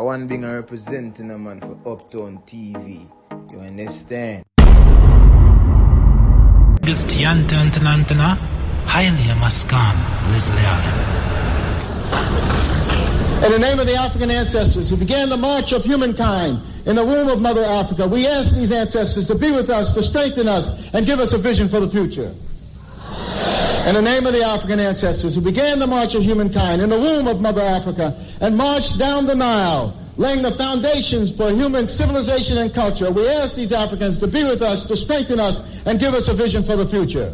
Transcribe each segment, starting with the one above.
one being representing a man for Uptown TV. You understand? In the name of the African ancestors who began the march of humankind in the womb of Mother Africa, we ask these ancestors to be with us, to strengthen us, and give us a vision for the future. In the name of the African ancestors who began the march of humankind in the womb of Mother Africa and marched down the Nile, laying the foundations for human civilization and culture, we ask these Africans to be with us, to strengthen us, and give us a vision for the future.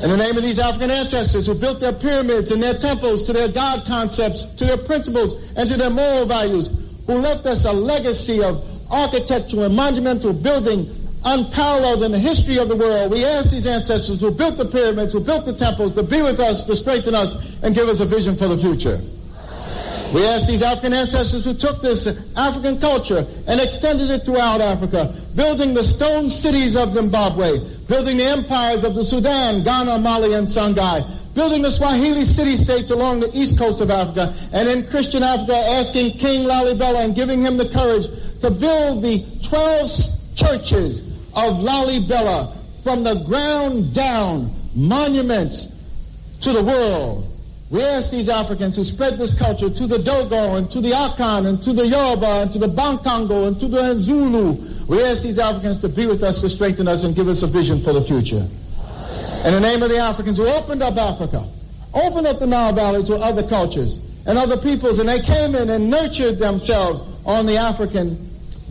In the name of these African ancestors who built their pyramids and their temples to their God concepts, to their principles, and to their moral values, who left us a legacy of architectural and monumental building unparalleled in the history of the world, we ask these ancestors who built the pyramids, who built the temples, to be with us, to strengthen us, and give us a vision for the future. We ask these African ancestors who took this African culture and extended it throughout Africa, building the stone cities of Zimbabwe, building the empires of the Sudan, Ghana, Mali, and Songhai, building the Swahili city-states along the east coast of Africa, and in Christian Africa, asking King Lalibela and giving him the courage to build the 12 churches of Lalibela from the ground down, monuments to the world. We ask these Africans who spread this culture to the Dogo and to the Akan and to the Yoruba and to the Bankango and to the Zulu. We ask these Africans to be with us, to strengthen us, and give us a vision for the future. In the name of the Africans who opened up Africa, opened up the Nile Valley to other cultures and other peoples, and they came in and nurtured themselves on the African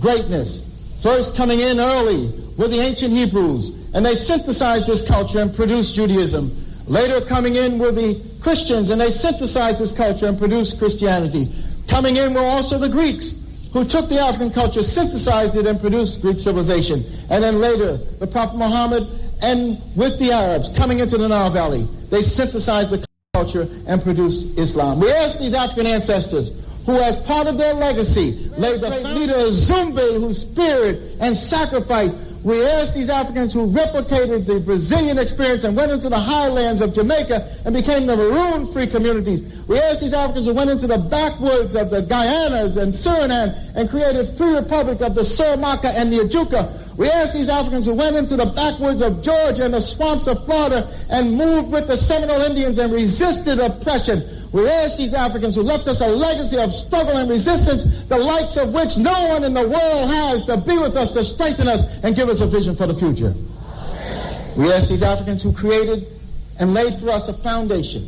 greatness. First coming in early were the ancient Hebrews, and they synthesized this culture and produced Judaism. Later coming in were the Christians, and they synthesized this culture and produced Christianity. Coming in were also the Greeks, who took the African culture, synthesized it, and produced Greek civilization. And then later, the Prophet Muhammad, and with the Arabs coming into the Nile Valley, they synthesized the culture and produced Islam. We ask these African ancestors, who as part of their legacy laid the leader Zumbi, whose spirit and sacrifice. We ask these Africans who replicated the Brazilian experience and went into the highlands of Jamaica and became the maroon-free communities. We ask these Africans who went into the backwoods of the Guyanas and Suriname and created free republic of the Suramaka and the Ajuka. We ask these Africans who went into the backwoods of Georgia and the swamps of Florida and moved with the Seminole Indians and resisted oppression. We ask these Africans who left us a legacy of struggle and resistance, the likes of which no one in the world has, to be with us, to strengthen us, and give us a vision for the future. We ask these Africans who created and laid for us a foundation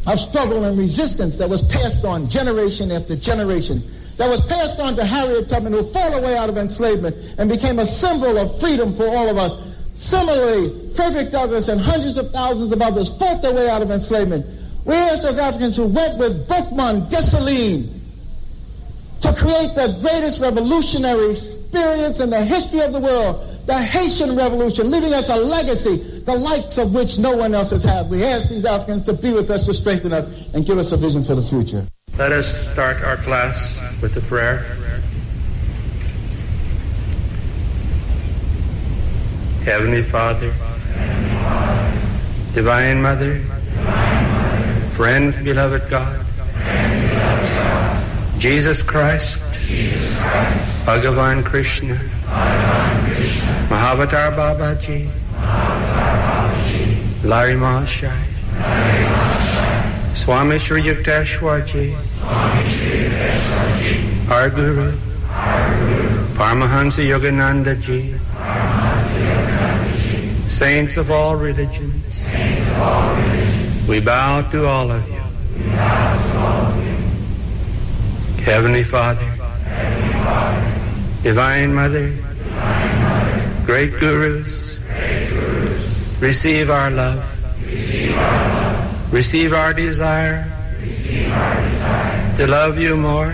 of struggle and resistance that was passed on generation after generation, that was passed on to Harriet Tubman, who fought her way out of enslavement and became a symbol of freedom for all of us. Similarly, Frederick Douglass and hundreds of thousands of others fought their way out of enslavement. We asked those Africans who went with Berkman, Dessalines, to create the greatest revolutionary experience in the history of the world, the Haitian Revolution, leaving us a legacy, the likes of which no one else has had. We ask these Africans to be with us, to strengthen us, and give us a vision for the future. Let us start our class with a prayer. Heavenly Father, Divine Mother, Friend, beloved God, Jesus Christ, Bhagavan Krishna, Mahavatar Babaji, Larry Mahashai, Swami Shri Yukteswarji, our Guru, Paramahansa Yogananda Ji, saints of all religions, we bow to all of you. Heavenly Father, Divine Mother, great Gurus, receive our love, receive our desire to love you more,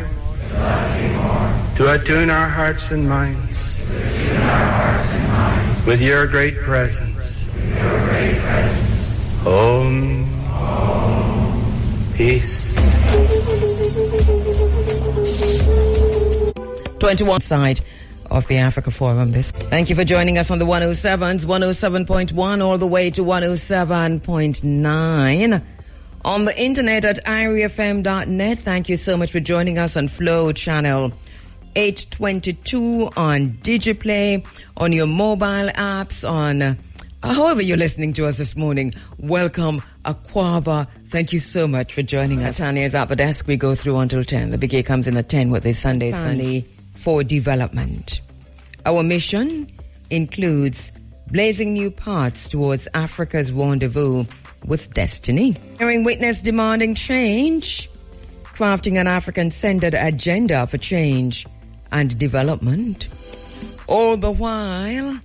to attune our hearts and minds with your great presence. Om. Peace. 21 side of the Africa Forum. Thank you for joining us on the 107s, 107.1 all the way to 107.9 On the internet at iriafm.net. Thank you so much for joining us on Flow Channel 822 on Digiplay, on your mobile apps, on however you're listening to us this morning. Welcome, Aquaba. Thank you so much for joining us. Tanya is at the desk. We go through until 10. The Big A comes in at 10 with his Sunday for development. Our mission includes blazing new paths towards Africa's rendezvous with destiny. Hearing witness demanding change, crafting an African-centered agenda for change and development. All the while,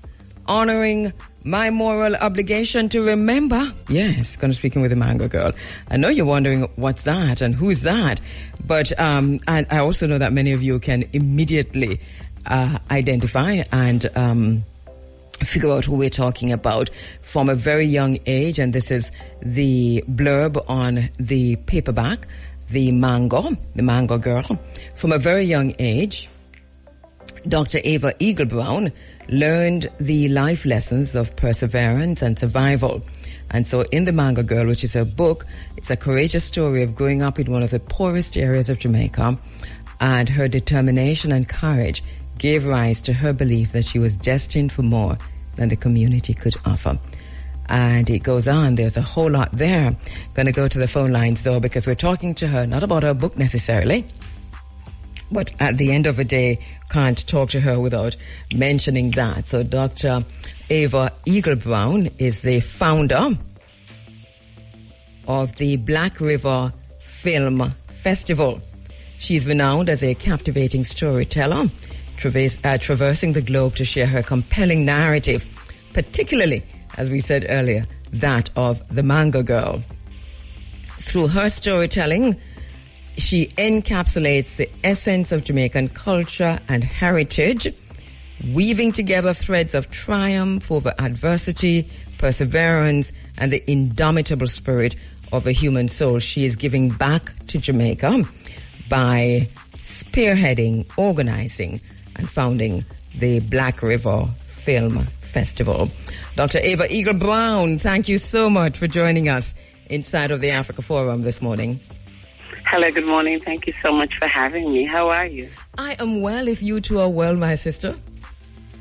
honoring my moral obligation to remember. Yes, going to speaking with the Mango Girl. I know you're wondering what's that and who's that, but and I also know that many of you can immediately identify and figure out who we're talking about from a very young age. And this is the blurb on the paperback, the Mango Girl. From a very young age, Dr. Ava Eagle Brown learned the life lessons of perseverance and survival. And so in The Mango Girl, which is her book, it's a courageous story of growing up in one of the poorest areas of Jamaica, and her determination and courage gave rise to her belief that she was destined for more than the community could offer. And it goes on. There's a whole lot there. Going to go to the phone lines, though, because we're talking to her, not about her book necessarily, but at the end of the day, can't talk to her without mentioning that. So Dr. Ava Eagle Brown is the founder of the Black River Film Festival. She's renowned as a captivating storyteller, traversing the globe to share her compelling narrative, particularly, as we said earlier, that of the Mango Girl. Through her storytelling, she encapsulates the essence of Jamaican culture and heritage, weaving together threads of triumph over adversity, perseverance, and the indomitable spirit of a human soul. She is giving back to Jamaica by spearheading, organizing, and founding the Black River Film Festival. Dr. Ava Eagle Brown, thank you so much for joining us inside of the Africa Forum this morning. Hello, good morning. Thank you so much for having me. How are you? I am well, if you two are well, my sister.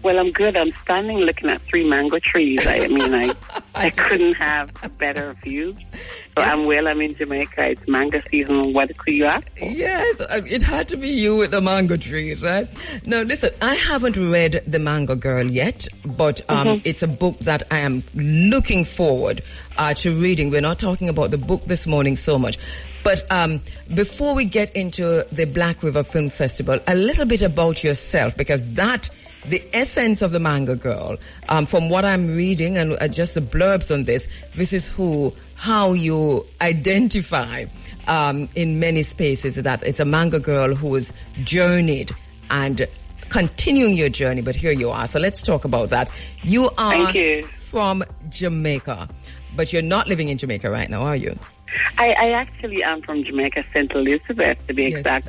Well, I'm good. I'm standing looking at 3 mango trees. I mean, I couldn't have a better view. So I'm well. I'm in Jamaica. It's mango season. What could you ask for? Yes, it had to be you with the mango trees, right? Now, listen, I haven't read The Mango Girl yet, but it's a book that I am looking forward to reading. We're not talking about the book this morning so much. But before we get into the Black River Film Festival, a little bit about yourself, because the essence of the Mango Girl, from what I'm reading and just the blurbs on this is how you identify in many spaces, that it's a Mango Girl who has journeyed and continuing your journey, but here you are. So let's talk about that. You are from Jamaica, but you're not living in Jamaica right now, are you? I actually am from Jamaica, St. Elizabeth, to be exact.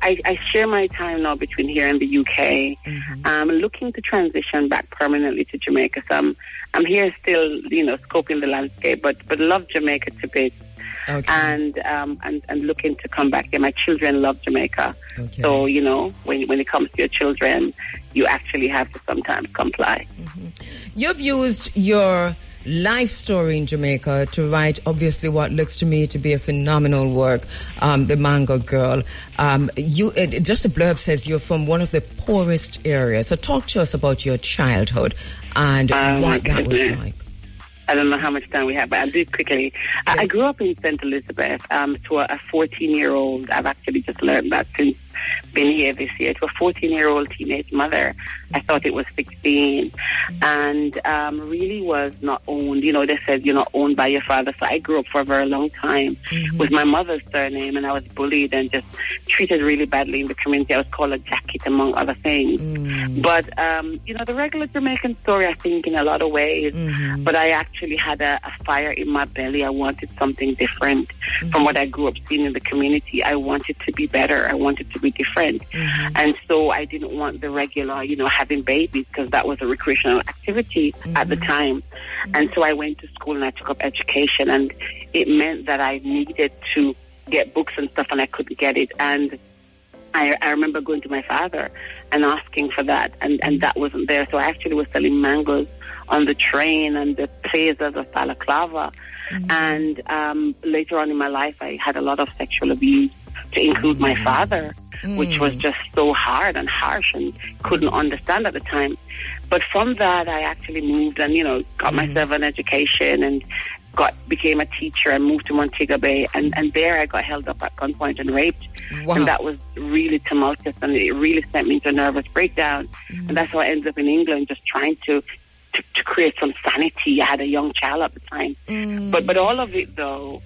I share my time now between here and the UK. I'm looking to transition back permanently to Jamaica. So I'm here still, scoping the landscape, but love Jamaica to bits. Okay. And looking to come back here. My children love Jamaica. Okay. So, when it comes to your children, you actually have to sometimes comply. You've used your life story in Jamaica to write obviously what looks to me to be a phenomenal work, The Mango Girl. Just a blurb says you're from one of the poorest areas. So talk to us about your childhood and what that was like. I don't know how much time we have, but I'll do it quickly. Yes. I grew up in St. Elizabeth to a 14-year-old. I've actually just learned that since been here this year, to a 14-year-old teenage mother. I thought it was 16, and really was not owned. They said you're not owned by your father. So I grew up for a very long time with my mother's surname, and I was bullied and just treated really badly in the community. I was called a jacket, among other things. But the regular Jamaican story, I think, in a lot of ways. But I actually had a fire in my belly. I wanted something different from what I grew up seeing in the community. I wanted to be better. I wanted to be different. And so I didn't want the regular, having babies, because that was a recreational activity at the time. And so I went to school and I took up education, and it meant that I needed to get books and stuff, and I couldn't get it. And I remember going to my father and asking for that, and that wasn't there. So I actually was selling mangoes on the train and the plazas of Balaclava. And later on in my life, I had a lot of sexual abuse, to include my father, which was just so hard and harsh, and couldn't understand at the time. But from that, I actually moved and, got myself an education and became a teacher and moved to Montego Bay. And there I got held up at gunpoint and raped. Wow. And that was really tumultuous, and it really sent me into a nervous breakdown. And that's how I ended up in England, just trying to create some sanity. I had a young child at the time. But all of it, though,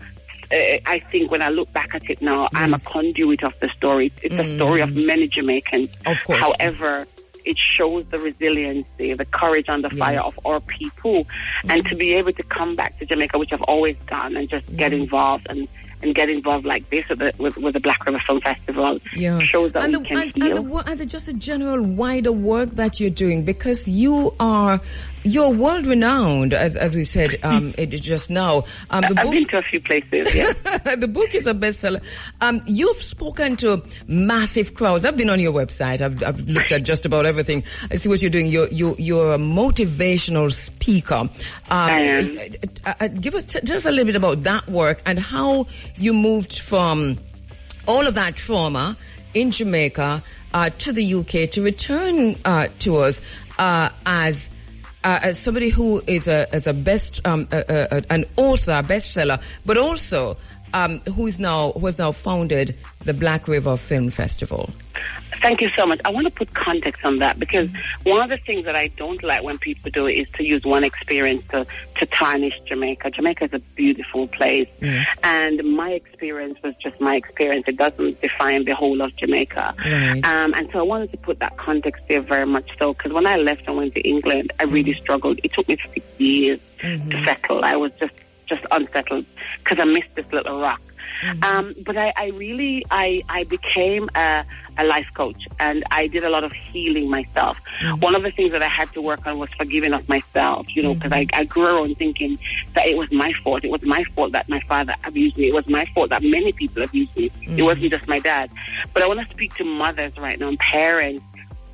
I think when I look back at it now, I'm a conduit of the story. It's a story of many Jamaicans. Of course. However, it shows the resiliency, the courage and the fire of our people. And to be able to come back to Jamaica, which I've always done, and just get involved and get involved like this with the Black River Film Festival shows that we can heal. And just a general wider work that you're doing, because you're world renowned, as we said just now. I've been to a few places, yeah. The book is a bestseller. You've spoken to massive crowds. I've been on your website. I've looked at just about everything. I see what you're doing. You're a motivational speaker. Tell us a little bit about that work and how you moved from all of that trauma in Jamaica to the UK to return to us as somebody who is an author, bestseller, but also who has now founded the Black River Film Festival. Thank you so much. I want to put context on that, because one of the things that I don't like when people do is to use one experience to tarnish Jamaica. Jamaica is a beautiful place, and my experience was just my experience. It doesn't define the whole of Jamaica. Right. And so I wanted to put that context there very much so, because when I left and went to England, I really struggled. It took me 6 years to settle. I was just unsettled because I missed this little rock. But I became a life coach, and I did a lot of healing myself. One of the things that I had to work on was forgiving of myself, because I grew on thinking that it was my fault. It was my fault that my father abused me. It was my fault that many people abused me. It wasn't just my dad. But I want to speak to mothers right now and parents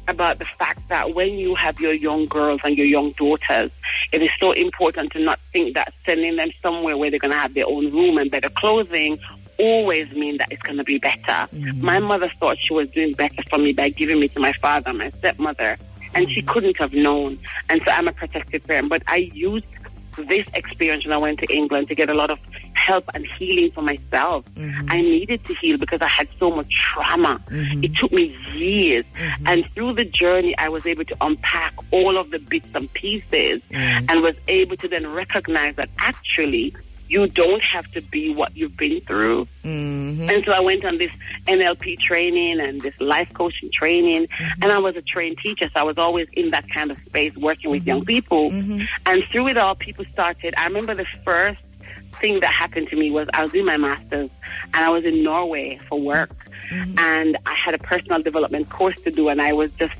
about the fact that when you have your young girls and your young daughters, it is so important to not think that sending them somewhere where they're going to have their own room and better clothing always mean that it's going to be better. My mother thought she was doing better for me by giving me to my father, my stepmother, and she couldn't have known. And so I'm a protective parent. But I used this experience when I went to England to get a lot of help and healing for myself. I needed to heal because I had so much trauma. It took me years. And through the journey, I was able to unpack all of the bits and pieces and was able to then recognize that actually you don't have to be what you've been through. And so I went on this NLP training and this life coaching training, and I was a trained teacher, so I was always in that kind of space working with young people. And through it all, people started. I remember the first thing that happened to me was I was doing my master's, and I was in Norway for work. And I had a personal development course to do, and I was just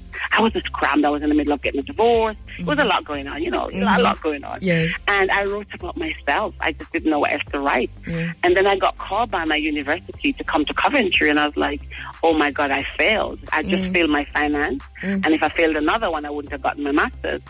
crammed. I was in the middle of getting a divorce. It was a lot going on, a lot going on. And I wrote about myself. I just didn't know what else to write. And then I got called by my university to come to Coventry, and I was like, oh my God, I failed. I just failed my finance. And if I failed another one, I wouldn't have gotten my master's.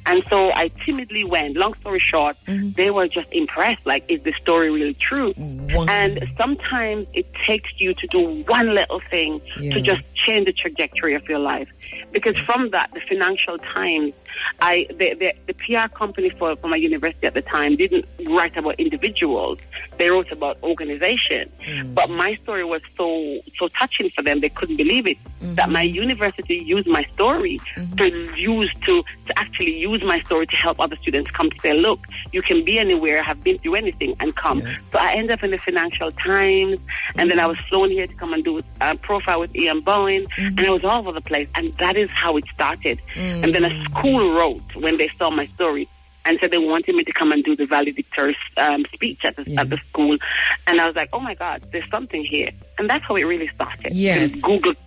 And so I timidly went. Long story short, they were just impressed. Like, is this story really true? And sometimes it takes you to do one little thing to just change the trajectory of your life. Because from that, the Financial Times, the PR company for my university at the time didn't write about individuals. They wrote about organization. But my story was so touching for them, they couldn't believe it, that my university used my story to actually use my story to help other students come to say, look, you can be anywhere, have been through anything, and come. So I ended up in the Financial Times, and then I was flown here to come and do a profile with Ian Bowen, and I was all over the place, and that is how it started. And then a school wrote, when they saw my story, And so they wanted me to come and do the valedictory speech at the school. And I was like, oh my God, there's something here. And that's how it really started. Yes. And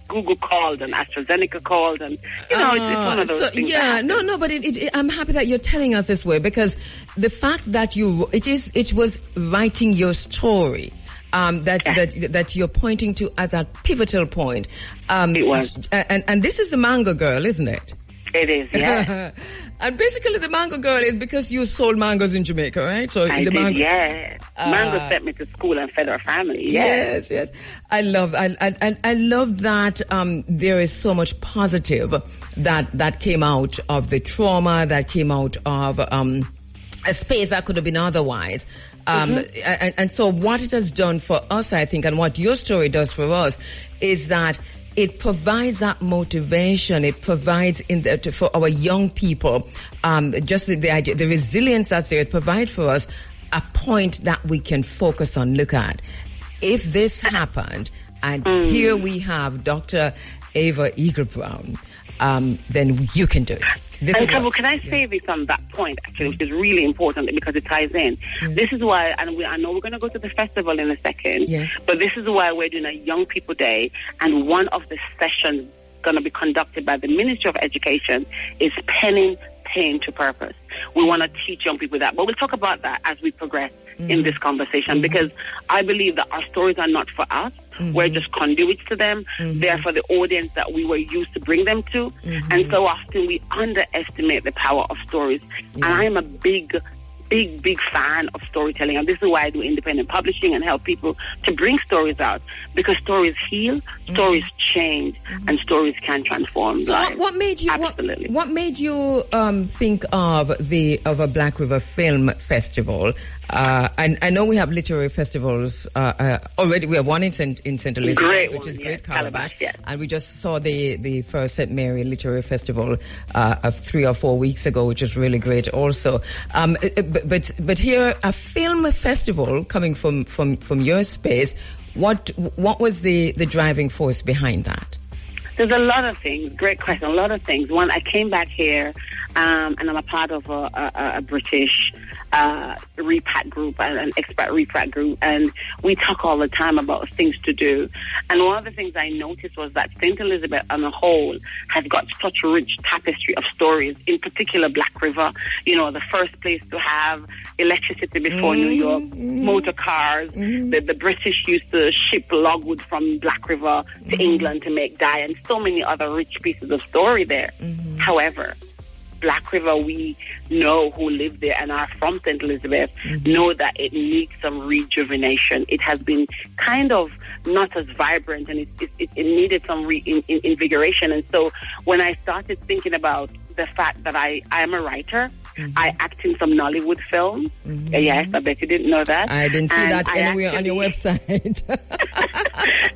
Google called and AstraZeneca called, and it's one of those things. Yeah, but I'm happy that you're telling us this way, because the fact that it was writing your story. That you're pointing to as a pivotal point. It was. And this is the Mango Girl, isn't it? It is, yeah. And basically the Mango Girl is because you sold mangoes in Jamaica, right? So I did, yeah. Mango sent me to school and fed our family. Yes. I love that there is so much positive that came out of the trauma, that came out of a space that could have been otherwise. And so what it has done for us, I think, and what your story does for us, is that it provides that motivation. It provides for our young people, just the idea, the resilience that's there. It provides for us a point that we can focus on, look at. If this happened, and here we have Dr. Ava Eagle Brown, then you can do it. And Kabu, can I say this on that point, actually, which is really important because it ties in. This is why, and I know we're going to go to the festival in a second, but this is why we're doing a Young People Day, and one of the sessions going to be conducted by the Ministry of Education is penning pain to purpose. We want to teach young people that, but we'll talk about that as we progress in this conversation, because I believe that our stories are not for us. We're just conduits to them. They're for the audience that we were used to bring them to. And so often we underestimate the power of stories. And I am a big fan of storytelling. And this is why I do independent publishing and help people to bring stories out. Because stories heal, stories change, and stories can transform lives. What made you? Absolutely. What made you think of a Black River Film Festival? I know we have literary festivals already. We have one in St. Elizabeth, which is great, Calabash, and we just saw the first St. Mary Literary Festival of 3 or 4 weeks ago, which is really great also. But here, a film festival coming from your space. What was the driving force behind that? There's a lot of things. Great question. A lot of things. One, I came back here, and I'm a part of a British repat group, an expat repat group, and we talk all the time about things to do. And one of the things I noticed was that St. Elizabeth on a whole has got such a rich tapestry of stories, in particular Black River, the first place to have electricity before New York, motor cars. The British used to ship logwood from Black River to England to make dye, and so many other rich pieces of story there. However, Black River, we know who live there and are from St. Elizabeth, know that it needs some rejuvenation. It has been kind of not as vibrant, and it needed some invigoration. And so when I started thinking about the fact that I am a writer, I act in some Nollywood films. Yes, I bet you didn't know that. I didn't see that anywhere on your website.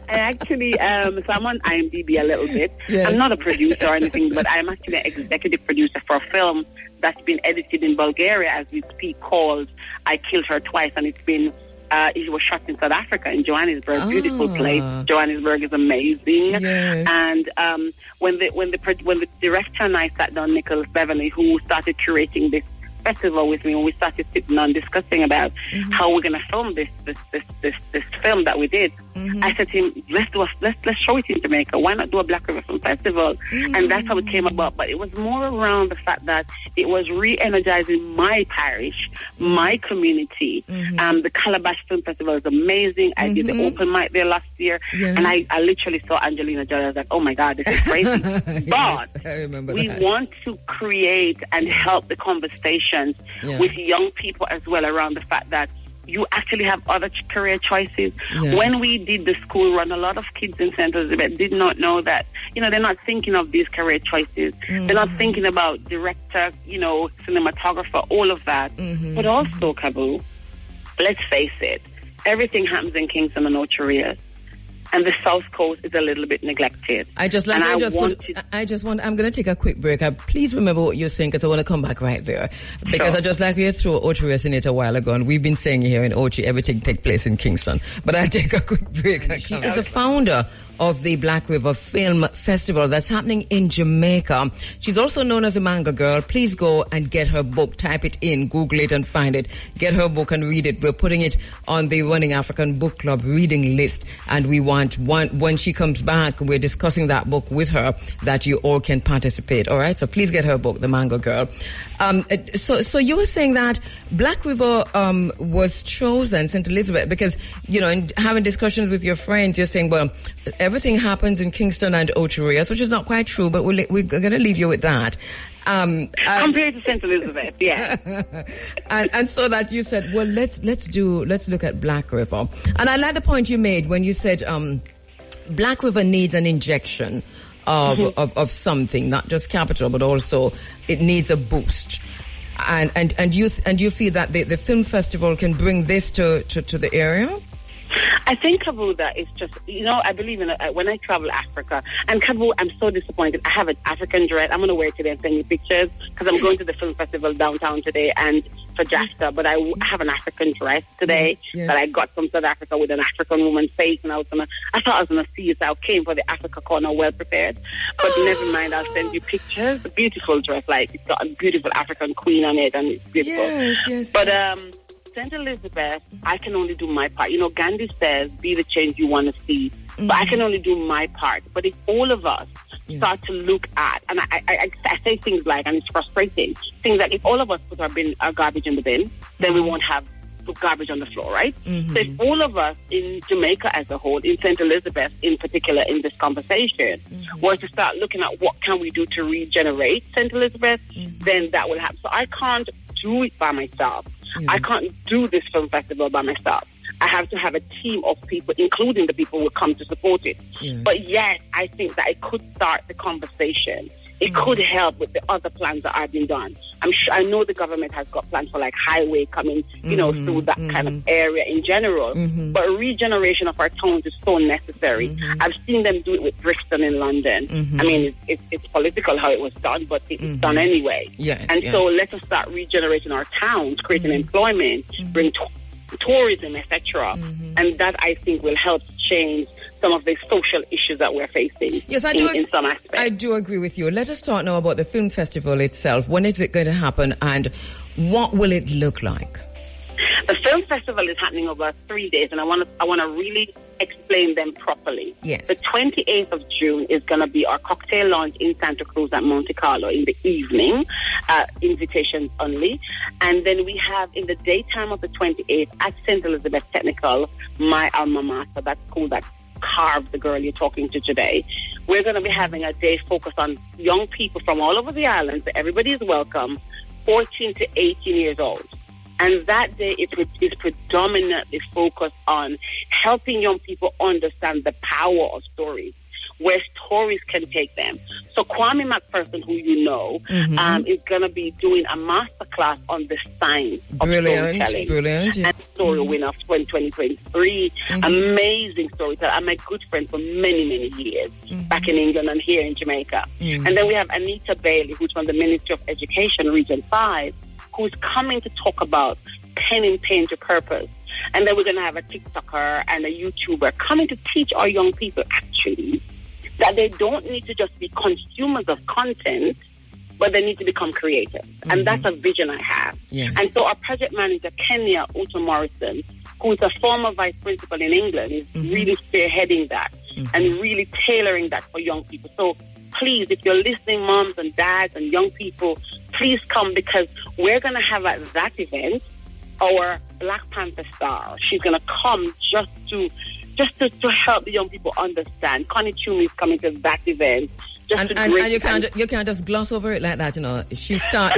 I actually, so I'm on IMDb a little bit. Yes. I'm not a producer or anything, but I'm actually an executive producer for a film that's been edited in Bulgaria as we speak, called I Killed Her Twice, and it was shot in South Africa, in Johannesburg. Beautiful place. Johannesburg is amazing. Yes. And when the director and I sat down, Nicholas Beverly, who started curating this festival with me, when we started sitting down discussing about how we're going to film this film that we did, I said to him, let's show it in Jamaica. Why not do a Black River Film Festival? And that's how it came about. But it was more around the fact that it was re-energizing my parish, my community. The Calabash Film Festival is amazing. I did the open mic there last year, and I literally saw Angelina Jolie. I was like, oh my God, this is crazy. But we want to create and help the conversation with young people as well around the fact that you actually have other career choices. When we did the school run, a lot of kids in St. Elizabeth did not know that, they're not thinking of these career choices. They're not thinking about director, cinematographer, all of that. But also, Kabu, let's face it, everything happens in Kingston and Ocho-Rios. And the South Coast is a little bit neglected. I'm going to take a quick break. Please remember what you're saying, because I want to come back right there. Because I just like you threw Ocho-Rios in it a while ago, and we've been saying here in Ochi, everything takes place in Kingston. But I'll take a quick break. She is a founder of the Black River Film Festival that's happening in Jamaica. She's also known as a manga girl. Please go and get her book. Type it in, Google it and find it. Get her book and read it. We're putting it on the Running African Book Club reading list, and we want when she comes back, we're discussing that book with her, that you all can participate. All right, so please get her book, The Manga Girl. So you were saying that Black River was chosen, St. Elizabeth, because, you know, in having discussions with your friends, you're saying, well, everything happens in Kingston and Ocho Rios, which is not quite true, but we're going to leave you with that. Compared to St. Elizabeth, yeah. and so that you said, well, let's look at Black River. And I like the point you made when you said, Black River needs an injection of something, not just capital, but also it needs a boost. And you feel that the film festival can bring this to the area? I think, Kabu, that is just, you know, I believe in when I travel Africa, and Kabu, I'm so disappointed. I have an African dress. I'm going to wear it today and send you pictures, because I'm going to the film festival downtown today and for Jasta, but I have an African dress today that I got from South Africa with an African woman's face, and I thought I was going to see it, so I came for the Africa corner well prepared. But never mind, I'll send you pictures. A beautiful dress, like it's got a beautiful African queen on it, and it's beautiful. Yes. But St. Elizabeth, I can only do my part. You know, Gandhi says, be the change you want to see. But I can only do my part. But if all of us start to look at, and I say things like, and it's frustrating, things like if all of us put our garbage in the bin, then we won't have garbage on the floor, right? So if all of us in Jamaica as a whole, in St. Elizabeth in particular in this conversation, were to start looking at what can we do to regenerate St. Elizabeth, then that will happen. So I can't do it by myself. I can't do this film festival by myself. I have to have a team of people, including the people who will come to support it. But yes, I think that it could start the conversation. It could help with the other plans that are being done. I know the government has got plans for like highway coming, you know, through that kind of area in general. But regeneration of our towns is so necessary. I've seen them do it with Brixton in London. I mean, it's political how it was done, but it's done anyway. So let us start regenerating our towns, creating employment, bring tourism, etc. And that, I think, will help change some of the social issues that we're facing. Yes, I do. In some aspects. I do agree with you. Let us talk now about the film festival itself. When is it going to happen, and what will it look like? The film festival is happening over 3 days, and I want to really explain them properly. Yes. The 28th of June is going to be our cocktail launch in Santa Cruz at Monte Carlo in the evening, invitations only. And then we have in the daytime of the 28th at St. Elizabeth Technical, my alma mater, that school that carved the girl you're talking to today. We're going to be having a day focused on young people from all over the island, so everybody is welcome, 14 to 18 years old. And that day is predominantly focused on helping young people understand the power of stories, where stories can take them. So Kwame McPherson, who you know, is going to be doing a masterclass on the science of storytelling. Brilliant. And story winner of 2023. Amazing storyteller. I'm a good friend for many, many years back in England and here in Jamaica. And then we have Anita Bailey, who's from the Ministry of Education, Region 5, who's coming to talk about pen and pain to purpose. And then we're going to have a TikToker and a YouTuber coming to teach our young people, actually, that they don't need to just be consumers of content, but they need to become creators. And that's a vision I have. And so our project manager, Kenya Uto Morrison, who is a former vice principal in England, is really spearheading that and really tailoring that for young people. So please, if you're listening, moms and dads and young people, please come, because we're going to have at that event our Black Panther star. She's going to come just to help the young people understand. Connie Toomey is coming to that event. And you can't just gloss over it like that, you know. She starred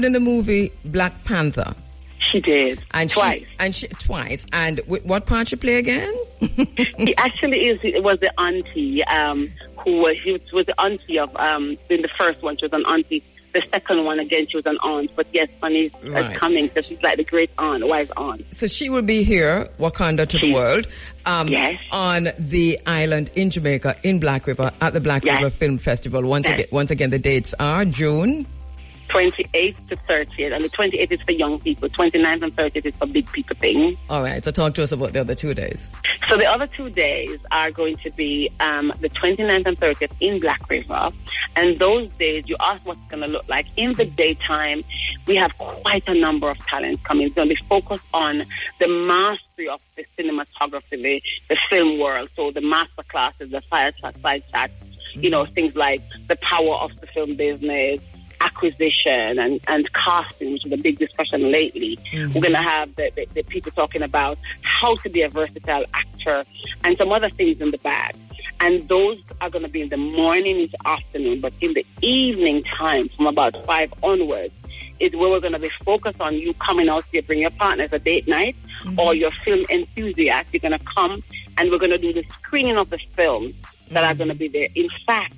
in the movie Black Panther. She did. And twice. Twice. And what part she play again? He actually was the auntie, he was the auntie of, in the first one, she was an auntie. The second one, again, she was an aunt. But yes, Funny's coming, so she's like the great aunt, wise aunt. So she will be here, Wakanda to the world, on the island in Jamaica, in Black River, at the Black River Film Festival. Once again, the dates are June 28th to 30th, and the 28th is for young people. 29th and 30th is for big people things. All right, so talk to us about the other 2 days. So the other 2 days are going to be the 29th and 30th in Black River. And those days, you ask what's going to look like. In the daytime, we have quite a number of talents coming. It's going to be focused on the mastery of the cinematography, the film world. So the master classes, the fire chat, side chat, things like the power of the film business, acquisition and casting, which is a big discussion lately. We're going to have the people talking about how to be a versatile actor and some other things in the bag. And those are going to be in the morning into afternoon, but in the evening time from about 5 onwards is where we're going to be focused on you coming out here, bring your partner as a date night or your film enthusiast. You're going to come and we're going to do the screening of the films that are going to be there. In fact,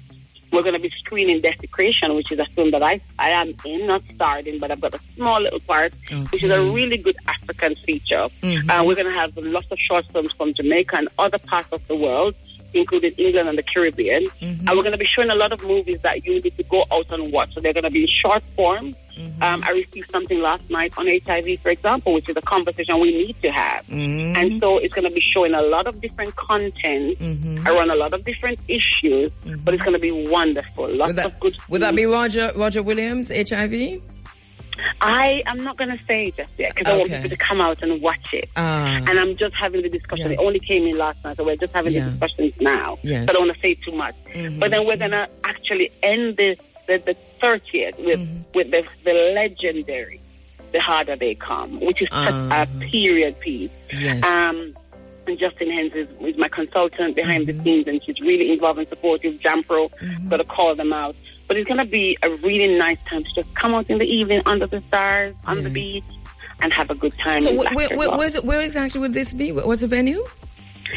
we're going to be screening Decolonizing, which is a film that I am in, not starred in, but I've got a small little part, which is a really good African feature. We're going to have lots of short films from Jamaica and other parts of the world, including England and the Caribbean. And we're going to be showing a lot of movies that you need to go out and watch. So they're going to be in short form. I received something last night on HIV, for example, which is a conversation we need to have. And so it's going to be showing a lot of different content around a lot of different issues, but it's going to be wonderful. Lots of good food. Would that be Roger Williams, HIV? I am not going to say just yet because I want people to come out and watch it. And I'm just having the discussion. It only came in last night, so we're just having the discussions now. So I don't want to say too much. But then we're going to actually end the 30th with the legendary The Harder They Come, which is such a period piece. And Justin Hens is my consultant behind the scenes, and she's really involved and supportive. Jampro, got to call them out. But it's going to be a really nice time to just come out in the evening under the stars, on the beach, and have a good time. So where exactly would this be? What's the venue?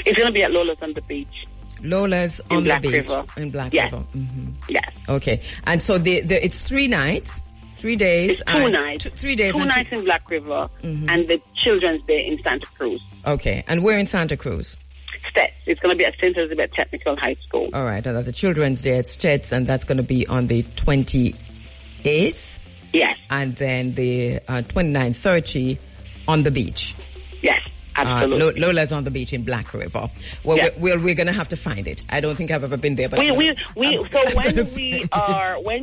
It's going to be at Lola's on the beach. Lola's on the beach. River. In Black Yes. River. Yes. Okay. And so it's 3 nights, 3 days. It's 2 nights. 3 days. 2 nights in Black River and the Children's Day in Santa Cruz. Okay. And we're in Santa Cruz? Stets. It's going to be at St. Elizabeth Technical High School. All right. And that's a Children's Day at Stets, and that's going to be on the 28th. Yes. And then the 29th, 30 on the beach. Yes. Absolutely. Lola's on the beach in Black River. Well, we're going to have to find it. I don't think I've ever been there. But when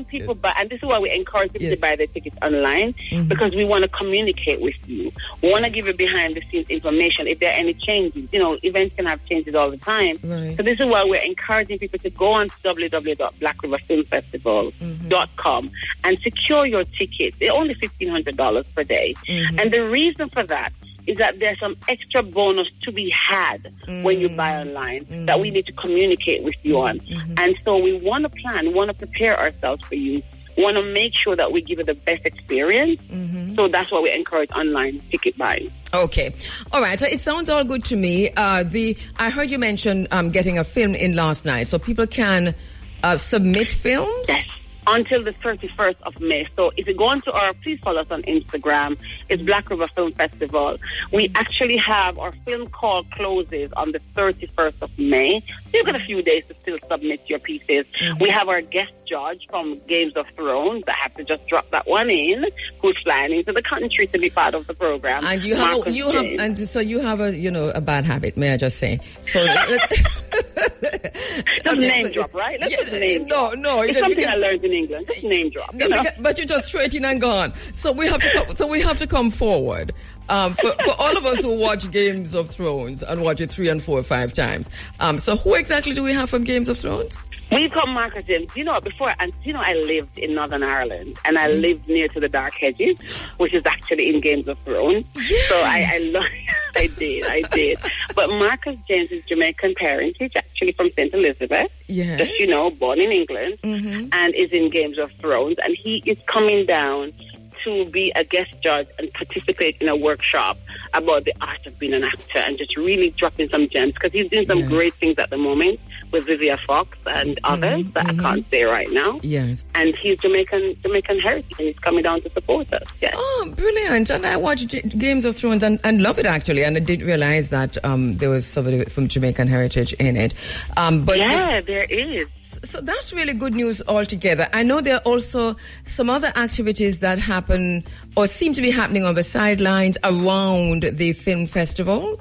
people buy, and this is why we encourage people to buy their tickets online, because we want to communicate with you. We want to give you behind the scenes information. If there are any changes, events can have changes all the time. Right. So this is why we're encouraging people to go on www.blackriverfilmfestival.com and secure your tickets. They're only $1,500 per day. And the reason for that is that there's some extra bonus to be had when you buy online that we need to communicate with you on. And so we want to plan, we want to prepare ourselves for you. We want to make sure that we give you the best experience. So that's why we encourage online ticket buying. Okay. All right. So it sounds all good to me. I heard you mention getting a film in last night, so people can submit films? Yes. Until the 31st of May. So if you go on to please follow us on Instagram. It's Black River Film Festival. We actually have our film call closes on the 31st of May. You've got a few days to still submit your pieces. We have our guest judge from Games of Thrones. I have to just drop that one in, who's flying into the country to be part of the program. And you have a bad habit, may I just say. So just name drop, right? Let's just name drop. No. It's something I learned in England. Just name drop. But you just throw it in and gone. So we have to come forward. For all of us who watch Games of Thrones and watch it 3 and 4 or 5 times. So who exactly do we have from Games of Thrones? We've got Marcus James. I lived in Northern Ireland, and I lived near to the Dark Hedges, which is actually in Games of Thrones. Yes. So I did. But Marcus James is Jamaican parentage, actually from St. Elizabeth. Yes. Just, born in England, and is in Games of Thrones. And he is coming down to be a guest judge and participate in a workshop about the art of being an actor and just really dropping some gems, because he's doing some great things at the moment with Vivian Fox and others that I can't say right now. Yes. And he's Jamaican heritage, and he's coming down to support us. Yes. Oh, brilliant. And I watched Games of Thrones and love it, actually. And I didn't realize that there was somebody from Jamaican heritage in it. There is. So that's really good news altogether. I know there are also some other activities that happen or seem to be happening on the sidelines around the film festival.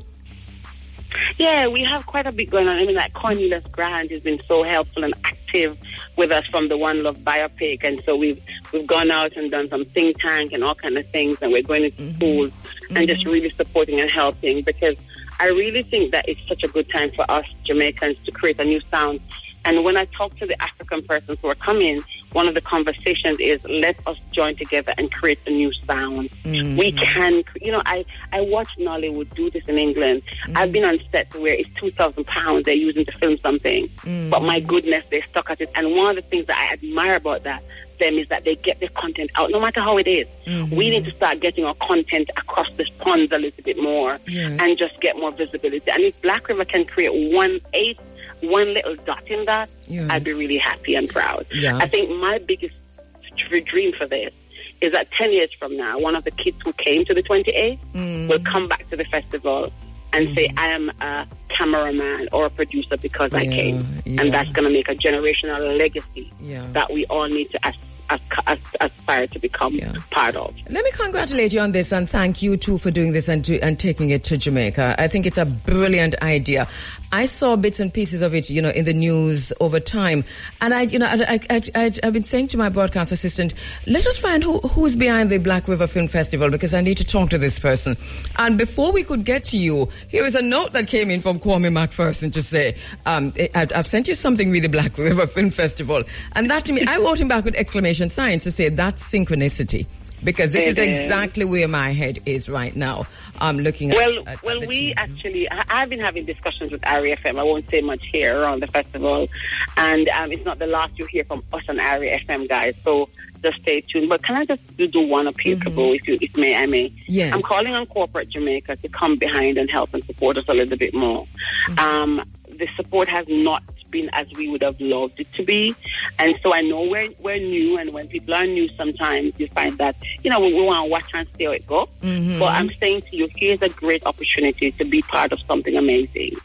Yeah, we have quite a bit going on. I mean, like Cornelius Grant has been so helpful and active with us from the One Love biopic, and so we've gone out and done some think tank and all kind of things, and we're going into schools and just really supporting and helping, because I really think that it's such a good time for us Jamaicans to create a new sound. And when I talk to the African persons who are coming, one of the conversations is, let us join together and create a new sound. We can, I watch Nollywood do this in England. I've been on sets where it's £2,000 they're using to film something. But my goodness, they're stuck at it. And one of the things that I admire about them is that they get their content out, no matter how it is. We need to start getting our content across the ponds a little bit more and just get more visibility. And if Black River can create one little dot in that, I'd be really happy and proud. I think my biggest dream for this is that 10 years from now, one of the kids who came to the 28th will come back to the festival and say, I am a cameraman or a producer because I came. And that's going to make a generational legacy that we all need to aspire to become part of. Let me congratulate you on this and thank you too for doing this and taking it to Jamaica. I think it's a brilliant idea. I saw bits and pieces of it, in the news over time, and I've been saying to my broadcast assistant, let us find who's behind the Black River Film Festival, because I need to talk to this person. And before we could get to you, here is a note that came in from Kwame McPherson to say, I've sent you something with the Black River Film Festival, and that to me, I wrote him back with exclamation signs to say that's synchronicity. Because this is exactly where my head is right now. I'm looking at Well, we actually, I've been having discussions with Ari FM. I won't say much here around the festival. And it's not the last you hear from us on Ari FM, guys. So just stay tuned. But can I just do one appeal, Kabu, if I may? Yes. I'm calling on corporate Jamaica to come behind and help and support us a little bit more. The support has not been as we would have loved it to be, and so I know we're new, and when people are new, sometimes you find that we want to watch and see how it goes. But I'm saying to you, here's a great opportunity to be part of something amazing.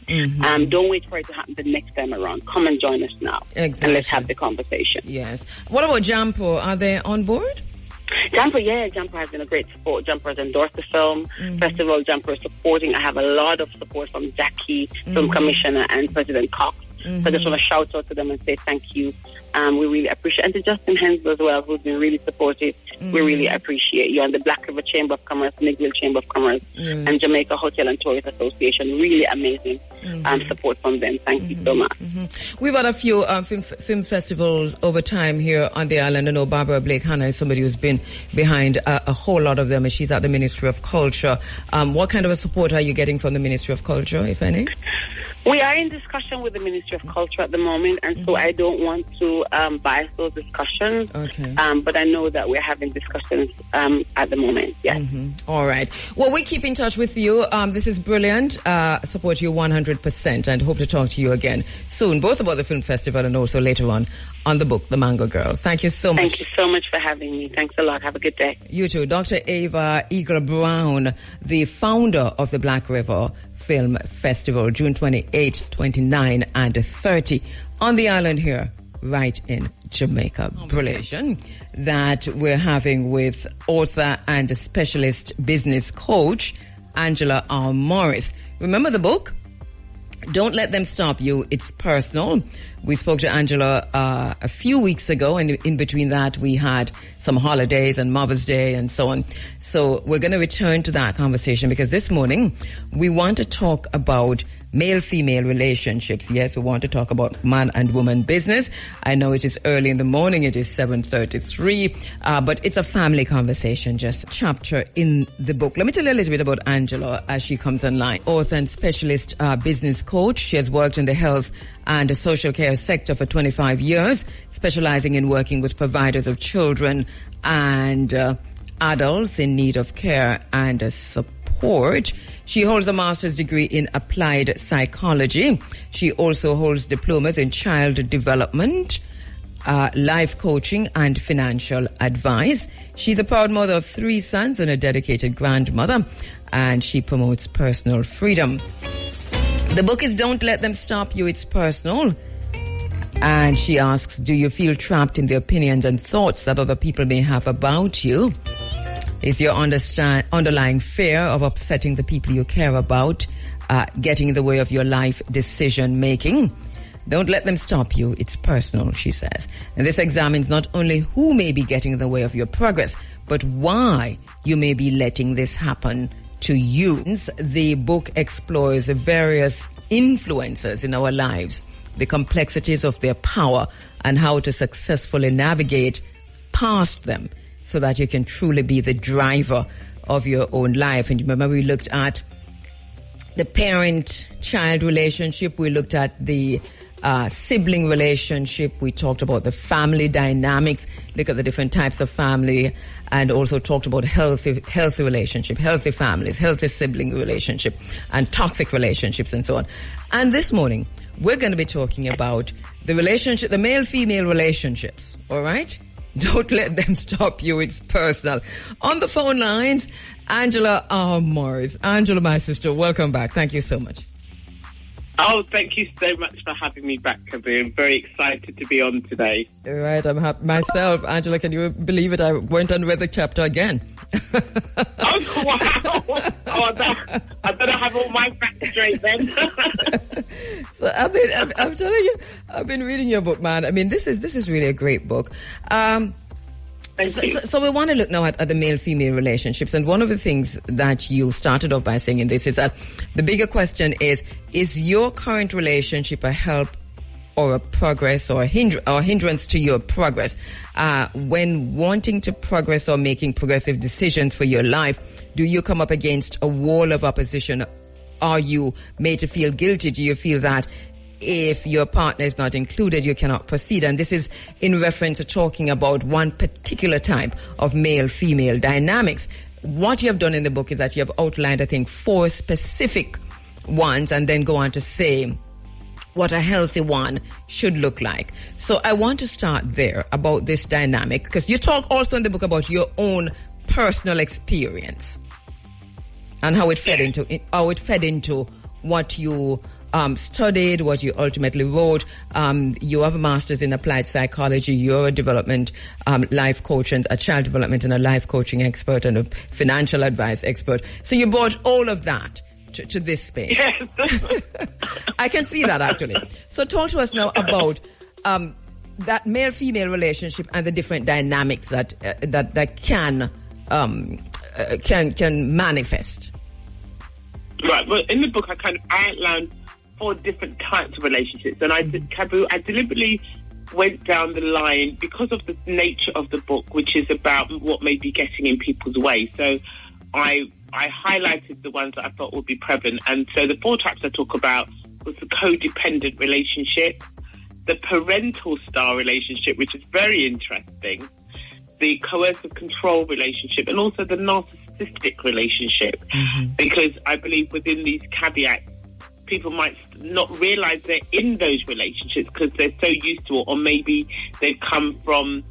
Don't wait for it to happen the next time around. Come and join us now, and let's have the conversation. Yes. What about Jampo? Are they on board? Jampo has been a great support. Jampo has endorsed the film festival. Jampo is supporting. I have a lot of support from Jackie, Film Commissioner, and President Cox. So I just want to shout out to them and say thank you. We really appreciate it. And to Justin Hensel as well, who's been really supportive. We really appreciate you. And the Black River Chamber of Commerce, Miguel Chamber of Commerce, and Jamaica Hotel and Tourist Association. Really amazing support from them. Thank you so much. We've had a few film festivals over time here on the island. I know Barbara Blake Hanna is somebody who's been behind a whole lot of them, and she's at the Ministry of Culture. What kind of a support are you getting from the Ministry of Culture, if any? We are in discussion with the Ministry of Culture at the moment, and so I don't want to bias those discussions. Okay. But I know that we're having discussions at the moment. Yes. All right. Well, we keep in touch with you. This is brilliant. Support you 100%, and hope to talk to you again soon, both about the film festival and also later on the book, The Mango Girl. Thank you so much. Thank you so much for having me. Thanks a lot. Have a good day. You too. Dr. Ava Eagle Brown, the founder of the Black River Film Festival, June 28, 29, and 30 on the island here, right in Jamaica. Brilliant. That we're having with author and specialist business coach, Angela R. Morris. Remember the book? Don't Let Them Stop You. It's personal. We spoke to Angela a few weeks ago, and in between that we had some holidays and Mother's Day and so on. So we're going to return to that conversation, because this morning we want to talk about male-female relationships. Yes, we want to talk about man and woman business. I know it is early in the morning. It is 7:33, but it's a family conversation, just a chapter in the book. Let me tell you a little bit about Angela as she comes online. Author and specialist business coach. She has worked in the health and social care sector for 25 years, specializing in working with providers of children and adults in need of care and support. support. She holds a master's degree in applied psychology. She also holds diplomas in child development, life coaching, and financial advice. She's a proud mother of 3 sons and a dedicated grandmother, and she promotes personal freedom. The book is Don't Let Them Stop You, It's Personal. And she asks, do you feel trapped in the opinions and thoughts that other people may have about you? Is your underlying fear of upsetting the people you care about getting in the way of your life decision making? Don't let them stop you. It's personal, she says. And this examines not only who may be getting in the way of your progress, but why you may be letting this happen to you. The book explores the various influences in our lives, the complexities of their power, and how to successfully navigate past them so that you can truly be the driver of your own life. And remember, we looked at the parent-child relationship. We looked at the sibling relationship. We talked about the family dynamics, look at the different types of family, and also talked about healthy relationship, healthy families, healthy sibling relationship, and toxic relationships, and so on. And this morning, we're going to be talking about the relationship, the male-female relationships, all right? Don't let them stop you. It's personal. On the phone lines, Angela Morris. Angela, my sister, welcome back. Thank you so much. Oh, thank you so much for having me back, Kabu. I'm very excited to be on today. All right, I'm happy myself. Angela, can you believe it? I went and read the chapter again. Oh, wow. Oh, I better have all my facts straight then. So I'm telling you, I've been reading your book, man. I mean, this is really a great book. So we want to look now at the male-female relationships. And one of the things that you started off by saying in this is that the bigger question is your current relationship a help or a progress or a hindrance to your progress? When wanting to progress or making progressive decisions for your life, do you come up against a wall of opposition? Are you made to feel guilty? Do you feel that if your partner is not included, you cannot proceed? And this is in reference to talking about one particular type of male-female dynamics. What you have done in the book is that you have outlined, I think, 4 specific ones and then go on to say what a healthy one should look like. So I want to start there about this dynamic, because you talk also in the book about your own personal experience and how it fed into what you studied, what you ultimately wrote. You have a master's in applied psychology. You're a development life coach and a child development and a life coaching expert and a financial advice expert. So you brought all of that to this space. Yes. I can see that, actually. So talk to us now about that male-female relationship and the different dynamics that can manifest. Right. Well, in the book, I kind of outlined 4 different types of relationships, and I deliberately went down the line because of the nature of the book, which is about what may be getting in people's way. So I highlighted the ones that I thought would be prevalent, and so the 4 types I talk about was the codependent relationship, the parental style relationship, which is very interesting, the coercive control relationship, and also the narcissistic relationship, because I believe within these caveats, people might not realize they're in those relationships because they're so used to it, or maybe they've come from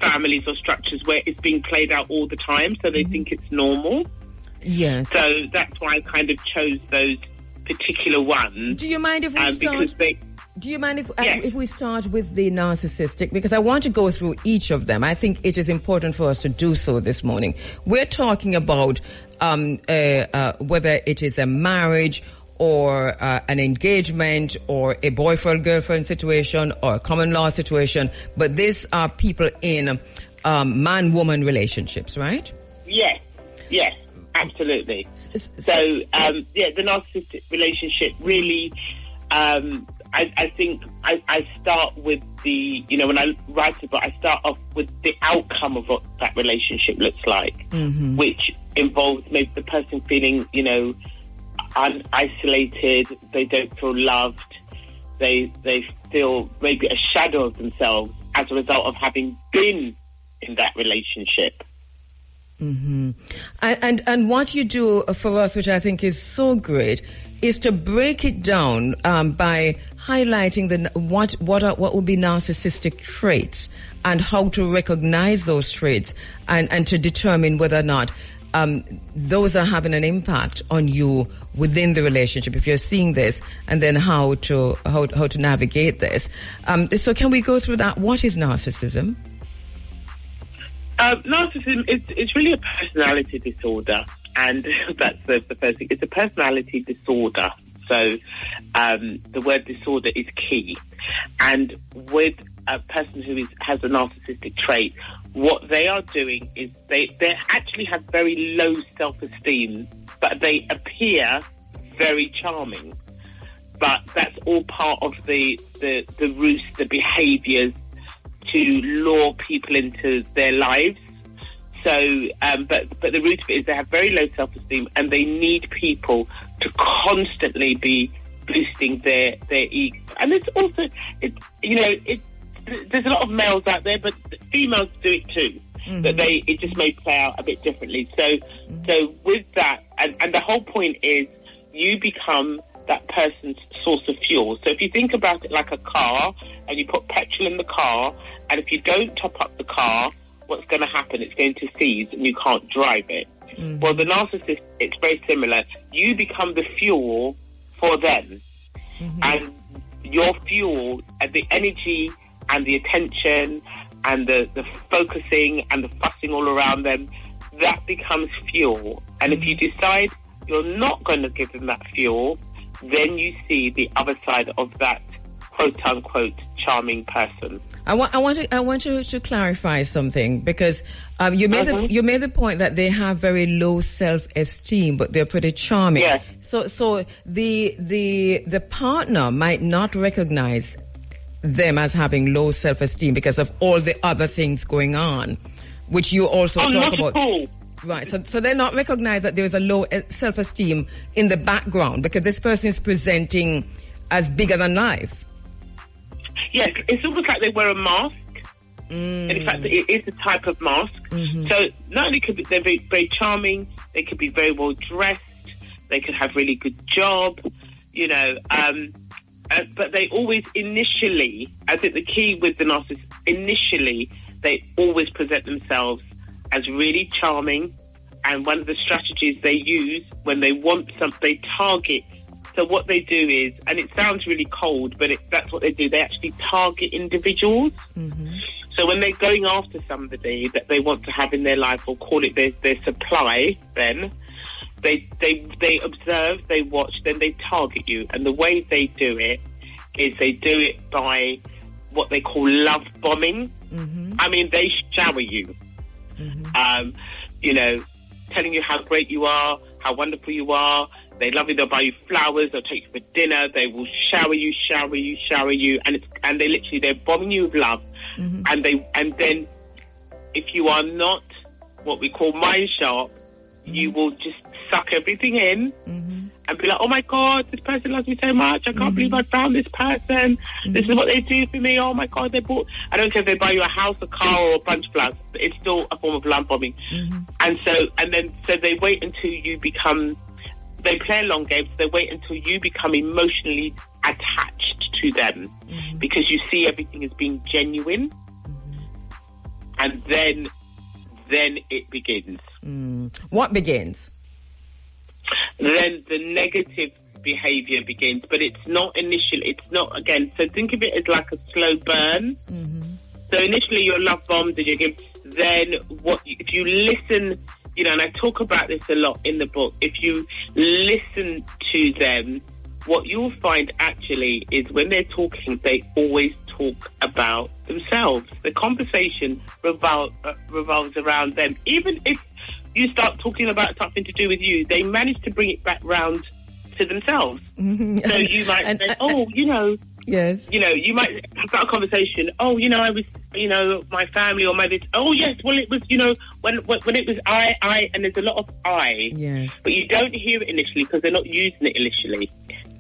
families or structures where it's being played out all the time, so they think it's normal. Yes. So that's why I kind of chose those particular ones. Do you mind if we start? Do you mind if we start with the narcissistic? Because I want to go through each of them. I think it is important for us to do so this morning. We're talking about whether it is a marriage or an engagement or a boyfriend-girlfriend situation or a common law situation. But these are people in man-woman relationships, right? Yes, absolutely. So, the narcissistic relationship really... I think I start with when I write it, but I start off with the outcome of what that relationship looks like, which involves maybe the person feeling, isolated, they don't feel loved, they feel maybe a shadow of themselves as a result of having been in that relationship. Mm-hmm. And what you do for us, which I think is so great, is to break it down by highlighting what would be narcissistic traits and how to recognize those traits and to determine whether or not those are having an impact on you within the relationship, if you're seeing this, and then how to navigate this. So can we go through that? What is narcissism? Narcissism is really a personality disorder, and that's the first thing. It's a personality disorder. So the word disorder is key. And with a person who has a narcissistic trait, what they are doing is they actually have very low self-esteem, but they appear very charming. But that's all part of the ruse, the behaviours to lure people into their lives. So, but the root of it is they have very low self-esteem, and they need people to constantly be boosting their ego. And it's also, there's a lot of males out there, but females do it too. Mm-hmm. But it just may play out a bit differently. So with that, and the whole point is you become that person's source of fuel. So if you think about it like a car, and you put petrol in the car, and if you don't top up the car, what's going to happen? It's going to seize and you can't drive it. Mm-hmm. Well, the narcissist, it's very similar. You become the fuel for them. Mm-hmm. And your fuel, and the energy and the attention and the focusing and the fussing all around them, that becomes fuel. And if you decide you're not going to give them that fuel, then you see the other side of that quote-unquote charming person. I want you to clarify something, because you made the point that they have very low self-esteem, but they're pretty charming. Yes. So the partner might not recognize them as having low self-esteem because of all the other things going on, which you also talk about. Cool. Right. So they're not recognize that there's a low self-esteem in the background because this person is presenting as bigger than life. Yes, it's almost like they wear a mask. And in fact, it is a type of mask. Mm-hmm. So not only could they're very, very charming, they could be very well dressed, they could have really good job, but they always initially, I think the key with the narcissist, initially, they always present themselves as really charming. And one of the strategies they use when they want something, they target. So what they do is, and it sounds really cold, but that's what they do. They actually target individuals. Mm-hmm. So when they're going after somebody that they want to have in their life, or call it their supply, then they observe, they watch, then they target you. And the way they do it is they do it by what they call love bombing. Mm-hmm. I mean, they shower you. Mm-hmm. Telling you how great you are, how wonderful you are. They love you. They'll buy you flowers. They'll take you for dinner. They will shower you, and they're bombing you with love. Mm-hmm. And then, if you are not what we call mind sharp, mm-hmm. you will just suck everything in mm-hmm. and be like, "Oh my God, this person loves me so much. I can't mm-hmm. believe I found this person. Mm-hmm. This is what they do for me. Oh my God, they bought." I don't care if they buy you a house, a car, or a bunch of flowers. It's still a form of love bombing. Mm-hmm. So they wait until you become. They play a long game, so they wait until you become emotionally attached to them mm-hmm. because you see everything as being genuine. Mm-hmm. And then it begins. What begins? Then the negative behaviour begins, but it's not initial. It's not, again, so think of it as like a slow burn. Mm-hmm. So initially you're love bombed and you give, then if you listen, and I talk about this a lot in the book, if you listen to them, what you'll find actually is when they're talking, they always talk about themselves. The conversation revolves around them. Even if you start talking about something to do with you, they manage to bring it back round to themselves. Mm-hmm. So you might say, yes. You might start a conversation. I was, my family or my this. Oh yes, well it was, when it was I, and there's a lot of I. Yes. But you don't hear it initially because they're not using it initially.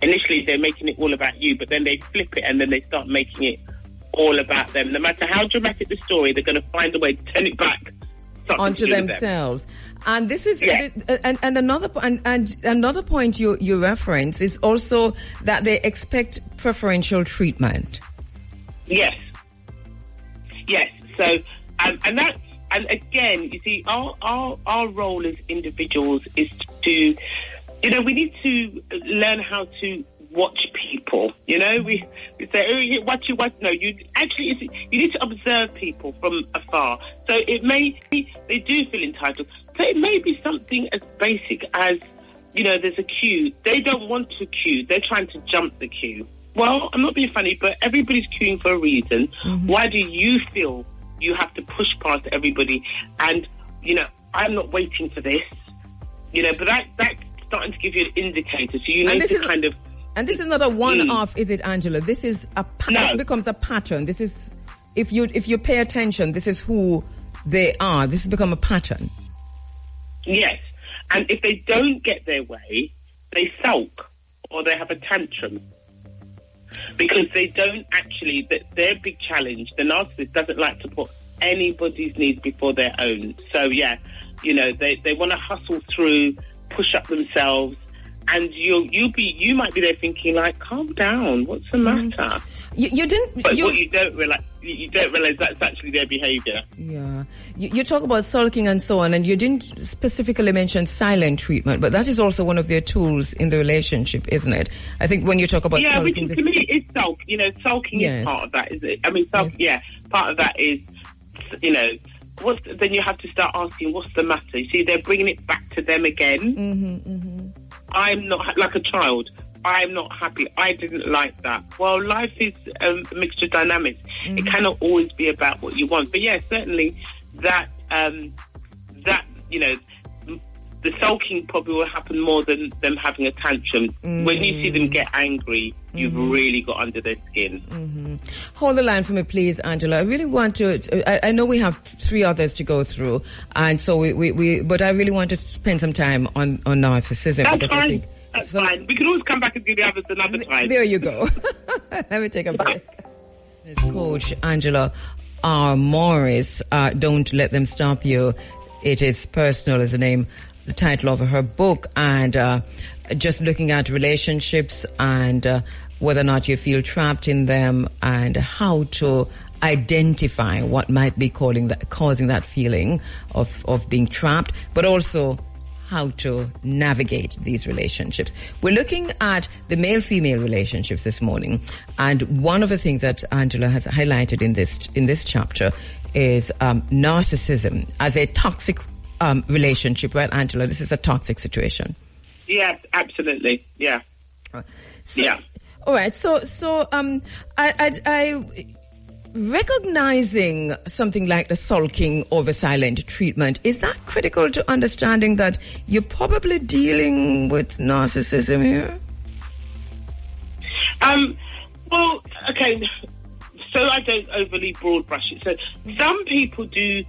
Initially they're making it all about you, but then they flip it and then they start making it all about them. No matter how dramatic the story, they're going to find a way to turn it back onto themselves. And this is and another point you reference is also that they expect preferential treatment. Yes. So and again, you see, our role as individuals is to, we need to learn how to watch people. We say, oh, watch. No, you need to observe people from afar. So they do feel entitled. So it may be something as basic as, there's a queue. They don't want to queue. They're trying to jump the queue. Well, I'm not being funny, but everybody's queuing for a reason. Mm-hmm. Why do you feel you have to push past everybody? And, I'm not waiting for this. But that's starting to give you an indicator. So you need to kind of... And this is not a one-off, is it, Angela? This is this becomes a pattern. This is, if you pay attention, this is who they are. This has become a pattern. Yes. And if they don't get their way, they sulk or they have a tantrum. Because they don't actually, their big challenge, the narcissist doesn't like to put anybody's needs before their own. So, they want to hustle through, push up themselves. And you might be there thinking, like, calm down, what's the matter? What you don't realize that's actually their behaviour. Yeah, you talk about sulking and so on, and you didn't specifically mention silent treatment, but that is also one of their tools in the relationship, isn't it? I think when you talk about sulking, which to me is sulk. Sulking is part of that, is it? I mean, part of that is, then you have to start asking, what's the matter? You see, they're bringing it back to them again. Mm-hmm, mm-hmm. I'm not like a child. I'm not happy. I didn't like that. Well, life is a mixture of dynamics. Mm-hmm. It cannot always be about what you want. But certainly that the sulking probably will happen more than them having a tantrum. Mm-hmm. When you see them get angry, you've really got under their skin. Mm-hmm. Hold the line for me, please, Angela. I really want to, I know we have 3 others to go through, and so but I really want to spend some time on narcissism. That's fine. That's fine. We can always come back and give the others another time. There you go. Let me take a break. This Coach Angela R. Morris, Don't Let Them Stop You. It is Personal is the title of her book, and just looking at relationships and whether or not you feel trapped in them and how to identify what might be causing that feeling of being trapped, but also how to navigate these relationships. We're looking at the male-female relationships this morning, and one of the things that Angela has highlighted in this chapter is narcissism as a toxic relationship, right, Angela? This is a toxic situation. Yeah, absolutely. Yeah. All right. So I recognizing something like the sulking or the silent treatment, is that critical to understanding that you're probably dealing with narcissism here? Well, okay. So I don't overly broad brush it. So some people do.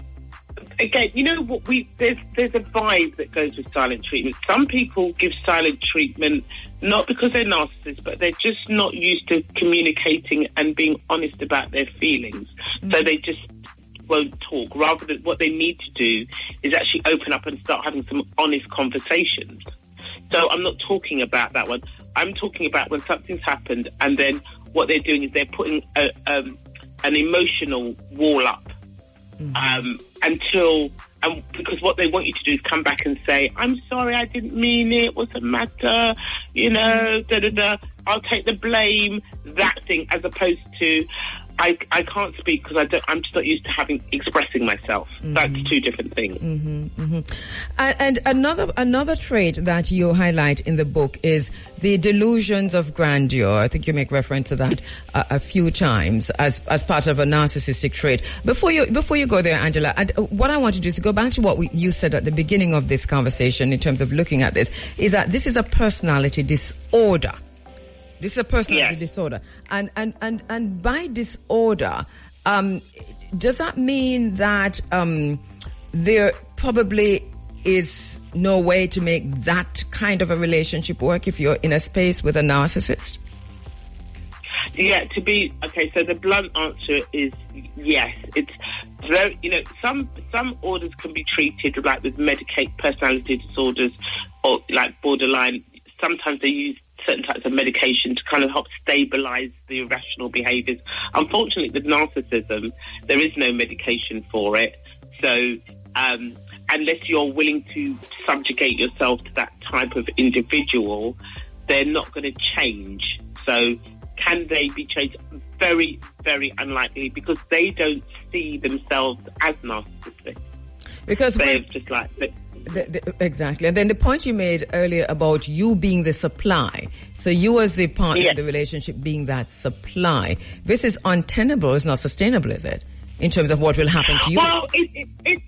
Again, what there's a vibe that goes with silent treatment. Some people give silent treatment not because they're narcissists, but they're just not used to communicating and being honest about their feelings. Mm-hmm. So they just won't talk. Rather than what they need to do is actually open up and start having some honest conversations. So I'm not talking about that one. I'm talking about when something's happened and then what they're doing is they're putting an emotional wall up. Because what they want you to do is come back and say, I'm sorry, I didn't mean it, what's the matter, I'll take the blame, that thing, as opposed to, I can't speak because I'm just not used to expressing myself. Mm-hmm. That's 2 different things. Mm-hmm, mm-hmm. And another trait that you highlight in the book is the delusions of grandeur. I think you make reference to that a few times as part of a narcissistic trait. Before you go there, Angela, what I want to do is to go back to what you said at the beginning of this conversation in terms of looking at this, is that this is a personality disorder. This is a personality disorder. And by disorder, does that mean that there probably is no way to make that kind of a relationship work if you're in a space with a narcissist? Yeah, so the blunt answer is yes. So, some orders can be treated like with personality disorders or like borderline. Sometimes they use certain types of medication to kind of help stabilize the irrational behaviors. Unfortunately, with narcissism, there is no medication for it. So, unless you're willing to subjugate yourself to that type of individual, they're not going to change. So, can they be changed? Very, very unlikely, because they don't see themselves as narcissistic. Because they're just like... Exactly. And then the point you made earlier about you being the supply. So you as the partner of the relationship being that supply. This is untenable. It's not sustainable, is it? In terms of what will happen to you? Well,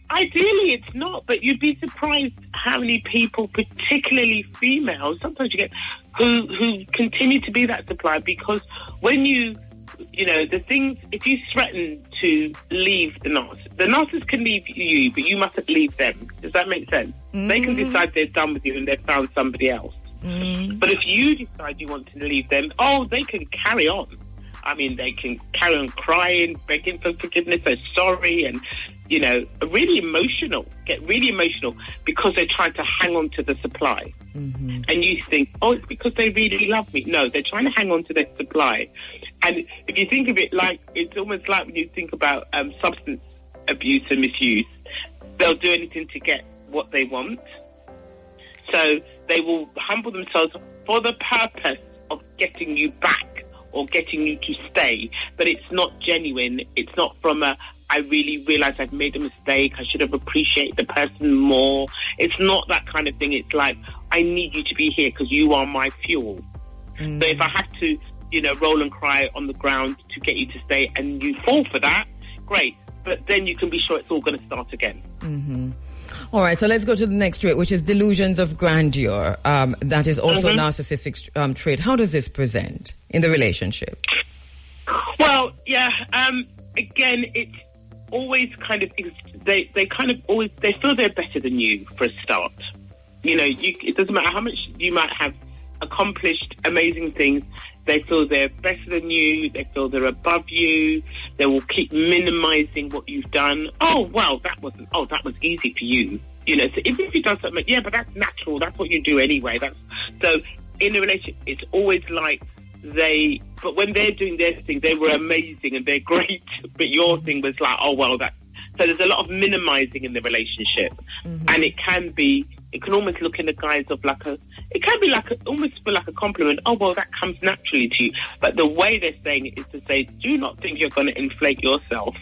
ideally it's not, but you'd be surprised how many people, particularly females, sometimes you get, who continue to be that supply, because when the things, if you threaten to leave the narcissist can leave you, but you mustn't leave them. Does that make sense? Mm-hmm. They can decide they're done with you and they've found somebody else. Mm-hmm. But if you decide you want to leave them, they can carry on. I mean, they can carry on crying, begging for forgiveness, they're sorry, and, really emotional, get really emotional because they're trying to hang on to the supply. Mm-hmm. And you think, it's because they really love me. No, they're trying to hang on to their supply. And if you think of it like, it's almost like when you think about substance abuse and misuse, they'll do anything to get what they want. So they will humble themselves for the purpose of getting you back or getting you to stay. But it's not genuine. It's not from I really realised I've made a mistake, I should have appreciated the person more. It's not that kind of thing. It's like, I need you to be here because you are my fuel. Mm. So if I have to, roll and cry on the ground to get you to stay and you fall for that, great. But then you can be sure it's all going to start again. Mm-hmm. All right, so let's go to the next trait, which is delusions of grandeur. That is also a narcissistic trait. How does this present in the relationship? Well, again, it's always kind of, they feel they're better than you for a start. It doesn't matter how much you might have accomplished amazing things, they feel they're better than you, they feel they're above you, they will keep minimizing what you've done. That was easy for you. So even if you've done something, but that's natural, that's what you do anyway. So in a relationship, it's always like but when they're doing their thing, they were amazing and they're great, but your thing was like, so there's a lot of minimizing in the relationship. Mm-hmm. And it can almost look in the guise of almost feel like a compliment. That comes naturally to you. But the way they're saying it is to say, do not think you're going to inflate yourself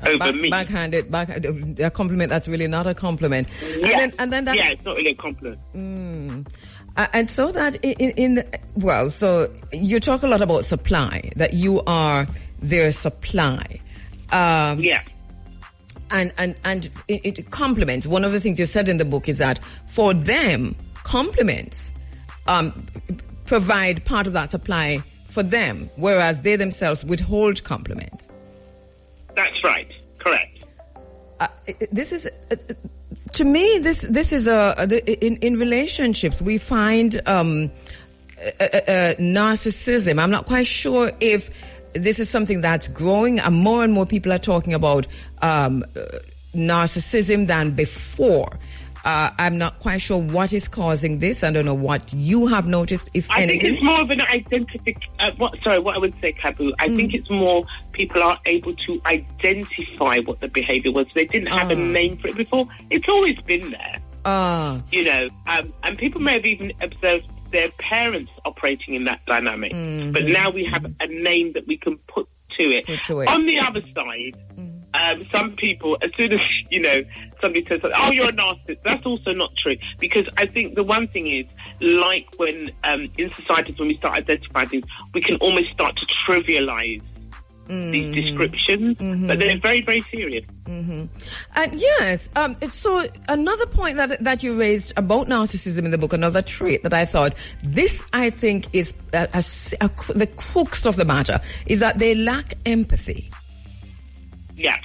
over me. Backhanded, a compliment that's really not a compliment. Yeah. And then it's not really a compliment. And so that so you talk a lot about supply, that you are their supply. And it compliments. One of the things you said in the book is that for them, compliments provide part of that supply for them, whereas they themselves withhold compliments. That's right. Correct. This is, to me, this is in relationships we find narcissism. I'm not quite sure if this is something that's growing, and more people are talking about narcissism than before. I'm not quite sure what is causing this. I don't know what you have noticed, if anything. I think it's more of an what I would say, Kabu. I think it's more people are able to identify what the behaviour was. They didn't have a name for it before. It's always been there. And people may have even observed their parents operating in that dynamic. Mm-hmm. But now we have a name that we can put to it. On the other side, some people, as soon as, somebody says, you're a narcissist, that's also not true. Because I think the one thing is, like when in societies, when we start identifying things, we can almost start to trivialize these descriptions, but they're very, very serious. And yes, so another point that you raised about narcissism in the book, another trait that I thought, this I think is the crux of the matter, is that they lack empathy. Yeah.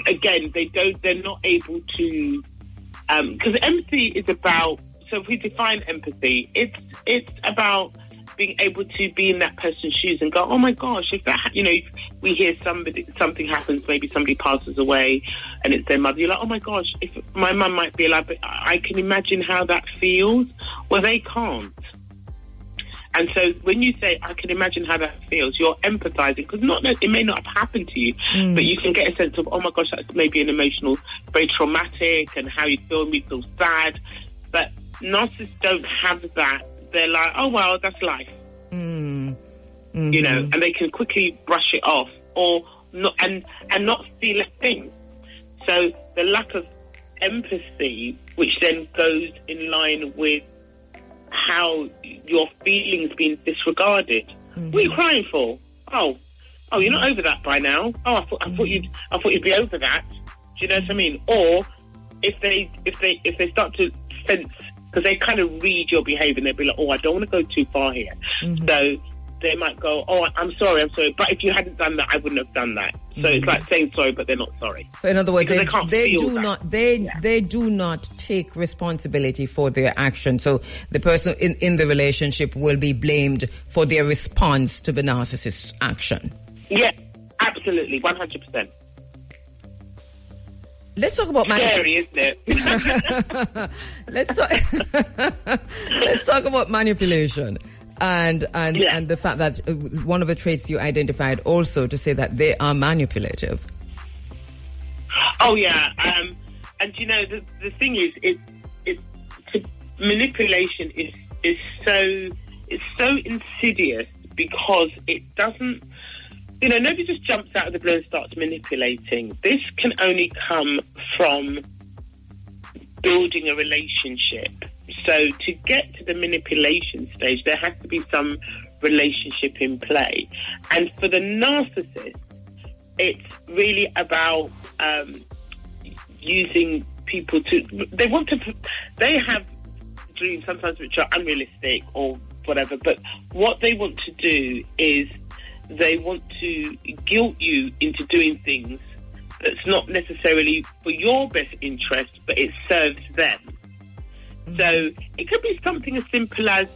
Again, they're not able to, because empathy is about, so if we define empathy, it's about being able to be in that person's shoes and go, oh my gosh, if that, if we hear something happens, maybe somebody passes away and it's their mother, you're like, oh my gosh, if my mum might be alive, but I can imagine how that feels. Well, they can't. And so when you say, I can imagine how that feels, you're empathizing, because it may not have happened to you, but you can get a sense of, oh my gosh, that's maybe an emotional, very traumatic, and how you feel, me feel sad. But narcissists don't have that. They're like, oh, well, that's life. And they can quickly brush it off or not, and not feel a thing. So the lack of empathy, which then goes in line with how your feelings being disregarded. What are you crying for? Oh, you're not over that by now. Oh, I thought you'd be over that. Do you know what I mean? Or if they start to sense, because they kind of read your behaviour, and they'll be like, oh, I don't want to go too far here. So they might go, oh, I'm sorry, but if you hadn't done that, I wouldn't have done that. So it's like saying sorry, but they're not sorry. So in other words, they do not take responsibility for their action. So the person in the relationship will be blamed for their response to the narcissist's action. Yeah, absolutely, 100%. Let's talk about scary, isn't it? Let's talk about manipulation. And the fact that one of the traits you identified also to say that they are manipulative. Oh yeah, and the thing is, manipulation is so insidious because it doesn't. Nobody just jumps out of the blue and starts manipulating. This can only come from building a relationship. So to get to the manipulation stage, there has to be some relationship in play. And for the narcissist, it's really about using people they have dreams sometimes which are unrealistic or whatever, but what they want to do is they want to guilt you into doing things that's not necessarily for your best interest, but it serves them. So it could be something as simple as,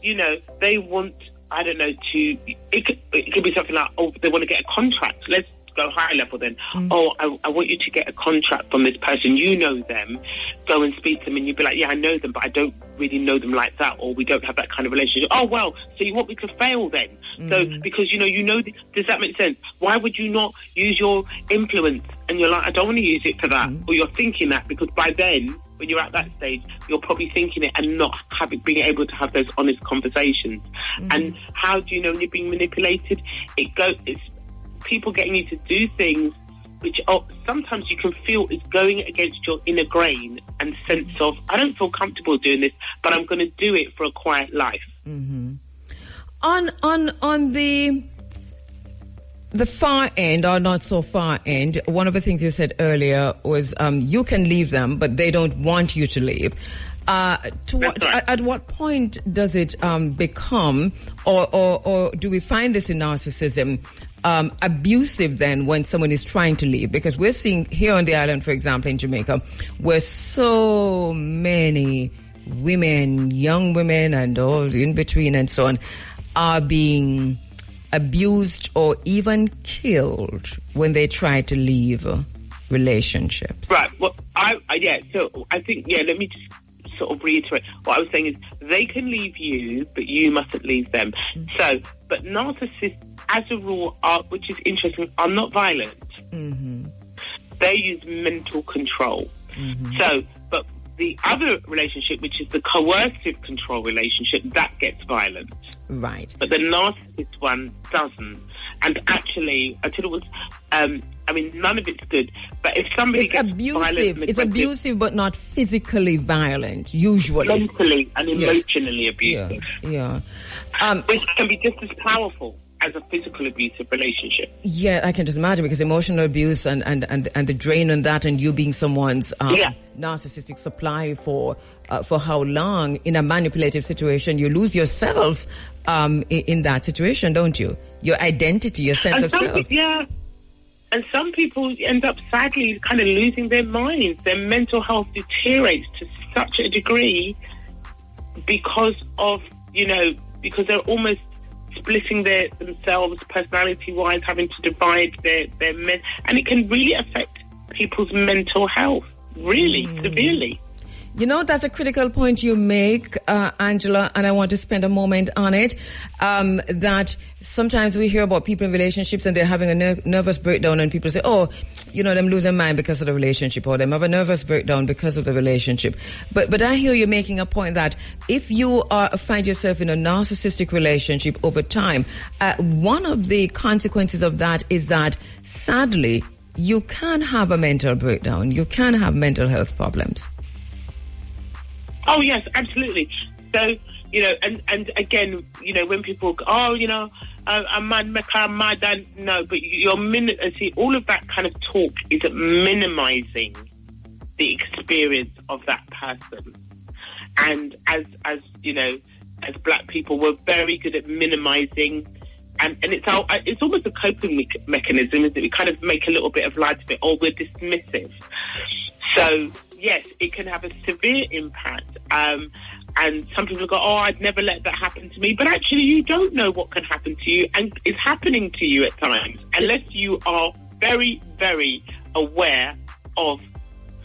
they want, I don't know, it could be something like, oh, they want to get a contract. Let's go high level then. Oh, I want you to get a contract from this person. You know them. Go and speak to them, and you'd be like, yeah, I know them, but I don't really know them like that, or we don't have that kind of relationship. Oh, well, so you want me to fail then? So because, does that make sense? Why would you not use your influence? And you're like, I don't want to use it for that. Or you're thinking that because by then, when you're at that stage, you're probably thinking it and not being able to have those honest conversations. And how do you know when you're being manipulated? It's people getting you to do things which sometimes you can feel is going against your inner grain and sense of, I don't feel comfortable doing this, but I'm going to do it for a quiet life. On the far end, or not so far end, one of the things you said earlier was you can leave them, but they don't want you to leave. At what point does it become, or do we find this in narcissism, abusive then when someone is trying to leave? Because we're seeing here on the island, for example, in Jamaica, where so many women, young women and all in between and so on, are being abused or even killed when they try to leave relationships. Right. Well, so I think, let me just sort of reiterate. What I was saying is they can leave you, but you mustn't leave them. So, but narcissists, as a rule, which is interesting, are not violent. They use mental control. So, but the other relationship, which is the coercive control relationship, that gets violent. Right. But the narcissist one doesn't. And actually, I tell you what, none of it's good. But if somebody gets violent, it's abusive, but not physically violent, usually. Mentally and emotionally abusive. Yeah. Which can be just as powerful as a physical abusive relationship. Yeah, I can just imagine, because emotional abuse and the drain on that, and you being someone's narcissistic supply for how long in a manipulative situation, you lose yourself in that situation, don't you? Your identity, your sense of self. And some people end up sadly kind of losing their minds. Their mental health deteriorates to such a degree because of, because they're almost splitting themselves personality-wise, having to divide their men, and it can really affect people's mental health, really severely. You know, that's a critical point you make, Angela, and I want to spend a moment on it, that sometimes we hear about people in relationships and they're having a nervous breakdown, and people say, oh, you know, them lose their mind because of the relationship, or them have a nervous breakdown because of the relationship. But I hear you making a point that if you find yourself in a narcissistic relationship over time, one of the consequences of that is that, sadly, you can have a mental breakdown. You can have mental health problems. Oh, yes, absolutely. So, you know, and again, you know, when people go, oh, you know, I'm mad, no, but see, all of that kind of talk is minimizing the experience of that person. And as you know, as black people, we're very good at minimizing, and it's almost a coping mechanism, is that we kind of make a little bit of light of it, or we're dismissive. So, yes, it can have a severe impact. And some people go, oh, I'd never let that happen to me. But actually, you don't know what can happen to you, and it's happening to you at times, unless you are very, very aware of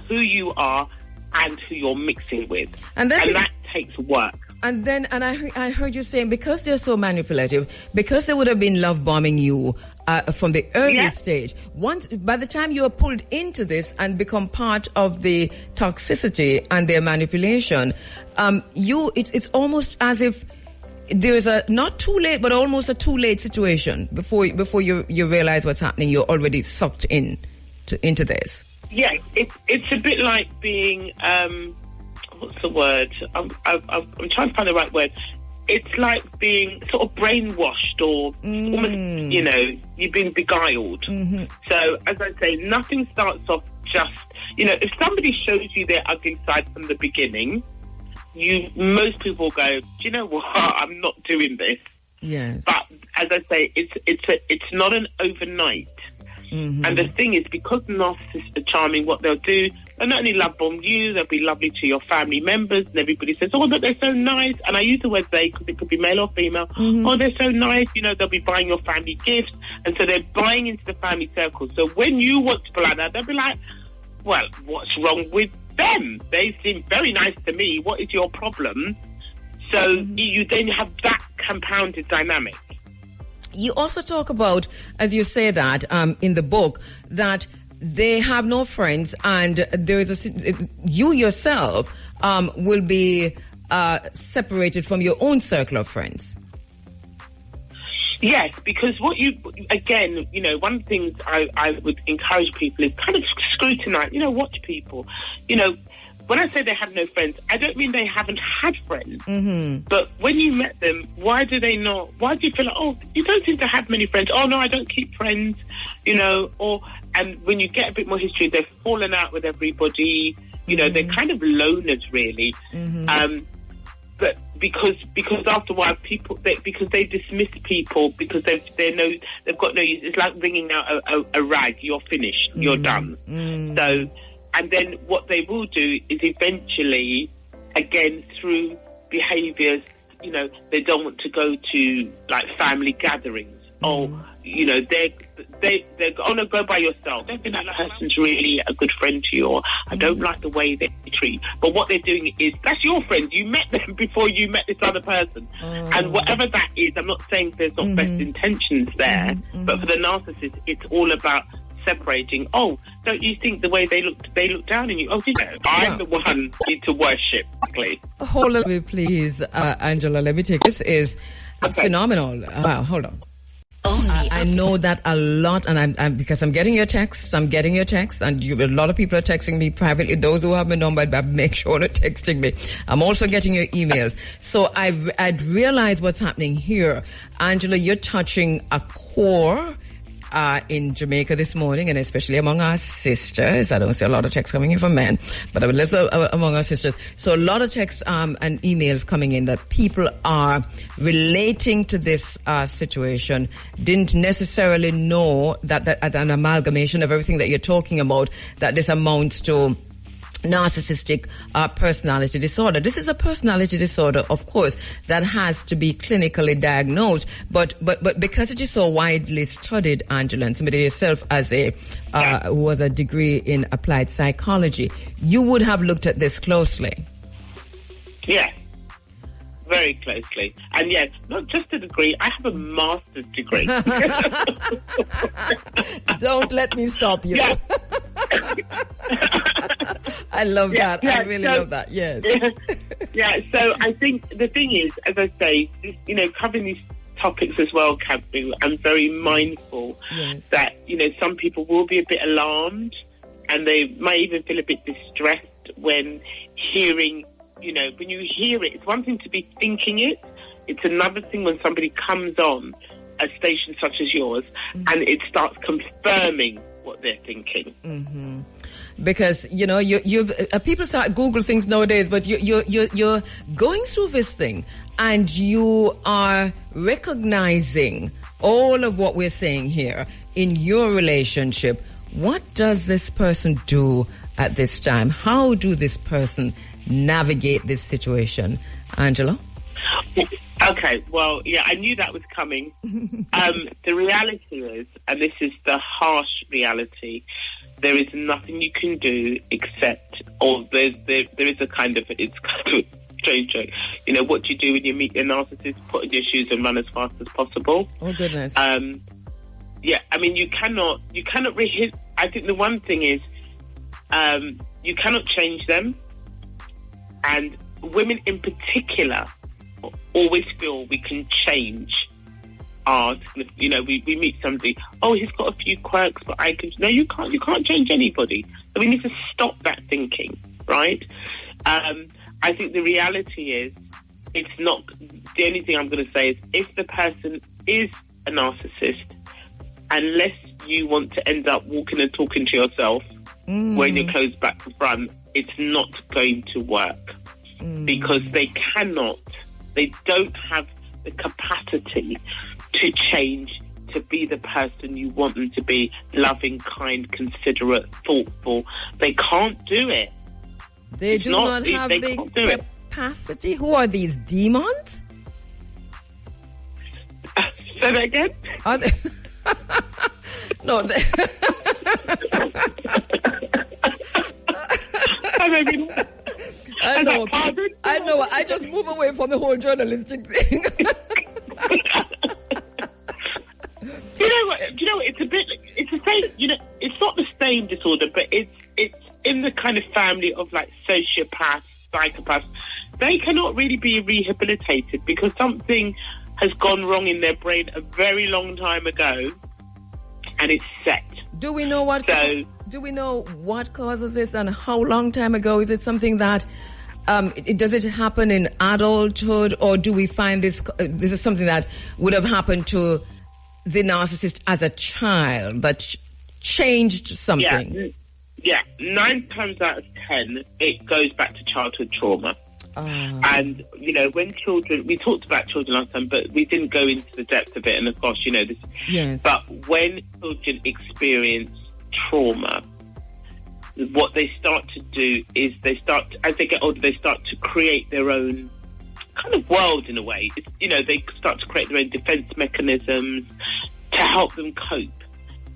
who you are and who you're mixing with. And that takes work. And I heard you saying, because they're so manipulative, because they would have been love bombing you from the early stage. By the time you are pulled into this and become part of the toxicity and their manipulation, it's almost as if there is a not too late, but almost a too late situation before you realize what's happening. You're already sucked into this. Yeah, it's a bit like being. What's the word? I'm trying to find the right word. It's like being sort of brainwashed, or almost, you know, you've been beguiled. Mm-hmm. So, as I say, nothing starts off just, you know, if somebody shows you their ugly side from the beginning, most people go, do you know what? I'm not doing this. Yes. But as I say, it's not an overnight. Mm-hmm. And the thing is, because narcissists are charming, what they'll do, they'll not only love bomb you, they'll be lovely to your family members, and everybody says, oh, but they're so nice. And I use the word they because it could be male or female. Mm-hmm. Oh, they're so nice. You know, they'll be buying your family gifts. And so they're buying into the family circle. So when you want to pull out that, they'll be like, well, what's wrong with them? They seem very nice to me. What is your problem? So you then have that compounded dynamic. You also talk about, as you say that in the book, that they have no friends, and there is you yourself will be separated from your own circle of friends. Yes, because one of the things I would encourage people is kind of scrutinize, watch people. When I say they have no friends, I don't mean they haven't had friends. Mm-hmm. But when you met them, why do you feel like, oh, you don't seem to have many friends? Oh, no, I don't keep friends, and when you get a bit more history, they've fallen out with everybody. They're kind of loners, really. Mm-hmm. But because after a while, because they dismiss people because they've got no use. It's like wringing out a rag. You're finished. Mm-hmm. You're done. Mm-hmm. So. And then what they will do is eventually, again, through behaviours, they don't want to go to, like, family gatherings. Mm. They're oh, no, go by yourself. Don't think that person's really a good friend to you, or I don't like the way they treat you. But what they're doing is, that's your friend. You met them before you met this other person. And whatever that is, I'm not saying there's not best intentions there, but for the narcissist, it's all about separating. Oh, don't you think the way they look down on you? Oh, did you? I'm the one you need to worship. Exactly. Hold on, please, Angela. Let me take this. Is phenomenal. Wow, hold on. I know that a lot, and I'm because I'm getting your text. And a lot of people are texting me privately. Those who have my number, make sure they're texting me. I'm also getting your emails. So I'd realized what's happening here. Angela, you're touching a core in Jamaica this morning, and especially among our sisters. I don't see a lot of texts coming in from men, but let's among our sisters. So a lot of texts and emails coming in that people are relating to this situation, didn't necessarily know that an amalgamation of everything that you're talking about, that this amounts to narcissistic personality disorder. This is a personality disorder, of course, that has to be clinically diagnosed, but because it is so widely studied, Angela, and somebody yourself as a who has a degree in applied psychology, you would have looked at this closely. Yeah, very closely. And yes, not just a degree, I have a master's degree. Don't let me stop you. Yeah. I love that. I really love that. Yes. Yeah. So I think the thing is, as I say, covering these topics as well, Kabu, I'm very mindful that, some people will be a bit alarmed and they might even feel a bit distressed when hearing, when you hear it. It's one thing to be thinking it. It's another thing when somebody comes on a station such as yours and it starts confirming what they're thinking. Mm-hmm. Because you people start Google things nowadays, but you're going through this thing and you are recognizing all of what we're saying here in your relationship. What does this person do at this time? How do this person navigate this situation, Angela? Okay, well, yeah, I knew that was coming. The reality is, and this is the harsh reality, there is nothing you can do except, or there is a kind of, it's kind of a strange joke. What do you do when you meet your narcissist? Put in your shoes and run as fast as possible. Oh, goodness. Yeah, I mean, you cannot I think the one thing is, you cannot change them. And women in particular always feel we can change ours. We meet somebody, he's got a few quirks, but I can. No, you can't change anybody. So we need to stop that thinking, right? I think the reality is, it's not, the only thing I'm going to say is, if the person is a narcissist, unless you want to end up walking and talking to yourself, wearing your clothes back to front, it's not going to work. Because they don't have the capacity to change to be the person you want them to be, loving, kind, considerate, thoughtful. They can't do it. They do not have the capacity? Who are these, demons? Say that again? Are they? No. I know. I just move away from the whole journalistic thing. Do you know what? It's a bit. It's the same. It's not the same disorder, but it's in the kind of family of like sociopaths, psychopaths. They cannot really be rehabilitated because something has gone wrong in their brain a very long time ago, and it's set. Do we know what? Do we know what causes this, and how long time ago? Is it something that does it happen in adulthood, or do we find this is something that would have happened to the narcissist as a child that changed something? Yeah, 9 times out of 10, it goes back to childhood trauma. And, when children, we talked about children last time, but we didn't go into the depth of it. And of course, this. Yes. But when children experience trauma, what they start to do is as they get older, they start to create their own kind of world in a way. They start to create their own defense mechanisms to help them cope.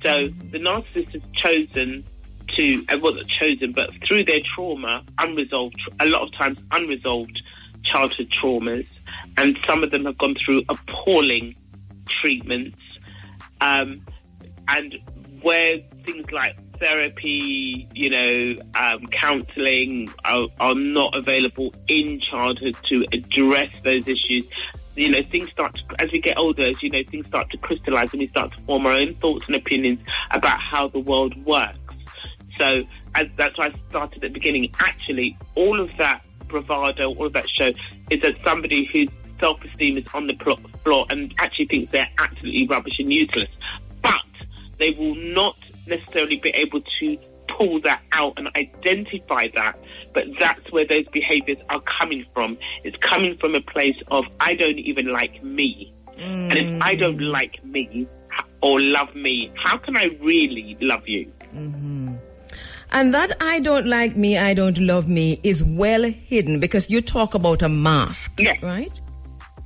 So the narcissist has chosen to, well, not chosen, but through their trauma, a lot of times unresolved childhood traumas, and some of them have gone through appalling treatments, and where things like therapy, counselling are not available in childhood to address those issues. Things start to, as we get older, things start to crystallise and we start to form our own thoughts and opinions about how the world works. So that's why I started at the beginning. Actually, all of that bravado, all of that show is that somebody whose self-esteem is on the floor and actually thinks they're absolutely rubbish and useless. But they will not necessarily be able to pull that out and identify that. But that's where those behaviours are coming from. It's coming from a place of, I don't even like me. And if I don't like me or love me, how can I really love you? Mm-hmm. And that I don't like me, I don't love me is well hidden because you talk about a mask, right?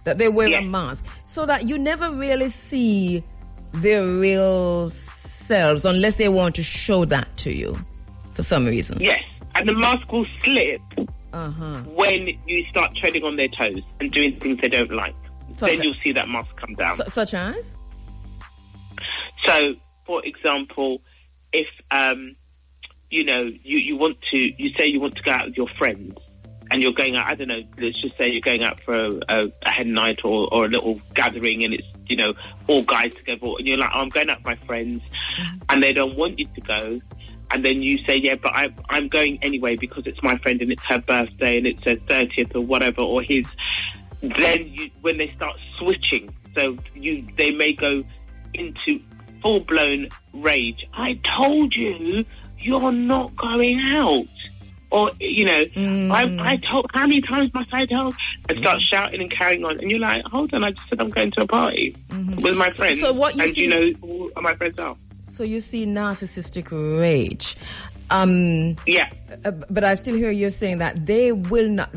That they wear a mask so that you never really see their real selves unless they want to show that to you for some reason. Yes, and the mask will slip when you start treading on their toes and doing things they don't like. Then you'll see that mask come down. Such as? So, for example, if you say you want to go out with your friends and you're going out, I don't know, let's just say you're going out for a hen night or a little gathering and it's, all guys together and you're like, I'm going out with my friends and they don't want you to go. And then you say, yeah, but I'm going anyway because it's my friend and it's her birthday and it's her 30th or whatever, or his. Then when they start switching, so they may go into full-blown rage. I told you, you're not going out. Or, I told, how many times must I tell? And start shouting and carrying on. And you're like, hold on, I just said I'm going to a party with my friends. So what you see, you know who my friends are. So you see narcissistic rage. Yeah. But I still hear you saying that they will not...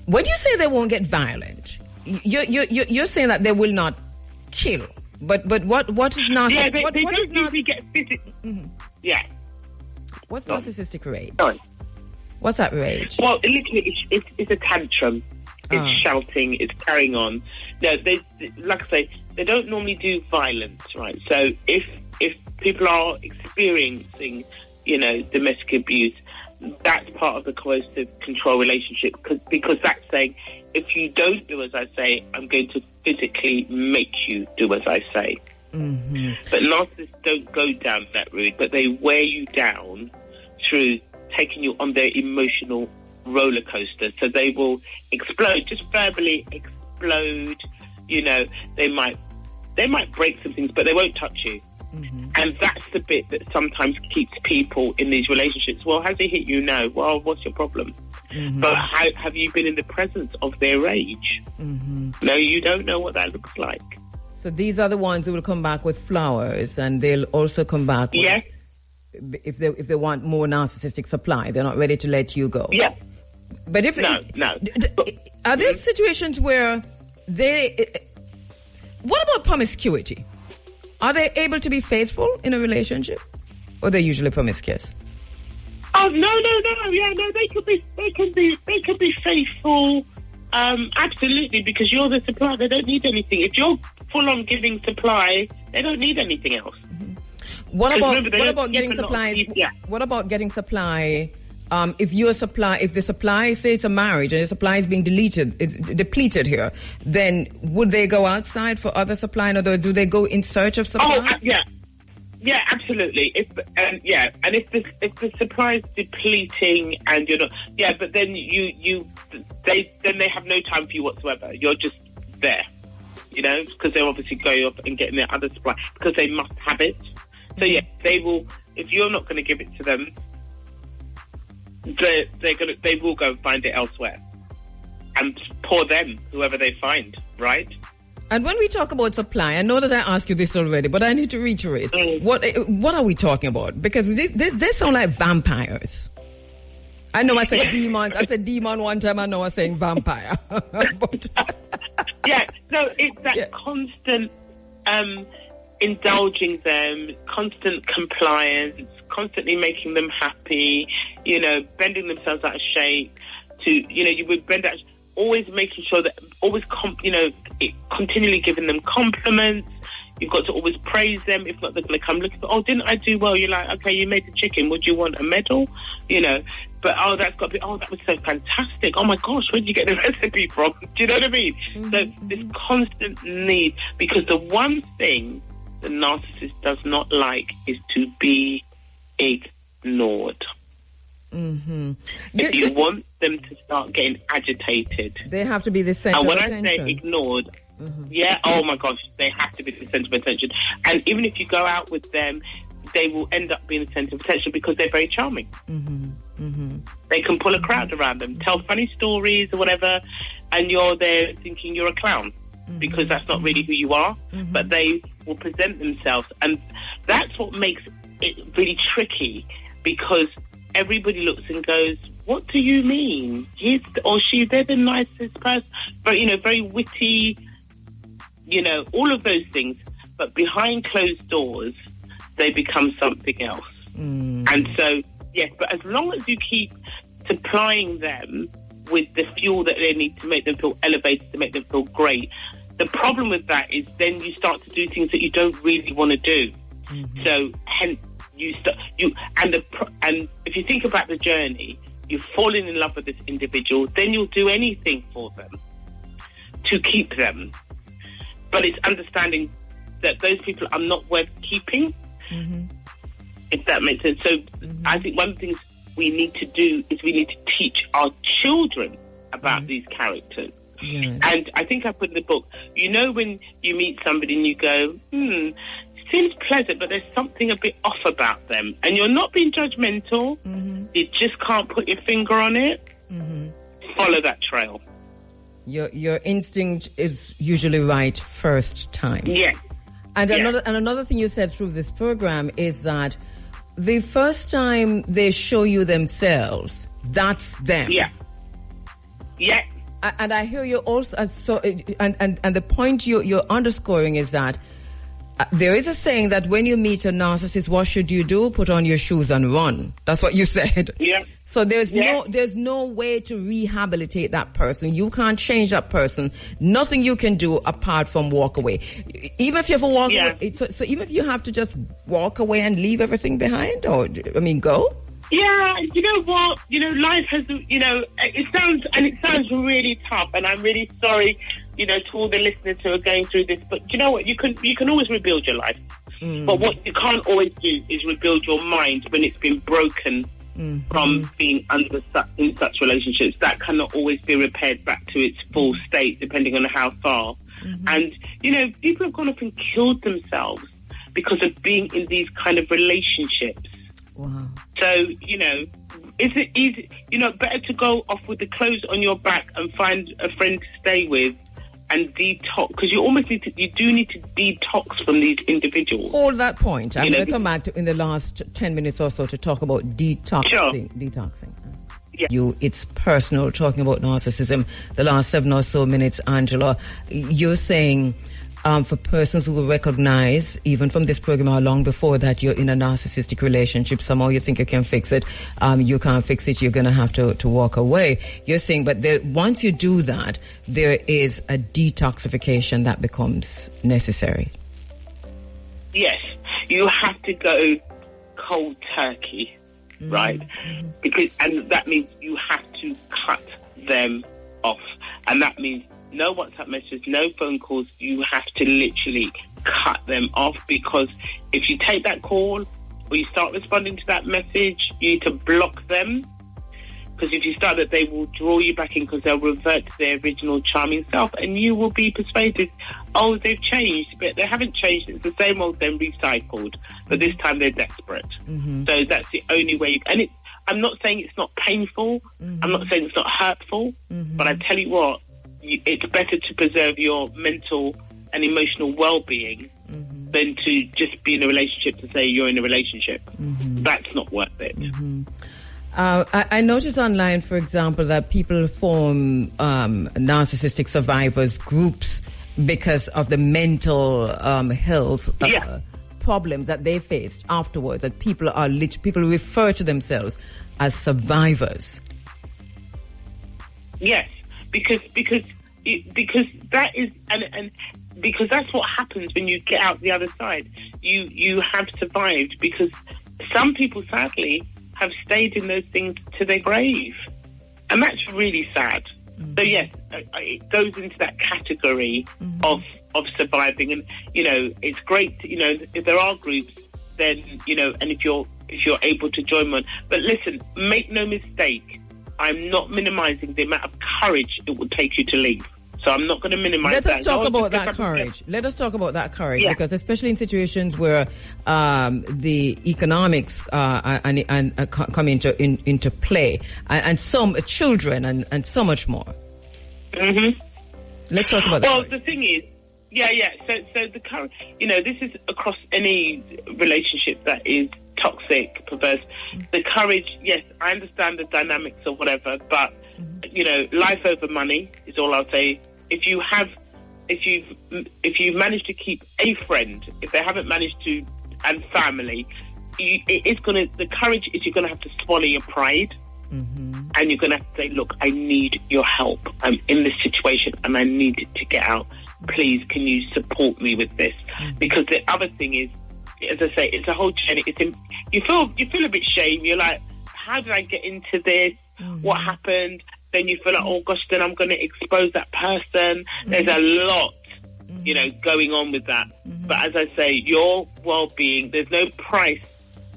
when you say they won't get violent, you're saying that they will not kill. But what is narcissistic? Yeah, they don't usually get physical. Yeah. What's narcissistic rage? Sorry. What's that rage? Well, literally, it's a tantrum. It's shouting. It's carrying on. No, like I say, they don't normally do violence, right? So if people are experiencing, domestic abuse, that's part of the coercive control relationship because that's saying, if you don't do as I say, I'm going to physically make you do as I say. But narcissists don't go down that route, but they wear you down through taking you on their emotional roller coaster. So they will explode, just verbally explode. They might break some things, but they won't touch you. And that's the bit that sometimes keeps people in these relationships. Well, has he hit you? No. Well, what's your problem? But have you been in the presence of their rage? No, you don't know what that looks like. So these are the ones who will come back with flowers, and they'll also come back with, if they want more narcissistic supply. They're not ready to let you go. Yeah. But No. Are there situations where what about promiscuity? Are they able to be faithful in a relationship, or they're usually promiscuous? Oh no! Yeah, no, they can be faithful. Absolutely, because you're the supplier. They don't need anything. If you're full on giving supply, they don't need anything else. What about getting supplies? What about getting supply? If the supply, say it's a marriage and the supply is being depleted here, then would they go outside for other supply? In other words, do they go in search of supply? Yeah, absolutely. If the supply is depleting and you're not, but then they have no time for you whatsoever. You're just there, because they're obviously going off and getting their other supply because they must have it. So they will. If you're not going to give it to them, they will go and find it elsewhere and pour them whoever they find, right? And when we talk about supply, I know that I asked you this already, but I need to reiterate. What are we talking about? Because they sound like vampires. I know I said demons. I said demon one time. I know I was saying vampire. But it's that constant indulging them, constant compliance, constantly making them happy, bending themselves out of shape you would bend out, always making sure that, always, continually giving them compliments. You've got to always praise them. If not, they're going to come looking for, didn't I do well? You're like, okay, you made the chicken. Would you want a medal? But, that's got to be, that was so fantastic. Oh my gosh, where did you get the recipe from? Do you know what I mean? So this constant need, because the one thing the narcissist does not like is to be ignored. If you want them to start getting agitated, they have to be the center of attention. And when I say ignored, oh my gosh, they have to be the center of attention. And even if you go out with them, they will end up being the center of attention because they're very charming. They can pull a crowd around them, tell funny stories or whatever, and you're there thinking you're a clown because that's not really who you are. But they will present themselves, and that's what makes it really tricky because everybody looks and goes, what do you mean? He's or she, they're the nicest person, but, very witty, all of those things. But behind closed doors, they become something else. And so, yes, but as long as you keep supplying them with the fuel that they need to make them feel elevated, to make them feel great, the problem with that is then you start to do things that you don't really want to do. So, hence, and if you think about the journey, you've fallen in love with this individual, then you'll do anything for them to keep them. But it's understanding that those people are not worth keeping, if that makes sense. So I think one of the things we need to do is we need to teach our children about these characters. And I think I put in the book, when you meet somebody and you go, seems pleasant, but there's something a bit off about them. And you're not being judgmental. You just can't put your finger on it. Follow that trail. Your instinct is usually right first time. Yeah. And another thing you said through this program is that the first time they show you themselves, that's them. Yeah. Yeah. And I hear you also, and the point you're underscoring is that there is a saying that when you meet a narcissist, what should you do? Put on your shoes and run. That's what you said. Yeah. So there's no way to rehabilitate that person. You can't change that person. Nothing you can do apart from walk away. Even if you have to walk away, so even if you have to just walk away and leave everything behind, go. Yeah, you know what? Life has, it sounds really tough, and I'm really sorry, to all the listeners who are going through this. But you know what? You can always rebuild your life. But what you can't always do is rebuild your mind when it's been broken from being in such relationships. That cannot always be repaired back to its full state, depending on how far. And, people have gone up and killed themselves because of being in these kind of relationships. Wow. So, is it easy, better to go off with the clothes on your back and find a friend to stay with and detox, because you do need to detox from these individuals. Hold that point. I'm going to come back in the last 10 minutes or so to talk about detoxing. Sure. Detoxing. Yeah. It's personal, talking about narcissism. The last 7 or so minutes, Angela, you're saying for persons who will recognize, even from this program or long before that, you're in a narcissistic relationship, somehow you think you can fix it, you can't fix it, you're going to have to walk away. You're saying, but once you do that, there is a detoxification that becomes necessary. Yes, you have to go cold turkey, right? And that means you have to cut them off. And that means no WhatsApp messages, no phone calls. You have to literally cut them off, because if you take that call or you start responding to that message, you need to block them. Because if you start that, they will draw you back in, because they'll revert to their original charming self, and you will be persuaded, oh, they've changed. But they haven't changed. It's the same old, then recycled. But this time they're desperate. So that's the only way. And I'm not saying it's not painful. I'm not saying it's not hurtful. But I tell you what, it's better to preserve your mental and emotional well-being than to just be in a relationship to say you're in a relationship. That's not worth it. I noticed online, for example, that people form narcissistic survivors groups because of the mental health problems that they faced afterwards. That people refer to themselves as survivors. Yes, because that is and because that's what happens when you get out the other side. You have survived, because some people sadly have stayed in those things to their grave, and that's really sad. So yes, it goes into that category of surviving, and it's great. If there are groups, then and if you're able to join one. But listen, make no mistake, I'm not minimizing the amount of courage it would take you to leave. So I'm not going to minimize that. Let us talk about that courage. Let us talk about that courage, because especially in situations where the economics come into play, and some children and so much more. Let's talk about that. Well, the thing is, So the courage, this is across any relationship that is toxic, perverse. The courage, yes, I understand the dynamics or whatever, but you know, life over money is all I'll say. If you've managed to keep a friend, if they haven't managed to, and family, the courage is you're gonna have to swallow your pride. And you're going to have to say, look, I need your help. I'm in this situation and I need to get out. Please, can you support me with this? Because the other thing is, as I say, it's a whole journey. You feel a bit shame. You're like, how did I get into this? What happened? Then you feel like, oh gosh, then I'm going to expose that person. There's a lot, you know, going on with that. But as I say, your well-being, there's no price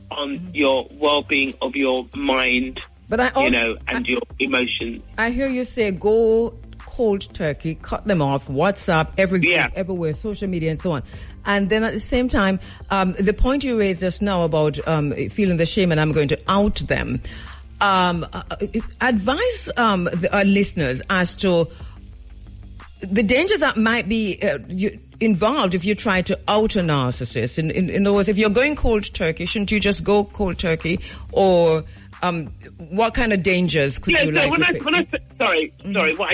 on your well-being of your mind. But I also, and your emotions. I hear you say go cold turkey, cut them off, WhatsApp, everywhere, social media and so on. And then at the same time, the point you raised just now about feeling the shame and I'm going to out them. Advise our listeners as to the dangers that might be involved if you try to out a narcissist. In other words, if you're going cold turkey, shouldn't you just go cold turkey? Or what kind of dangers could you like? What I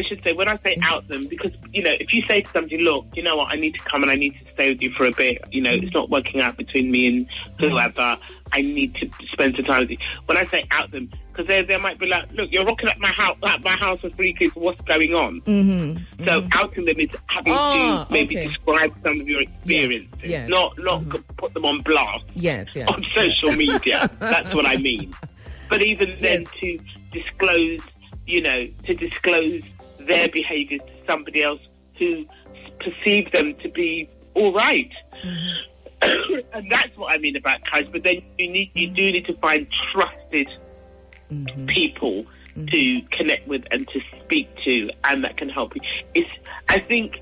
should say, when I say out them, because, you know, if you say to somebody, look, you know what, I need to come and I need to stay with you for a bit, you know, it's not working out between me and whoever, I need to spend some time with you. When I say out them, because they might be like, look, you're rocking at my house with 3 kids, what's going on? So outing them is having to maybe describe some of your experiences, not put them on blast on social media. That's what I mean. But even then to disclose their behaviours to somebody else who perceive them to be all right. And that's what I mean about courage. But then you do need to find trusted people to connect with and to speak to, and that can help you. I think,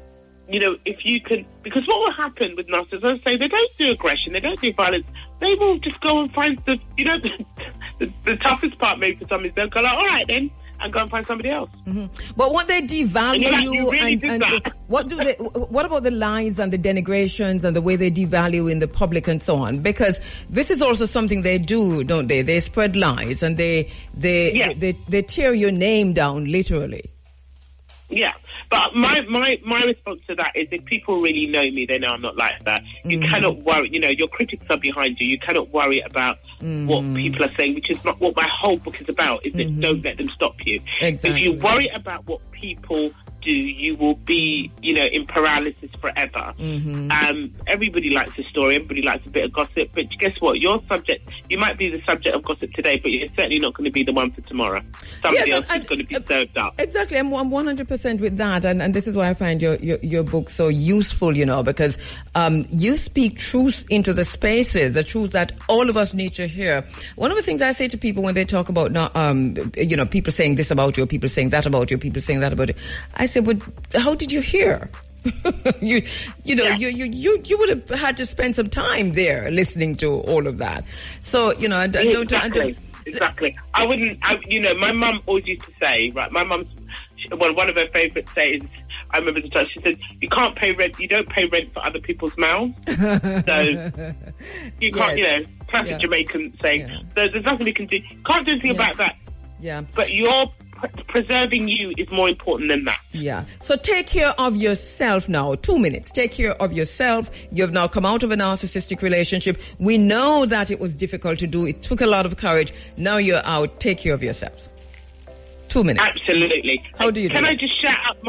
you know, if you can, because what will happen with narcissists, I say they don't do aggression, they don't do violence, they will just go and find the toughest part maybe for some is they'll go like, all right then, and go and find somebody else. But won't they devalue you? What about the lies and the denigrations and the way they devalue in the public and so on? Because this is also something they do, don't they? They spread lies and they tear your name down literally. Yeah, but my response to that is if people really know me, they know I'm not like that. You cannot worry, you know, your critics are behind you. You cannot worry about what people are saying, which is not what my whole book is about, is that don't let them stop you. Exactly. If you worry about what people do, you will be, you know, in paralysis forever. Everybody likes a story, everybody likes a bit of gossip, but guess what? You might be the subject of gossip today, but you're certainly not going to be the one for tomorrow. Somebody else is going to be served up. Exactly, I'm 100% with that, and this is why I find your book so useful, you know, because you speak truth into the spaces, the truth that all of us need to hear. One of the things I say to people when they talk about, you know, people saying this about you, people saying that about you, people saying that about you, I say, but how did you hear? You would have had to spend some time there listening to all of that. So, you know, Exactly. I wouldn't, you know, my mum always used to say, right, my mum's, well, one of her favourite sayings, I remember the time, she said, you can't pay rent, you don't pay rent for other people's mouths. So, you can't, you know, classic Jamaican saying. So there's nothing we can do. Can't do anything about that. Yeah. But preserving you is more important than that. Yeah. So take care of yourself now. 2 minutes. Take care of yourself. You've now come out of a narcissistic relationship. We know that it was difficult to do. It took a lot of courage. Now you're out. Take care of yourself. 2 minutes. Absolutely. How do you do that? Can I just shout out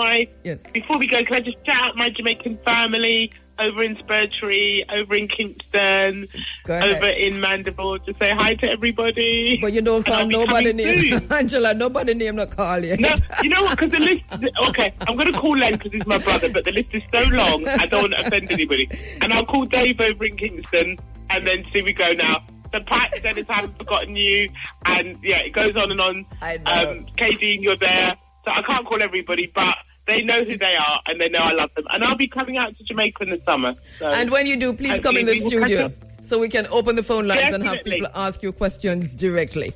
before we go, can I just shout out my Jamaican family over in Spurtree, over in Kingston, over in Mandeville, to say hi to everybody. But you don't call nobody name. Angela, nobody name not call you. No, you know what, because the list, okay, I'm going to call Len because he's my brother, but the list is so long, I don't want to offend anybody. And I'll call Dave over in Kingston, and then see we go now. So Pat, Dennis, I haven't forgotten you, and yeah, it goes on and on. I know. Katie, you're there. So I can't call everybody, but they know who they are, and they know I love them. And I'll be coming out to Jamaica in the summer. So and when you do, please come in the studio so we can open the phone lines and have people ask you questions directly.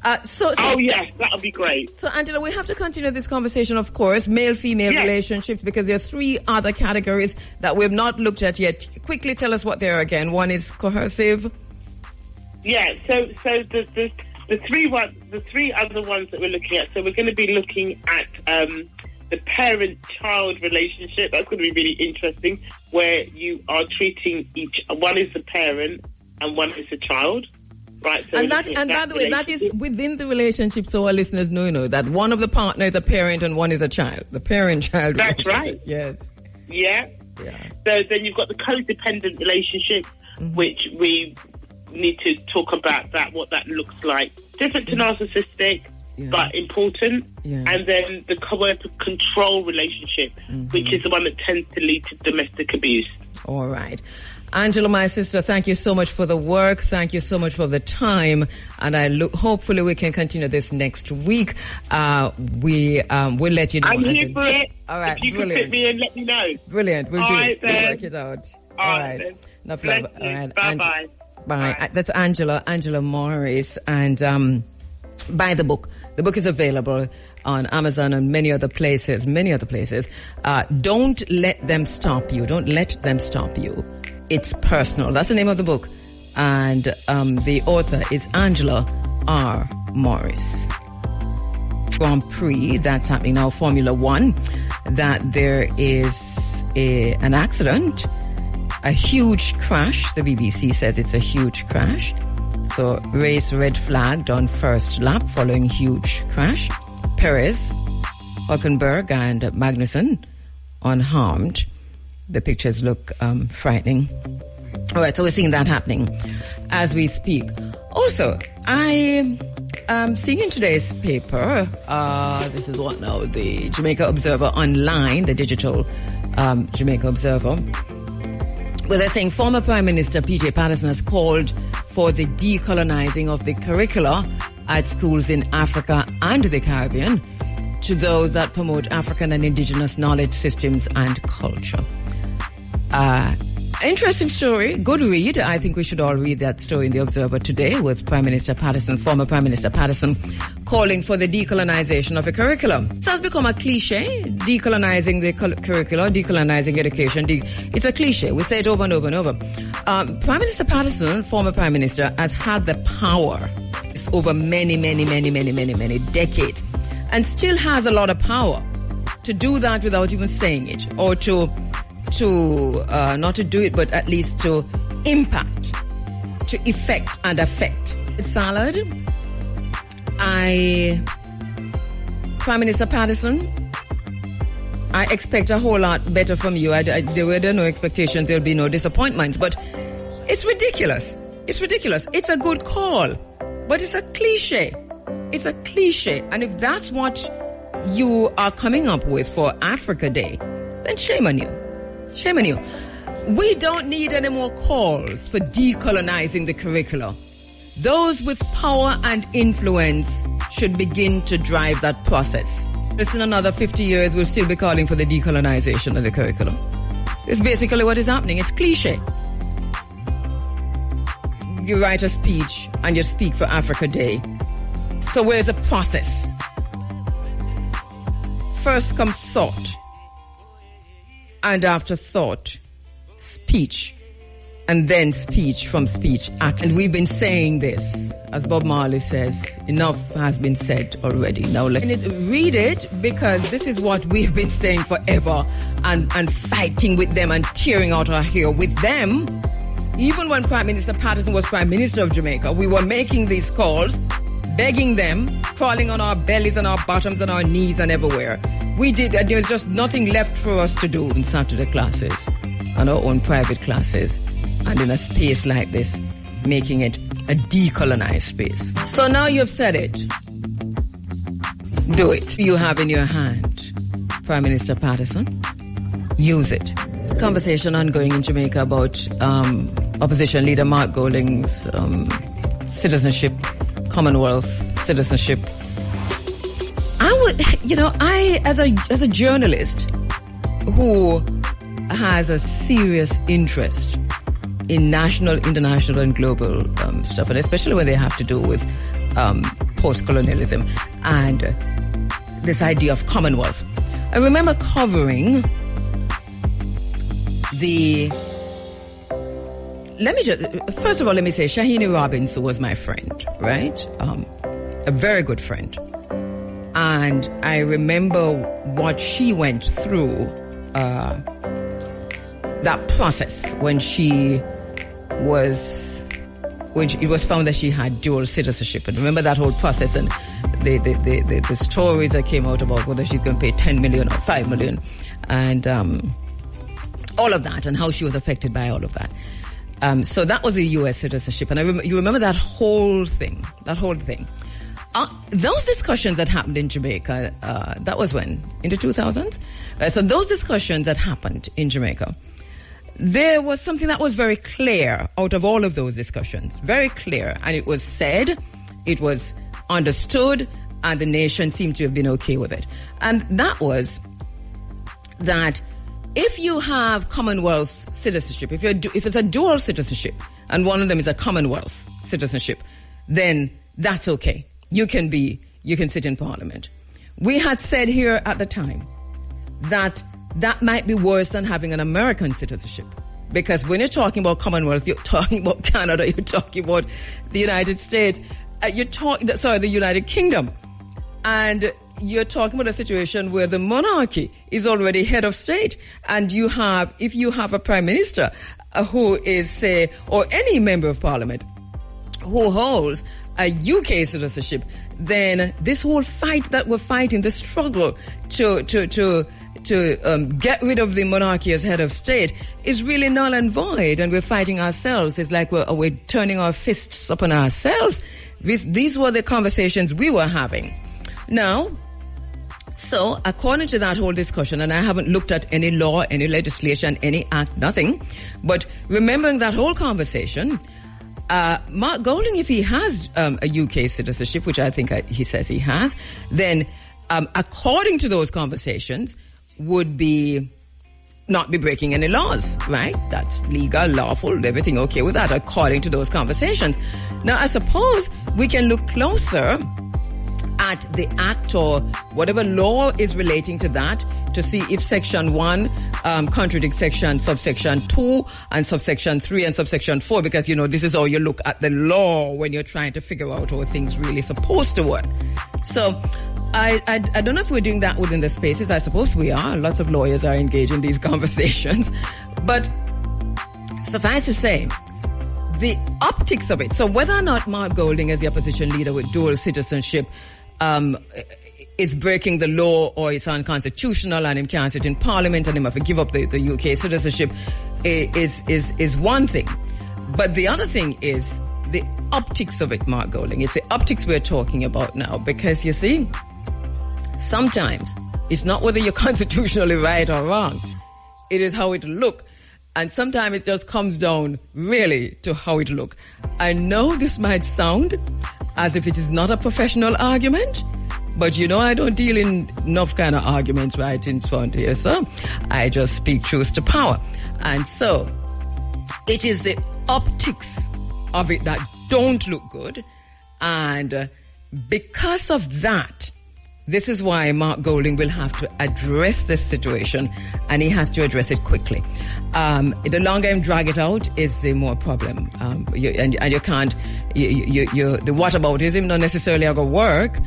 Oh, yes, that would be great. So, Angela, we have to continue this conversation, of course, male-female relationships, because there are 3 other categories that we have not looked at yet. Quickly tell us what they are again. One is coercive. Yeah, so the three other ones that we're looking at. So we're going to be looking at the parent-child relationship. That's going to be really interesting, where you are treating one is the parent and one is the child. Right, so and by the way, that is within the relationship, so our listeners know that one of the partners is a parent and one is a child. The parent-child relationship. That's right. Yes. Yeah. So then you've got the codependent relationship, which we need to talk about what that looks like. Different to narcissistic, but important. Yes. And then the coercive control relationship, which is the one that tends to lead to domestic abuse. All right. Angela, my sister, thank you so much for the work. Thank you so much for the time. And hopefully we can continue this next week. We'll let you know. I'm here for it. All right. If you can fit me in, let me know. Brilliant. We'll All do right, it. then. We'll work it out. All right. Then. Enough love. All right. Bye-bye. Bye. That's Angela Morris. And buy the book. The book is available on Amazon and many other places. Don't let them stop you. Don't let them stop you. It's personal. That's the name of the book. And the author is Angela R. Morris. Grand Prix, that's happening now, Formula One, that there is an accident, a huge crash. The BBC says it's a huge crash. So race red flagged on first lap following huge crash. Perez, Hülkenberg and Magnussen unharmed. The pictures look frightening. All right, so we're seeing that happening as we speak. Also, I am seeing in today's paper, this is what now, the Jamaica Observer Online, the digital Jamaica Observer, where they're saying former Prime Minister P.J. Patterson has called for the decolonizing of the curricula at schools in Africa and the Caribbean to those that promote African and indigenous knowledge systems and culture. Interesting story, good read. I think we should all read that story in the Observer today with Prime Minister Patterson, former Prime Minister Patterson, calling for the decolonization of the curriculum. It has become a cliche, decolonizing the curricula, decolonizing education. It's a cliche. We say it over and over and over. Prime Minister Patterson, former Prime Minister, has had the power over many decades and still has a lot of power to do that without even saying it, or to not to do it, but at least to impact, to effect and affect. It's salad. Prime Minister Patterson, I expect a whole lot better from you. There were no expectations, there'll be no disappointments, but it's ridiculous. It's ridiculous. It's a good call, but it's a cliche. It's a cliche. And if that's what you are coming up with for Africa Day, then shame on you. Shame on you. We don't need any more calls for decolonizing the curricula. Those with power and influence should begin to drive that process. Just in another 50 years, we'll still be calling for the decolonization of the curriculum. It's basically what is happening. It's cliche. You write a speech and you speak for Africa Day. So where's the process? First comes thought. And after thought, speech, and then speech from speech act. And we've been saying this, as Bob Marley says, enough has been said already. Now read it, because this is what we've been saying forever, and fighting with them and tearing out our hair with them. Even when Prime Minister Patterson was Prime Minister of Jamaica, we were making these calls, begging them, crawling on our bellies and our bottoms and our knees and everywhere. We did, there was just nothing left for us to do in Saturday classes, and our own private classes, and in a space like this, making it a decolonized space. So now you've said it. Do it. You have in your hand, Prime Minister Patterson. Use it. Conversation ongoing in Jamaica about opposition leader Mark Golding's citizenship, Commonwealth citizenship. I as a journalist who has a serious interest in national, international, and global stuff, and especially when they have to do with post-colonialism and this idea of Commonwealth. I remember covering the first of all, let me say, Shahini Robbins was my friend, right? A very good friend. And I remember what she went through, that process when it was found that she had dual citizenship. And remember that whole process and the stories that came out about whether she's going to pay 10 million or 5 million and all of that and how she was affected by all of that. So that was the U.S. citizenship. And you remember that whole thing. Those discussions that happened in Jamaica, that was when? In the 2000s? So those discussions that happened in Jamaica, there was something that was very clear out of all of those discussions. Very clear. And it was said, it was understood, and the nation seemed to have been okay with it. And that was that if you have Commonwealth citizenship, if it's a dual citizenship, and one of them is a Commonwealth citizenship, then that's okay. You can sit in Parliament. We had said here at the time that might be worse than having an American citizenship. Because when you're talking about Commonwealth, you're talking about Canada, you're talking about the United States, the United Kingdom. And you're talking about a situation where the monarchy is already head of state. And if you have a prime minister who is, say, or any member of parliament who holds a UK citizenship, then this whole fight that we're fighting, the struggle to get rid of the monarchy as head of state is really null and void, and we're fighting ourselves. It's like we're turning our fists upon ourselves. These were the conversations we were having. Now, so according to that whole discussion, and I haven't looked at any law, any legislation, any act, nothing, but remembering that whole conversation, Mark Golding, if he has a UK citizenship, which I think he says he has, then according to those conversations, would not be breaking any laws, right? That's legal, lawful, everything okay with that, according to those conversations. Now, I suppose we can look closer at the act or whatever law is relating to that to see if section 1 contradicts subsection 2 and subsection 3 and subsection 4, because this is how you look at the law when you're trying to figure out how things really supposed to work. So I don't know if we're doing that within the spaces. I suppose we are. Lots of lawyers are engaged in these conversations. But suffice to say, the optics of it, so whether or not Mark Golding as the opposition leader with dual citizenship is breaking the law or it's unconstitutional and him can't sit in parliament and him have to give up the UK citizenship is one thing. But the other thing is the optics of it, Mark Golding. It's the optics we're talking about now, because you see, sometimes it's not whether you're constitutionally right or wrong. It is how it look. And sometimes it just comes down really to how it look. I know this might sound as if it is not a professional argument, but I don't deal in enough kind of arguments right in front here, so I just speak truth to power. And so it is the optics of it that don't look good, and because of that, this is why Mark Golding will have to address this situation, and he has to address it quickly. The longer him drag it out is the more problem. You can't, the whataboutism not necessarily going to work,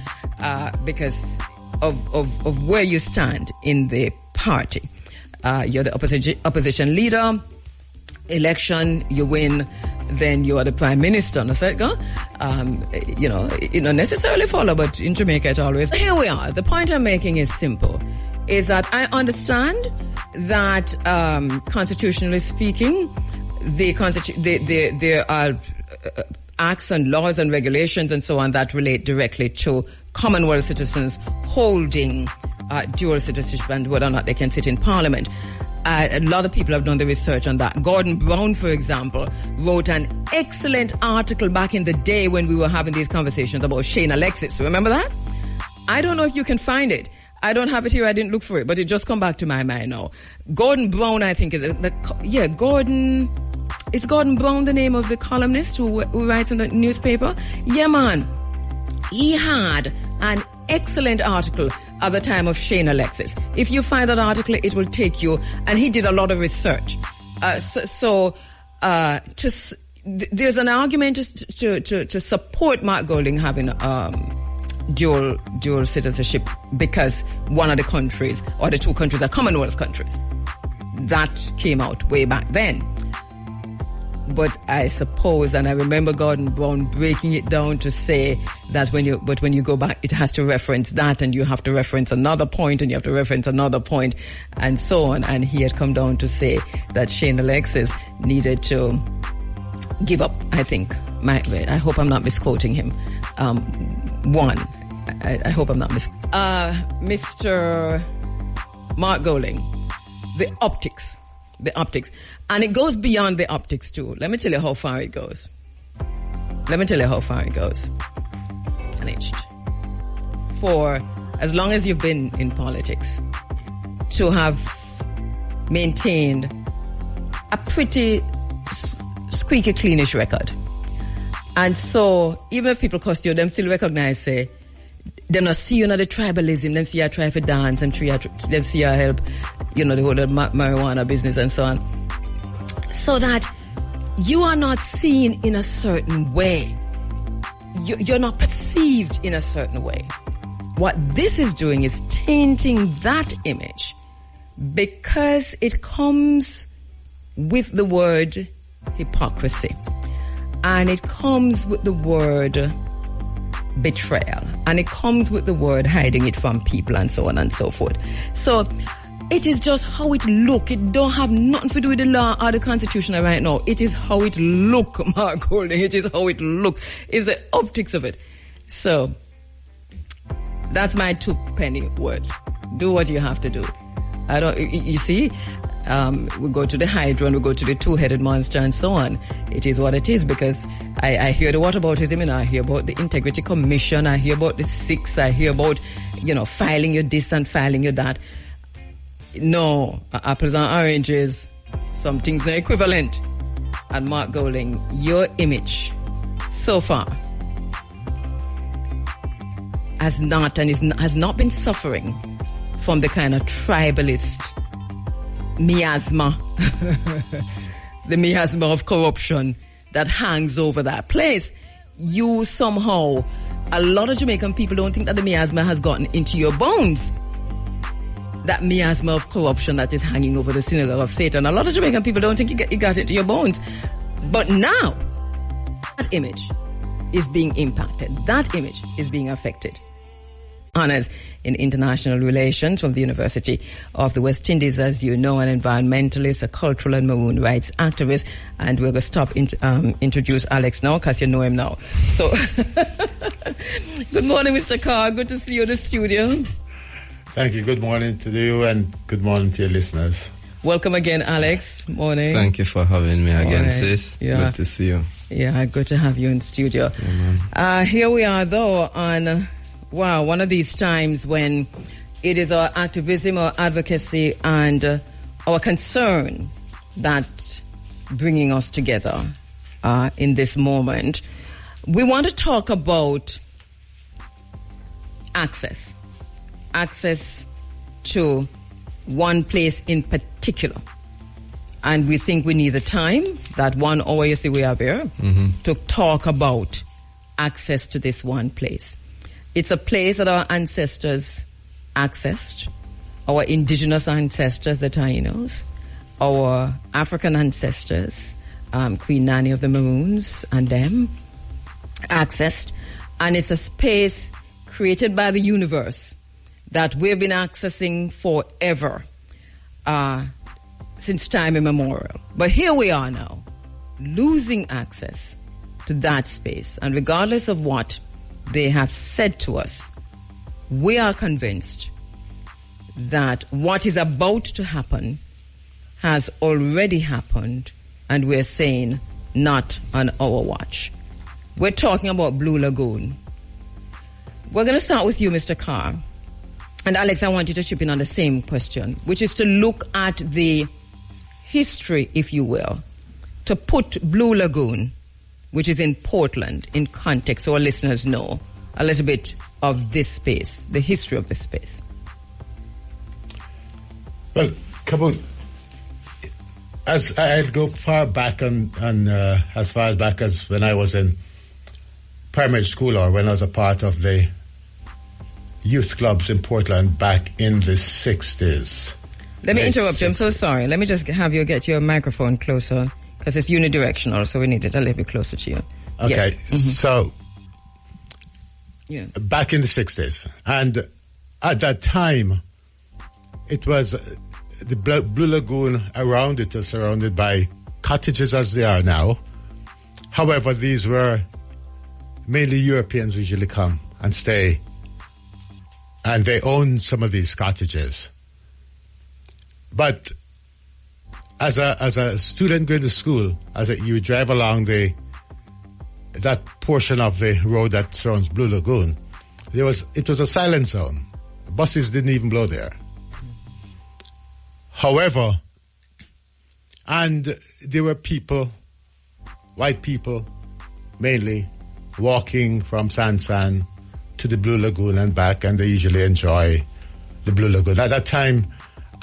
because of where you stand in the party. You're the opposition leader, election, you win, then you are the prime minister. No, so it go. It not necessarily follow, but in Jamaica it always. Here we are. The point I'm making is simple, is that I understand that constitutionally speaking, there are acts and laws and regulations and so on that relate directly to Commonwealth citizens holding dual citizenship and whether or not they can sit in parliament. A lot of people have done the research on that. Gordon Brown, for example, wrote an excellent article back in the day when we were having these conversations about Shane Alexis. Remember that? I don't know if you can find it. I don't have it here. I didn't look for it, but it just come back to my mind now. Gordon Brown, I think, Gordon. Is Gordon Brown the name of the columnist who writes in the newspaper? Yeah, man. He had an excellent article at the time of Shane Alexis. If you find that article, it will take you, and he did a lot of research. there's an argument to support Mark Golding having dual citizenship because one of the countries or the two countries are Commonwealth countries. That came out way back then. But I suppose, and I remember Gordon Brown breaking it down to say that when you go back, it has to reference that, and you have to reference another point, and you have to reference another point, and so on. And he had come down to say that Shane Alexis needed to give up, I think. I hope I'm not misquoting him. I hope I'm not Mr. Mark Golding, the optics. And it goes beyond the optics too. Let me tell you how far it goes. Managed. For as long as you've been in politics, to have maintained a pretty squeaky cleanish record. And so, even if people cuss you, them still recognize, say, them not see you in the tribalism, them see you try for dance, and them see you help, the whole marijuana business and so on. So that you are not seen in a certain way. You're not perceived in a certain way. What this is doing is tainting that image because it comes with the word hypocrisy. And it comes with the word betrayal. And it comes with the word hiding it from people and so on and so forth. So it is just how it look. It don't have nothing to do with the law or the constitution right now. It is how it look, Mark Golding. It is how it look. It's the optics of it. So that's my 2 penny word. Do what you have to do. You see, we go to the Hydra and we go to the two-headed monster and so on. It is what it is because I hear the whataboutism and I hear about the Integrity Commission. I hear about the 6. I hear about, filing your this and filing your that. No, apples and oranges, some things are equivalent. And Mark Golding, your image so far has not been suffering from the kind of tribalist miasma, the miasma of corruption that hangs over that place. You somehow, a lot of Jamaican people don't think that the miasma has gotten into your bones. That miasma of corruption that is hanging over the synagogue of Satan. A lot of Jamaican people don't think it got into your bones. But now, that image is being impacted. That image is being affected. Honors in international relations from the University of the West Indies, as you know, an environmentalist, a cultural and maroon rights activist. And we're going to introduce Alex now, because you know him now. So, good morning, Mr. Carr. Good to see you in the studio. Thank you. Good morning to you and good morning to your listeners. Welcome again, Alex. Morning. Thank you for having me again, sis. Yeah. Good to see you. Yeah, good to have you in studio. Here we are, though, on, one of these times when it is our activism, our advocacy, and our concern that bringing us together in this moment. We want to talk about access to one place in particular. And we think we need the time, that 1 hour you see we have here, to talk about access to this one place. It's a place that our ancestors accessed, our indigenous ancestors, the Tainos, our African ancestors, Queen Nanny of the Maroons and them, accessed. And it's a space created by the universe that we've been accessing forever, since time immemorial. But here we are now, losing access to that space. And regardless of what they have said to us, we are convinced that what is about to happen has already happened, and we're saying not on our watch. We're talking about Blue Lagoon. We're going to start with you, Mr. Carr. And Alex, I want you to chip in on the same question, which is to look at the history, if you will, to put Blue Lagoon, which is in Portland, in context so our listeners know a little bit of this space, the history of this space. Well, Kabu, as I'll go far back and as far back as when I was in primary school or when I was a part of the youth clubs in Portland back in the 60s. Let me interrupt you. I'm so sorry. Let me just have you get your microphone closer because it's unidirectional, so we need it a little bit closer to you. Okay, yes. Mm-hmm. So yeah. Back in the 60s, and at that time, it was the Blue Lagoon around it was surrounded by cottages as they are now. However, these were mainly Europeans usually come and stay, and they own some of these cottages. But as a student going to school, you drive along that portion of the road that surrounds Blue Lagoon, it was a silent zone. Buses didn't even blow there. However, and there were people, white people mainly, walking from Sansan to the Blue Lagoon and back, and they usually enjoy the Blue Lagoon. At that time,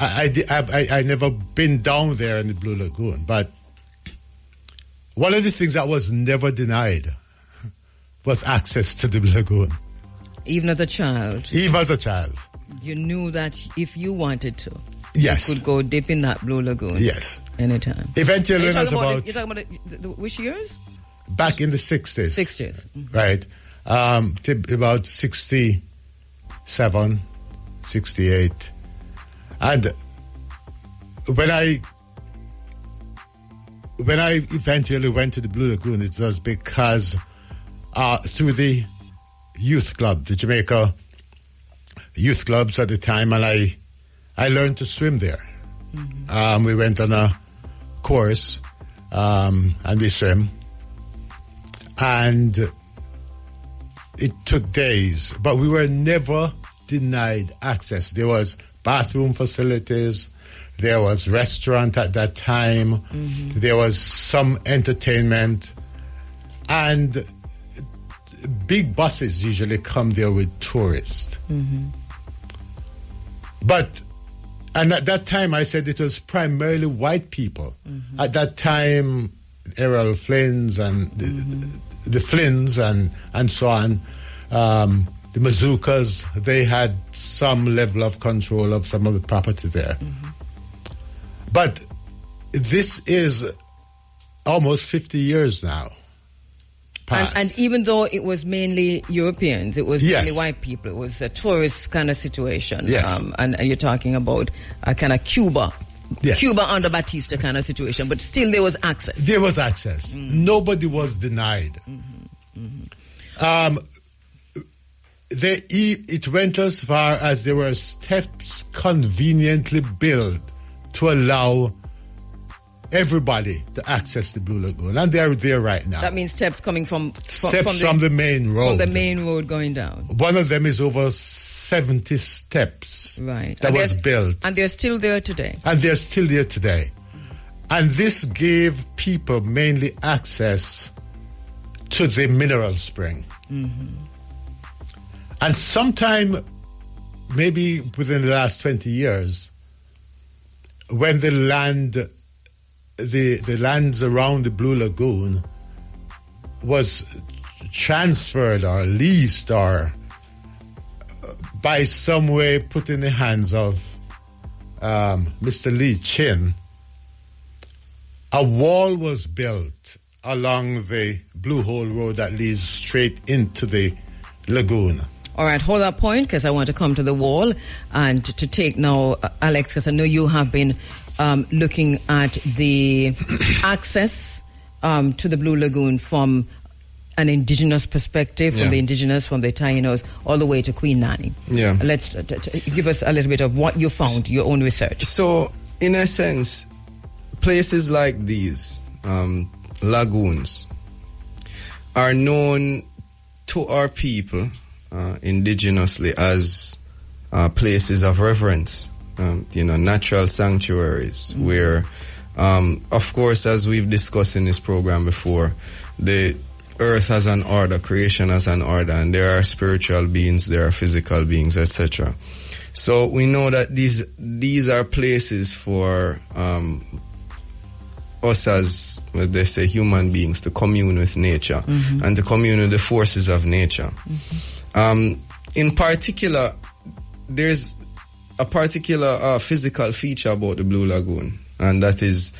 I never been down there in the Blue Lagoon, but one of the things that was never denied was access to the Blue Lagoon. Even as a child? Even as a child. You knew that if you wanted to, yes, you could go dip in that Blue Lagoon. Yes. Anytime. Eventually, you're talking about which years? Back in the 60s. 60s. Mm-hmm. Right. About 67, 68. And when I eventually went to the Blue Lagoon, it was because through the youth club, the Jamaica youth clubs at the time, and I learned to swim there. Mm-hmm. We went on a course and we swim, and it took days, but we were never denied access. There was bathroom facilities, there was restaurant at that time, mm-hmm. there was some entertainment, and big buses usually come there with tourists. Mm-hmm. And at that time I said it was primarily white people. Mm-hmm. At that time, Errol Flynn's and mm-hmm. the Flynn's and so on, the Mazookas, they had some level of control of some of the property there. Mm-hmm. But this is almost 50 years now. And even though it was mainly Europeans, it was yes. mainly white people, it was a tourist kind of situation. Yes. And you're talking about a kind of Cuba. Yes. Cuba under Batista kind of situation, but still there was access. There was access. Mm-hmm. Nobody was denied. Mm-hmm. Mm-hmm. It went as far as there were steps conveniently built to allow everybody to access the Blue Lagoon, and they're there right now. That means steps coming from the main road. From the main road going down. One of them is over 70 steps. Right. That was built. And they're still there today. And they're still there today. And this gave people mainly access to the mineral spring. Mm-hmm. And sometime, maybe within the last 20 years, when the lands around the Blue Lagoon was transferred or leased or by some way put in the hands of Mr. Lee Chin, a wall was built along the Blue Hole Road that leads straight into the lagoon. All right, hold that point because I want to come to the wall and to take now, Alex, because I know you have been looking at the access to the Blue Lagoon from an indigenous perspective, from the indigenous, from the Tainos, all the way to Queen Nanny. Yeah. Let's give us a little bit of what you found, your own research. So, in a sense, places like these, lagoons, are known to our people indigenously as places of reverence. Natural sanctuaries where, of course, as we've discussed in this program before, the earth has an order, creation has an order, and there are spiritual beings, there are physical beings, etc. So we know that these are places for us as, well, they say, human beings to commune with nature and to commune with the forces of nature. In particular, there's a particular physical feature about the Blue Lagoon, and that is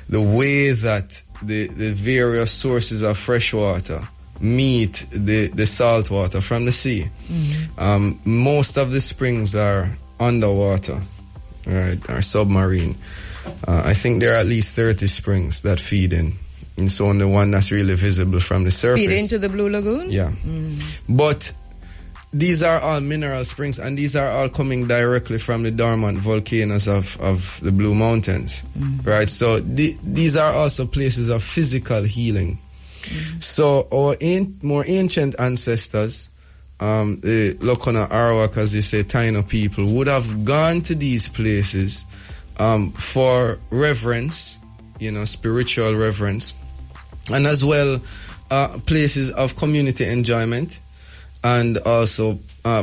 the way that the various sources of fresh water meet the salt water from the sea. Most of the springs are underwater, right, are submarine. I think there are at least 30 springs that feed in. And so on the one that's really visible from the surface. Feed into the Blue Lagoon? Yeah. But these are all mineral springs, and these are all coming directly from the dormant volcanoes of the Blue Mountains, right? So these are also places of physical healing. So our more ancient ancestors, the Lokona Arawak, as you say, Taino people, would have gone to these places for reverence, spiritual reverence, and as well places of community enjoyment, and also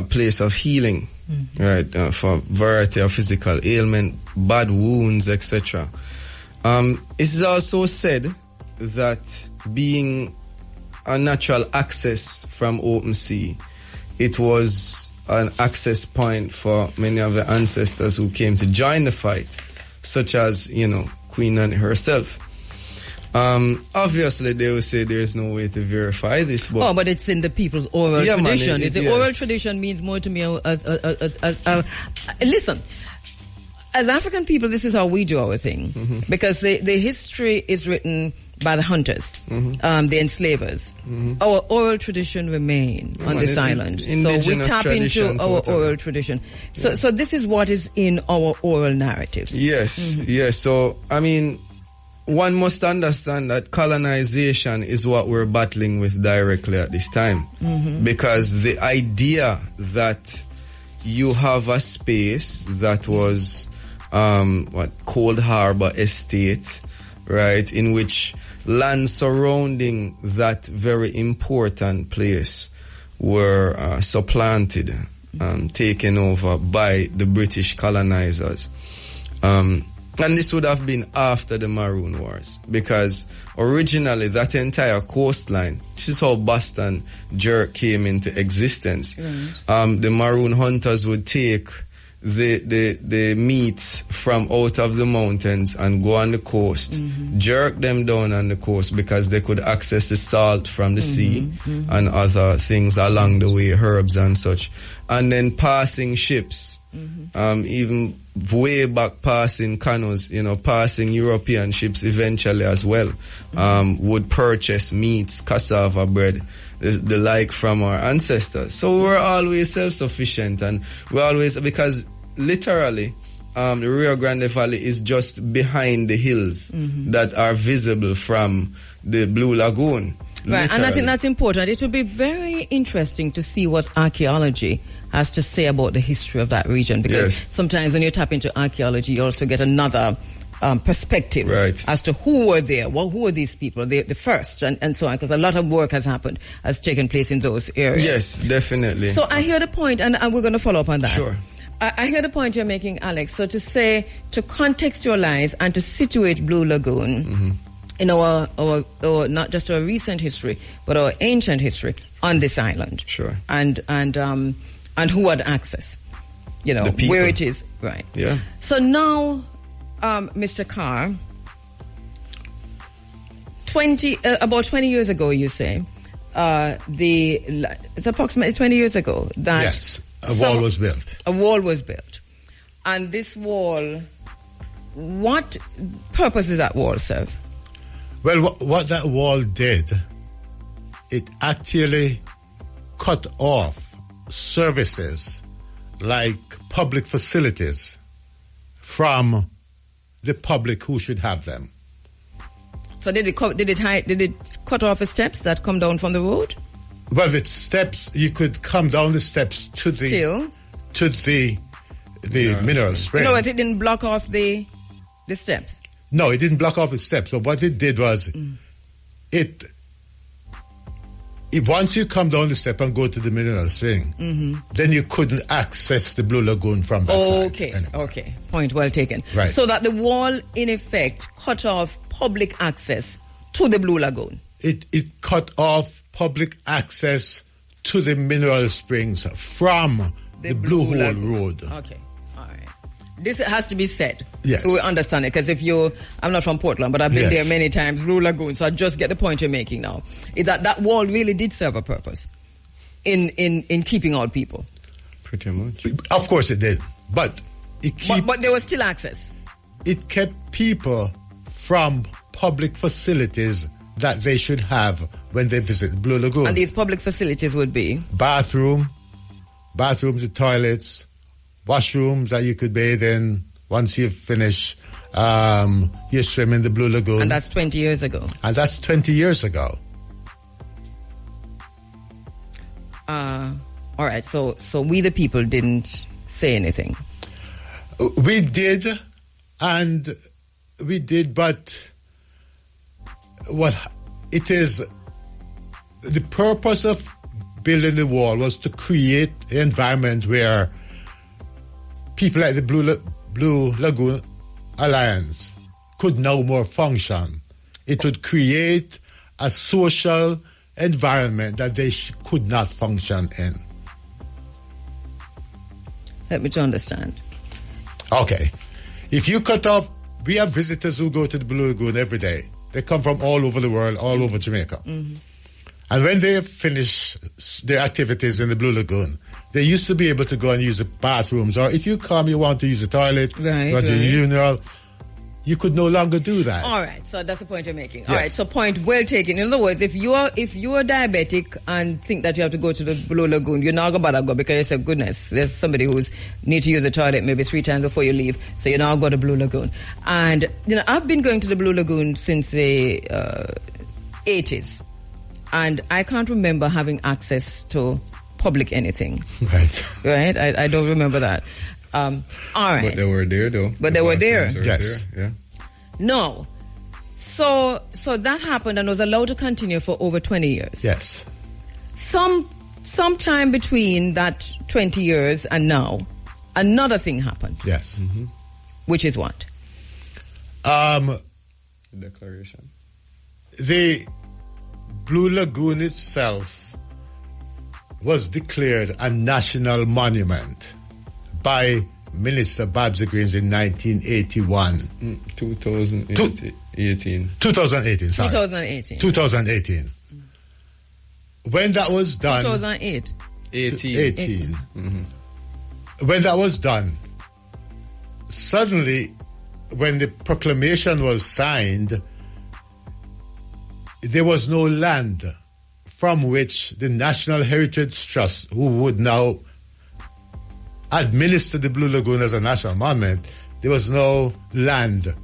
place of healing, right, for variety of physical ailment, bad wounds, etc. It is also said that being a natural access from open sea, it was an access point for many of the ancestors who came to join the fight, such as, Queen Nanny herself. Obviously, they will say there is no way to verify this. But it's in the people's oral tradition. Man, oral tradition means more to me. Listen, as African people, this is how we do our thing. Because the history is written by the hunters, the enslavers. Our oral tradition remain on this island. So we tap into our oral tradition. So this is what is in our oral narratives. Yes, yes. So, I mean, one must understand that colonization is what we're battling with directly at this time. Because the idea that you have a space that was Cold Harbor Estate, right, in which land surrounding that very important place were supplanted, taken over by the British colonizers. And this would have been after the Maroon Wars, because originally that entire coastline, this is how Boston Jerk came into existence. The Maroon hunters would take the meats from out of the mountains and go on the coast, jerk them down on the coast because they could access the salt from the sea and other things along the way, herbs and such. And then passing ships, even way back passing canoes, passing European ships eventually as well, would purchase meats, cassava bread, the like from our ancestors. So we're always self-sufficient, and we're always, because literally, the Rio Grande Valley is just behind the hills that are visible from the Blue Lagoon. Right, and I think that's important. It would be very interesting to see what archaeology has to say about the history of that region, because sometimes when you tap into archaeology, you also get another perspective as to who were there, who were these people, the first, and so on, because a lot of work has taken place in those areas. Yes, definitely. So I hear the point, and we're going to follow up on that. Sure. I hear the point you're making, Alex. So to say, to contextualize and to situate Blue Lagoon in our not just our recent history, but our ancient history on this island. Sure. And who had access, where it is, right? Yeah. So now, Mr. Carr, about 20 years ago, you say, it's approximately 20 years ago that... Yes, a wall was built. A wall was built. And this wall, what purpose does that wall serve? Well, what that wall did, it actually cut off services like public facilities from the public who should have them. So did it cut off the steps that come down from the road? Well, the steps, you could come down the steps to the mineral spring. No, it didn't block off the steps. No, it didn't block off the steps. So what it did was it if once you come down the step and go to the mineral spring, then you couldn't access the Blue Lagoon from that side anymore. Okay. Point well taken. Right. So that the wall, in effect, cut off public access to the Blue Lagoon. It cut off public access to the mineral springs from the Blue Hole Road. Okay. All right. This has to be said. Yes. So we understand it. Because I'm not from Portland, but I've been there many times, Blue Lagoon, so I just get the point you're making now. Is that wall really did serve a purpose in keeping out people? Pretty much. Of course it did. But But there was still access. It kept people from public facilities that they should have when they visit Blue Lagoon. And these public facilities would be? Bathrooms, the toilets, washrooms that you could bathe in once you finish your swim in the Blue Lagoon. And that's 20 years ago. And that's 20 years ago. All right, so we the people didn't say anything. We did, but what it is, the purpose of building the wall was to create an environment where people like the Blue Lagoon Alliance could no more function. It would create a social environment that they could not function in. Help me to understand. Okay. If you cut off, we have visitors who go to the Blue Lagoon every day. They come from all over the world, all over Jamaica. Mm-hmm. And when they finish their activities in the Blue Lagoon, they used to be able to go and use the bathrooms. Or if you come, you want to use the toilet, go to the urinal, you could no longer do that. All right, so that's the point you're making. Yes. All right, so point well taken. In other words, if you're diabetic and think that you have to go to the Blue Lagoon, you're not going to go because you say, goodness, there's somebody who's need to use the toilet maybe 3 times before you leave, so you now go to Blue Lagoon. And I've been going to the Blue Lagoon since the 80s, and I can't remember having access to public anything. Right. I don't remember that. All right. But they were there, though. But they were there. Yes. There. Yeah. No. So that happened and was allowed to continue for over 20 years. Yes. Sometime between that 20 years and now, another thing happened. Yes. Mm-hmm. Which is what? Declaration. The Blue Lagoon itself was declared a national monument by Minister Babsy Grange in 1981. 2018. 2018, sorry. 2018. 2018. When that was done... 2008. 18. Mm-hmm. When that was done, suddenly, when the proclamation was signed, there was no land from which the National Heritage Trust, who would now administer the Blue Lagoon as a national monument, there was no land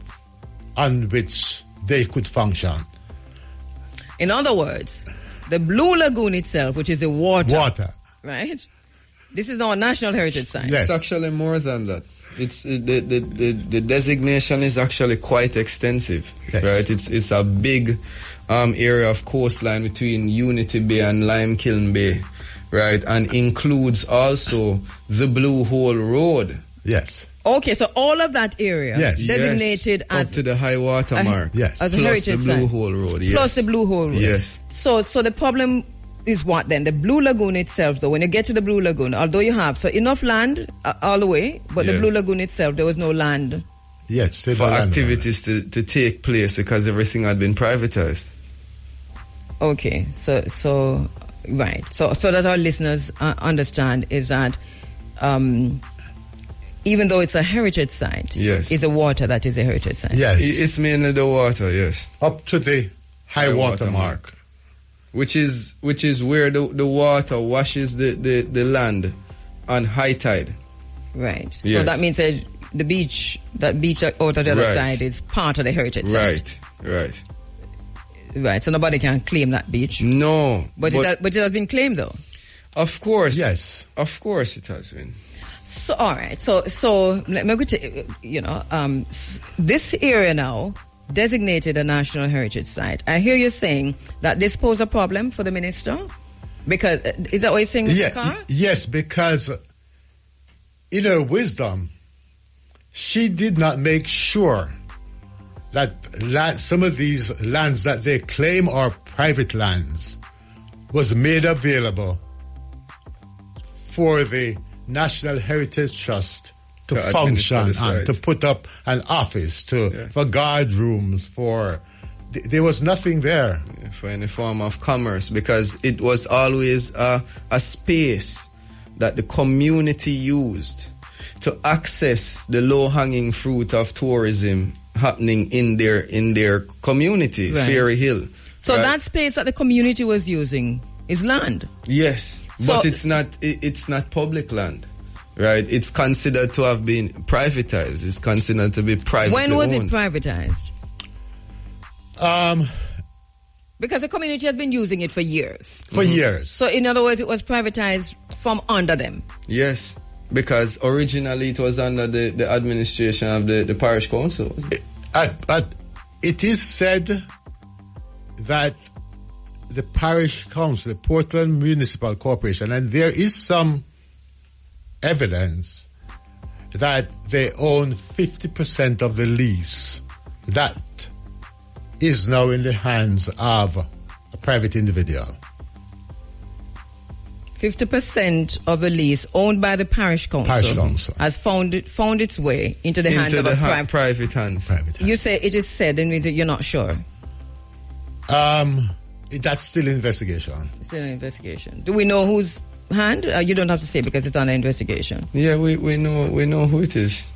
on which they could function. In other words, the Blue Lagoon itself, which is the water. Right? This is our National Heritage Site. Yes. It's actually more than that. It's the designation is actually quite extensive, yes. Right? It's a big area of coastline between Unity Bay and Limekiln Bay, right? And includes also the Blue Hole Road. Yes. Okay, so all of that area designated as up to the high water mark. Yes. As a plus heritage the Blue site. Hole Road. Yes. Plus the Blue Hole Road. Yes. So the problem is what then? The Blue Lagoon itself, though, when you get to the Blue Lagoon, although you have enough land all the way, but the Blue Lagoon itself, there was no land. Yes. For activities to take place because everything had been privatized. Okay, so right. So that our listeners understand is that even though it's a heritage site, yes, it's the water that is a heritage site. Yes. It's mainly the water, yes. Up to the high water mark. Which is where the water washes the land on high tide. Right. Yes. So that means that the beach out on the other side is part of the heritage site. Right. So nobody can claim that beach. No. But it has been claimed though. Of course. Yes. Of course it has been. So all right. So let me go to this area now designated a national heritage site. I hear you saying that this poses a problem for the minister. Because, is that what you're saying, Mr. Carr? Yes, because in her wisdom, she did not make sure that some of these lands that they claim are private lands was made available for the National Heritage Trust to function and to put up an office, for guard rooms, there was nothing there. For any form of commerce, because it was always a space that the community used to access the low-hanging fruit of tourism happening in their community, right. Fairy Hill. So that space that the community was using is land? Yes, but it's not public land. Right, it's considered to have been privatized. It's considered to be privately owned. When was it privatized? Because the community has been using it for years. Years. So in other words, it was privatized from under them. Yes, because originally it was under the administration of the parish council. It is said that the parish council, the Portland Municipal Corporation, and there is some evidence that they own 50% of the lease. That is now in the hands of a private individual. 50% of the lease owned by the parish council, has found its way into the hands of private hands. You say it is said, and you're not sure. That's still investigation. Still an investigation. Do we know whose hand? You don't have to say because it's under investigation. Yeah, we know who it is.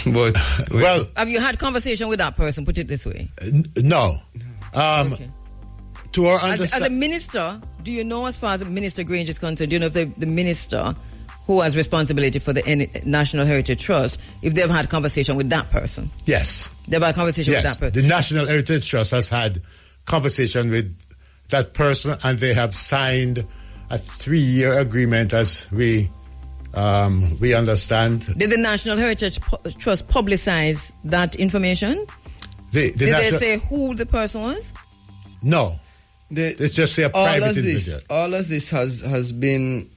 But well, have you had conversation with that person? Put it this way. No. Okay. To our as a minister, do you know, as far as Minister Grange is concerned, do you know if the minister who has responsibility for the National Heritage Trust, if they've had conversation with that person? Yes. They've had conversation with that person. The National Heritage Trust has had conversation with that person, and they have signed a 3-year agreement, as we understand. Did the National Heritage Trust publicize that information? Did they say who the person was? No. Let's just say a private individual. All of this has been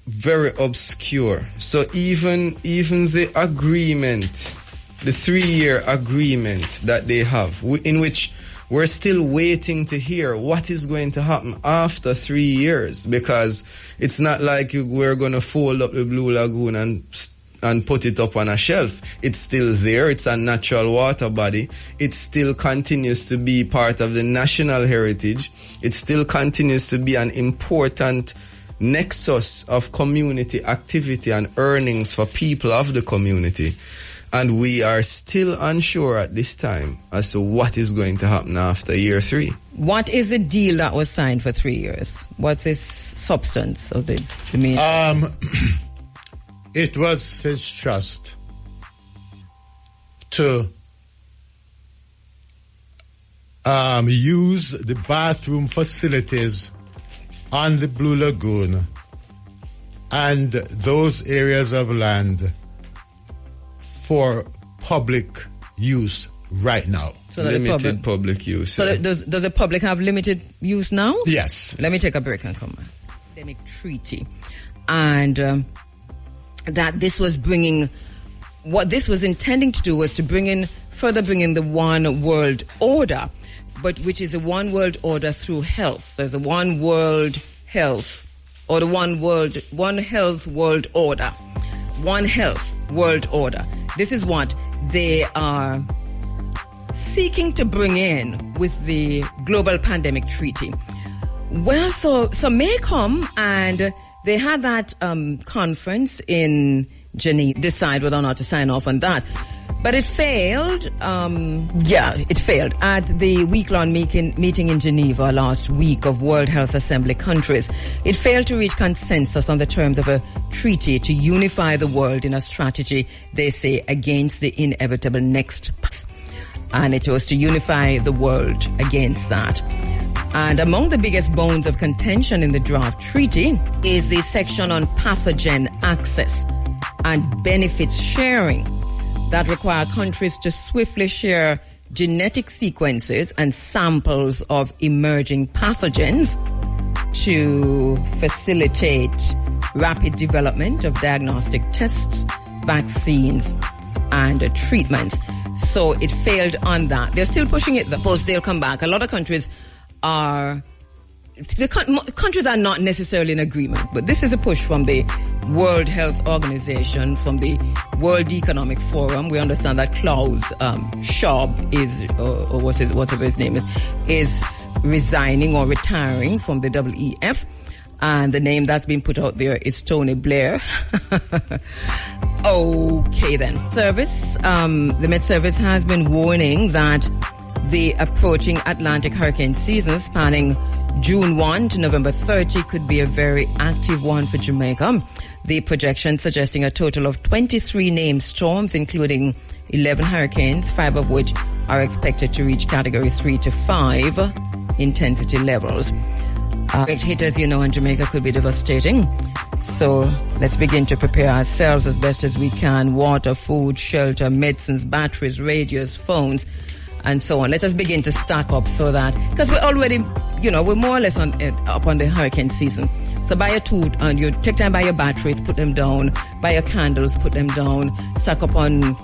very obscure. So even the agreement, the 3-year agreement that they have, in which we're still waiting to hear what is going to happen after 3 years, because it's not like we're going to fold up the Blue Lagoon and put it up on a shelf. It's still there. It's a natural water body. It still continues to be part of the national heritage. It still continues to be an important nexus of community activity and earnings for people of the community. And we are still unsure at this time as to what is going to happen after year 3. What is the deal that was signed for 3 years? What's its substance of the main? It was his trust to use the bathroom facilities on the Blue Lagoon and those areas of land for public use right now. So limited public use. So does the public have limited use now? Yes. Let me take a break and come back. Pandemic treaty. And that this was bringing, what this was intending to do was to further bring in the one world order, but which is a one world order through health. There's a one world health, or the one health world order. One health world order. This is what they are seeking to bring in with the global pandemic treaty. Well, so May come, and they had that conference in Geneva, decide whether or not to sign off on that. But it failed. It failed at the week-long meeting in Geneva last week of World Health Assembly countries. It failed to reach consensus on the terms of a treaty to unify the world in a strategy, they say, against the inevitable next pass. And it was to unify the world against that. And among the biggest bones of contention in the draft treaty is the section on pathogen access and benefits sharing that require countries to swiftly share genetic sequences and samples of emerging pathogens to facilitate rapid development of diagnostic tests, vaccines, and treatments. So it failed on that. They're still pushing it. Suppose they'll come back. A lot of countries are not necessarily in agreement, but this is a push from the World Health Organization, from the World Economic Forum. We understand that Klaus Schwab is, or whatever his name is resigning or retiring from the WEF. And the name that's been put out there is Tony Blair. Okay then. The Met Service has been warning that the approaching Atlantic hurricane season spanning June 1 to November 30 could be a very active one for Jamaica. The projection suggesting a total of 23 named storms, including 11 hurricanes, 5 of which are expected to reach category 3 to 5 intensity levels. Direct hit, as you know, in Jamaica could be devastating. So let's begin to prepare ourselves as best as we can. Water, food, shelter, medicines, batteries, radios, phones, and so on. Let us begin to stack up so that, because we're already, we're more or less up on the hurricane season. So buy you take time, buy your batteries, put them down, buy your candles, put them down, stack up on,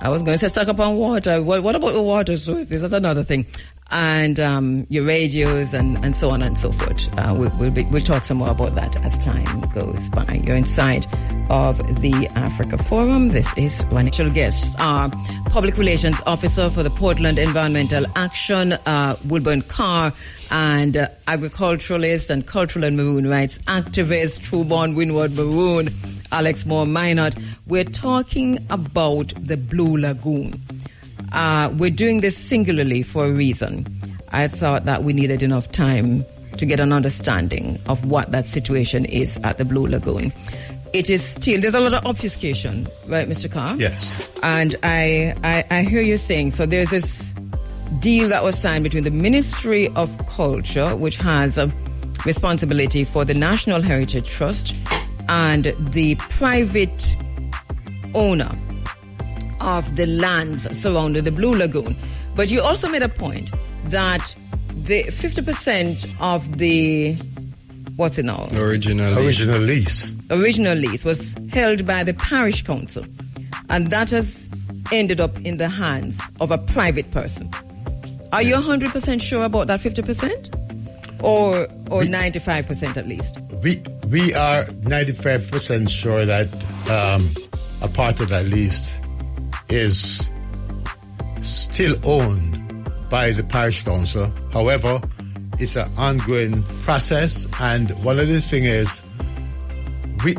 I was going to say stack up on water. What about the water sources? That's another thing. And your radios and so on and so forth. We'll talk some more about that as time goes by. You're inside of the Africa Forum. This is one special guest, our Public Relations Officer for the Portland Environmental Action, Wilburn Carr, and agriculturalist and cultural and maroon rights activist, Trueborn Windward Maroon, Alex Moore Minot. We're talking about the Blue Lagoon. We're doing this singularly for a reason. I thought that we needed enough time to get an understanding of what that situation is at the Blue Lagoon. It is still, there's a lot of obfuscation, right, Mr. Carr? Yes. And I hear you saying, so there's this deal that was signed between the Ministry of Culture, which has a responsibility for the National Heritage Trust, and the private owner of the lands surrounding the Blue Lagoon. But you also made a point that the 50% of the, what's it now? Original lease was held by the parish council. And that has ended up in the hands of a private person. Are you 100% sure about that 50%? Or 95% at least? We are 95% sure that a part of that lease is still owned by the parish council. However, it's an ongoing process, and one of the things is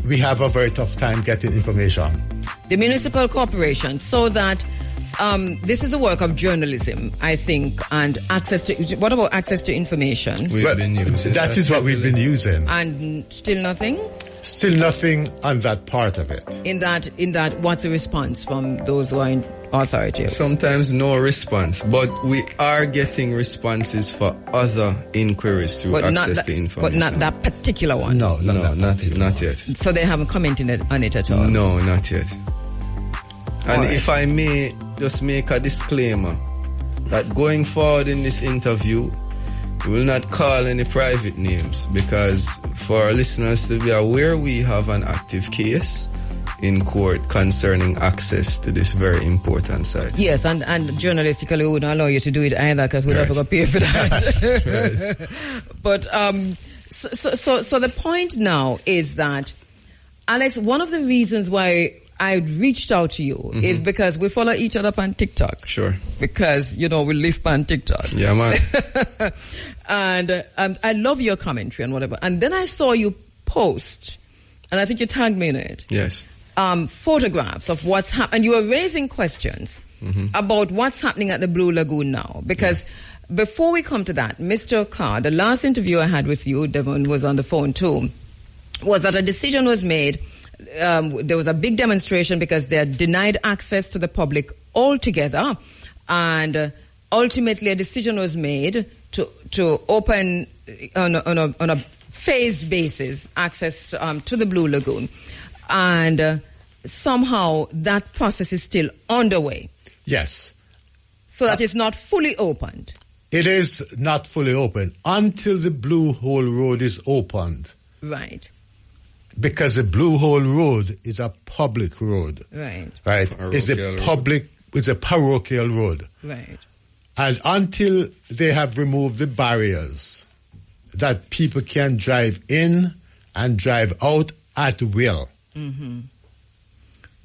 we have a very tough time getting information. The municipal corporation, so that this is the work of journalism, I think, and access to, what about access to information? That is what we've been using. And still nothing? Still nothing on that part of it. In that, what's the response from those who are in authority? Sometimes no response, but we are getting responses for other inquiries through access to information. But not that particular one? No, not yet. So they haven't commented on it at all? No, not yet. And if I may just make a disclaimer that going forward in this interview, we will not call any private names, because for our listeners to be aware, we have an active case in court concerning access to this very important site. Yes, and journalistically we wouldn't allow you to do it either, because we'd have to pay for that. But so the point now is that, Alex, one of the reasons why I reached out to you is because we follow each other on TikTok. Sure. Because, we live on TikTok. Yeah, man. And I love your commentary and whatever. And then I saw you post, and I think you tagged me in it. Yes. Photographs of what's happening. And you were raising questions about what's happening at the Blue Lagoon now. Because before we come to that, Mr. Carr, the last interview I had with you, Devon was on the phone too, was that a decision was made. There was a big demonstration because they had denied access to the public altogether, and ultimately a decision was made to open on a phased basis access to the Blue Lagoon, and somehow that process is still underway. Yes, So that it's not fully opened. It is not fully open until the Blue Hole Road is opened. Right. Because the Blue Hole Road is a public road. Right. Right. It's a parochial road. Right. And until they have removed the barriers that people can drive in and drive out at will. Mm-hmm.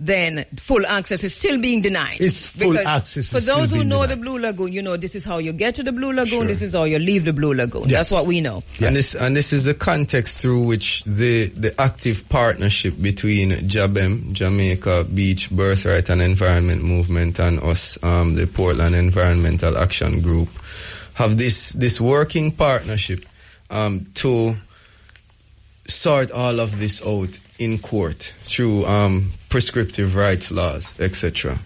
Then full access is still being denied. It's full access. For those who know the Blue Lagoon, you know this is how you get to the Blue Lagoon. Sure. This is how you leave the Blue Lagoon. Yes. That's what we know. Yes. And this is the context through which the active partnership between JABEM, Jamaica Beach Birthright and Environment Movement, and us, the Portland Environmental Action Group, have this working partnership to sort all of this out in court through prescriptive rights laws, etc.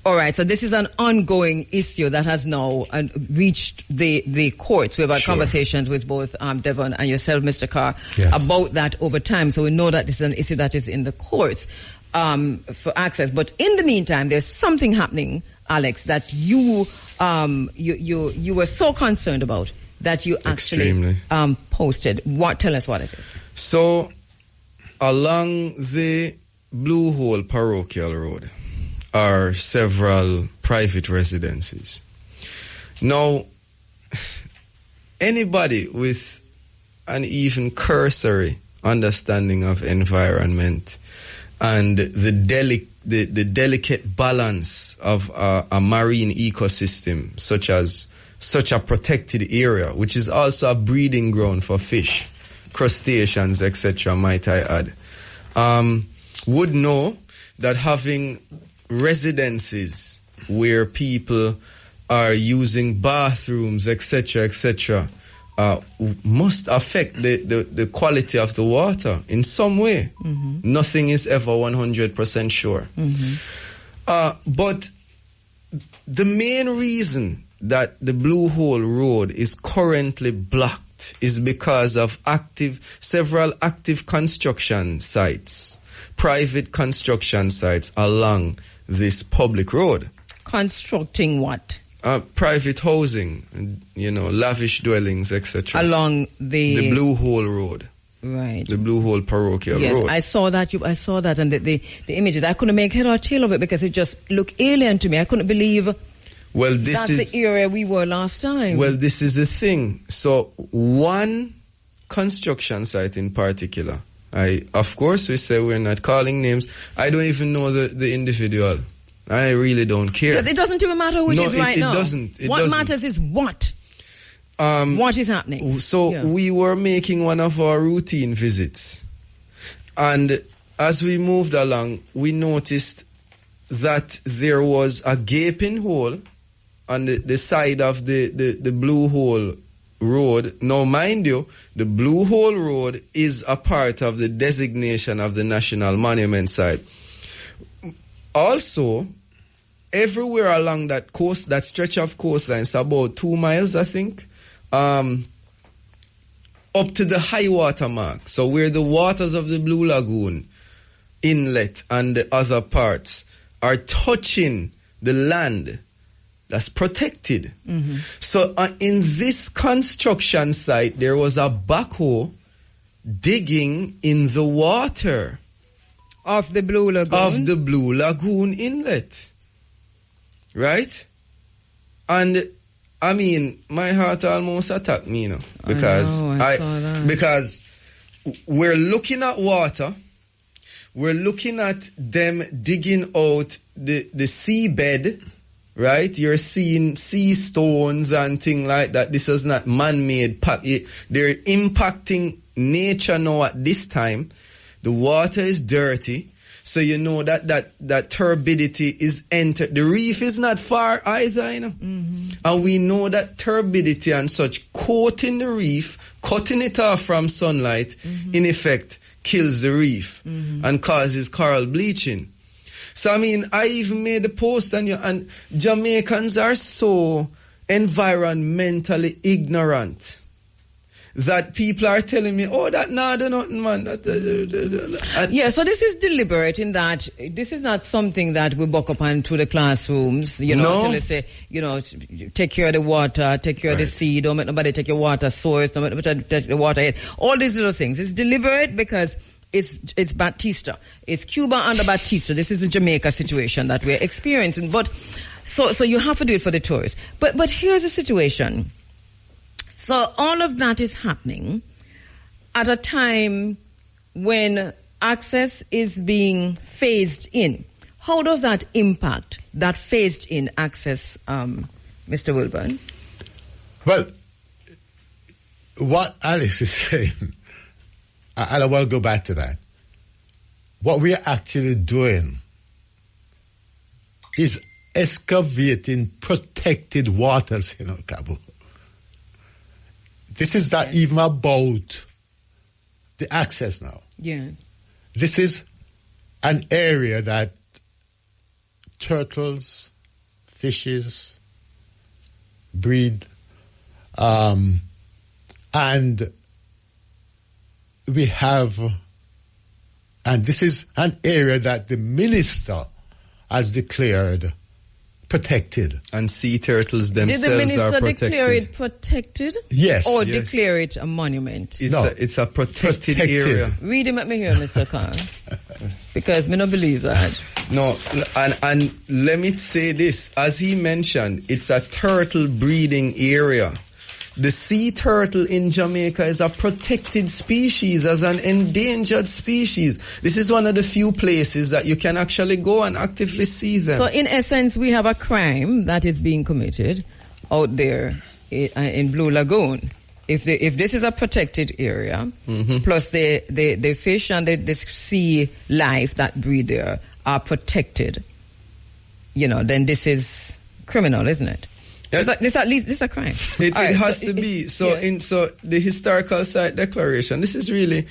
All right, so this is an ongoing issue that has now reached the courts. We've had conversations with both Devon and yourself, Mr. Carr, about that over time. So we know that this is an issue that is in the courts for access. But in the meantime, there's something happening, Alex, that you were so concerned about that you actually posted. Tell us what it is. So, along the Blue Hole Parochial Road are several private residences. Now, anybody with an even cursory understanding of environment and the delicate balance of a marine ecosystem, such a protected area, which is also a breeding ground for fish, crustaceans, etc., might I add, would know that having residences where people are using bathrooms, etc., must affect the quality of the water in some way. Mm-hmm. Nothing is ever 100% sure. Mm-hmm. But the main reason that the Blue Hole Road is currently blocked is because of several active construction sites, private construction sites along this public road. Constructing what? Private housing, lavish dwellings, etc. Along the Blue Hole Road. Right. The Blue Hole Parochial Road. Yes, I saw that and the images. I couldn't make head or tail of it because it just looked alien to me. I couldn't believe that's the area we were last time. Well, this is the thing. So one construction site in particular, of course we say we're not calling names. I don't even know the individual. I really don't care. It doesn't even matter who it is right now. It doesn't. What matters is what. What is happening? So we were making one of our routine visits. And as we moved along, we noticed that there was a gaping hole on the side of the Blue Hole Road. Now, mind you, the Blue Hole Road is a part of the designation of the National Monument Site. Also, everywhere along that stretch of coastline, it's about 2 miles, I think, up to the high water mark. So where the waters of the Blue Lagoon inlet and the other parts are touching the land that's protected. Mm-hmm. So in this construction site, there was a backhoe digging in the water of the Blue Lagoon. Of the Blue Lagoon inlet. Right? And I mean, my heart almost attacked me, because because we're looking at water, we're looking at them digging out the seabed, right? You're seeing sea stones and things like that. This is not man-made. They're impacting nature now at this time. The water is dirty. So you know that turbidity is entered. The reef is not far either, Mm-hmm. And we know that turbidity and such coating the reef, cutting it off from sunlight, mm-hmm. in effect kills the reef, mm-hmm. and causes coral bleaching. So I mean, I even made a post and Jamaicans are so environmentally ignorant that people are telling me, oh, that nah, do nothing, man. Yeah, so this is deliberate in that this is not something that we buck up onto the classrooms, until they say, take care of the water, take care of the seed, don't make nobody take your water source, don't make nobody take the water head. All these little things. It's deliberate because it's Batista. It's Cuba under Batista. This is a Jamaica situation that we're experiencing. But so you have to do it for the tourists. But here's the situation. So all of that is happening at a time when access is being phased in. How does that impact that phased in access, Mr. Wilburn? Well, what Alice is saying, I want to go back to that. What we are actually doing is excavating protected waters, Kabu. This is not even about the access now. Yes. This is an area that turtles, fishes breed, and we have, and this is an area that the minister has declared protected. And sea turtles themselves are protected. Did the minister declare it protected? Yes. Or declare it a monument? It's a protected area. Read him at me here, Mr. Carr. Because me not believe that. No, and let me say this. As he mentioned, it's a turtle breeding area. The sea turtle in Jamaica is a protected species, as an endangered species. This is one of the few places that you can actually go and actively see them. So in essence, we have a crime that is being committed out there in Blue Lagoon. If this is a protected area, plus the fish and the sea life that breed there are protected, then this is criminal, isn't it? This is a crime. It has to be. So the historical site declaration, this is really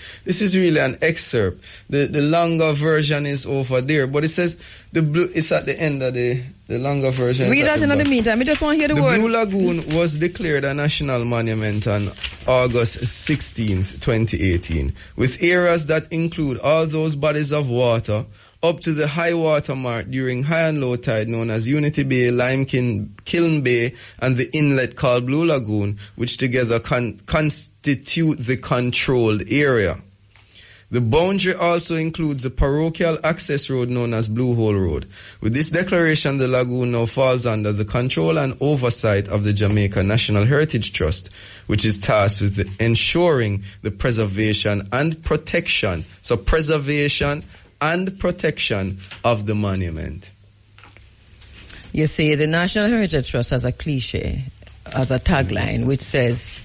an excerpt. The longer version is over there, but it says it's at the end of the longer version. Read that in the meantime. I just want to hear the word. The Blue Lagoon was declared a national monument on August 16th, 2018, with areas that include all those bodies of water up to the high water mark during high and low tide, known as Unity Bay, Lime Kiln Bay, and the inlet called Blue Lagoon, which together constitute the controlled area. The boundary also includes the parochial access road known as Blue Hole Road. With this declaration, the lagoon now falls under the control and oversight of the Jamaica National Heritage Trust, which is tasked with ensuring the preservation and protection. So preservation and protection of the monument. You see, the National Heritage Trust has a cliche, as a tagline, which says,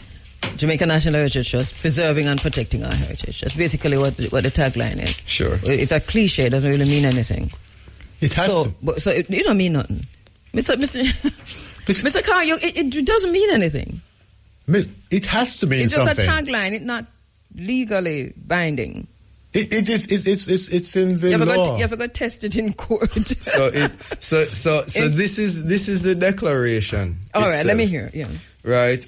Jamaica National Heritage Trust, preserving and protecting our heritage. That's basically what the tagline is. Sure. It's a cliche, it doesn't really mean anything. It has So it don't mean nothing. Mr. Carr, it doesn't mean anything. It has to mean something. It's just a tagline, it's not legally binding. It's in the law. You have to test it in court. So this is the declaration. All itself. right, let me hear. Yeah. Right.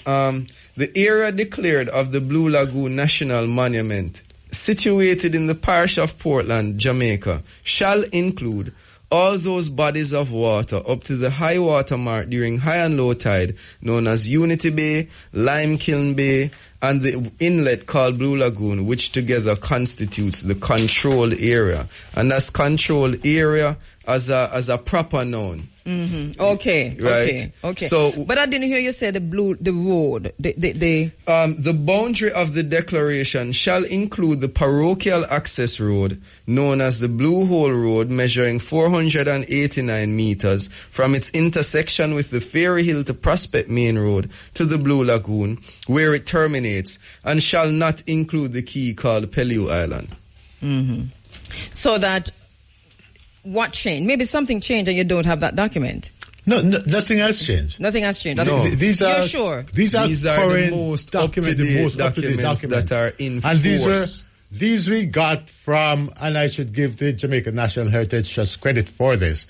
The area declared of the Blue Lagoon National Monument, situated in the parish of Portland, Jamaica, shall include all those bodies of water up to the high water mark during high and low tide, known as Unity Bay, Lime Kiln Bay, and the inlet called Blue Lagoon, which together constitutes the controlled area. And that's controlled area as a proper noun. Mm-hmm. Okay. Right. Okay. So, but I didn't hear you say the road. The boundary of the declaration shall include the parochial access road, known as the Blue Hole Road, measuring 489 meters from its intersection with the Ferry Hill to Prospect Main Road to the Blue Lagoon, where it terminates, and shall not include the key called Pellew Island. Mm-hmm. So that. What changed? Maybe something changed and you don't have that document. No, nothing has changed. Nothing has changed. No. These are, you're sure? These are the most up-to-date documents that are in force. And these we got from, and I should give the Jamaica National Heritage Trust credit for this.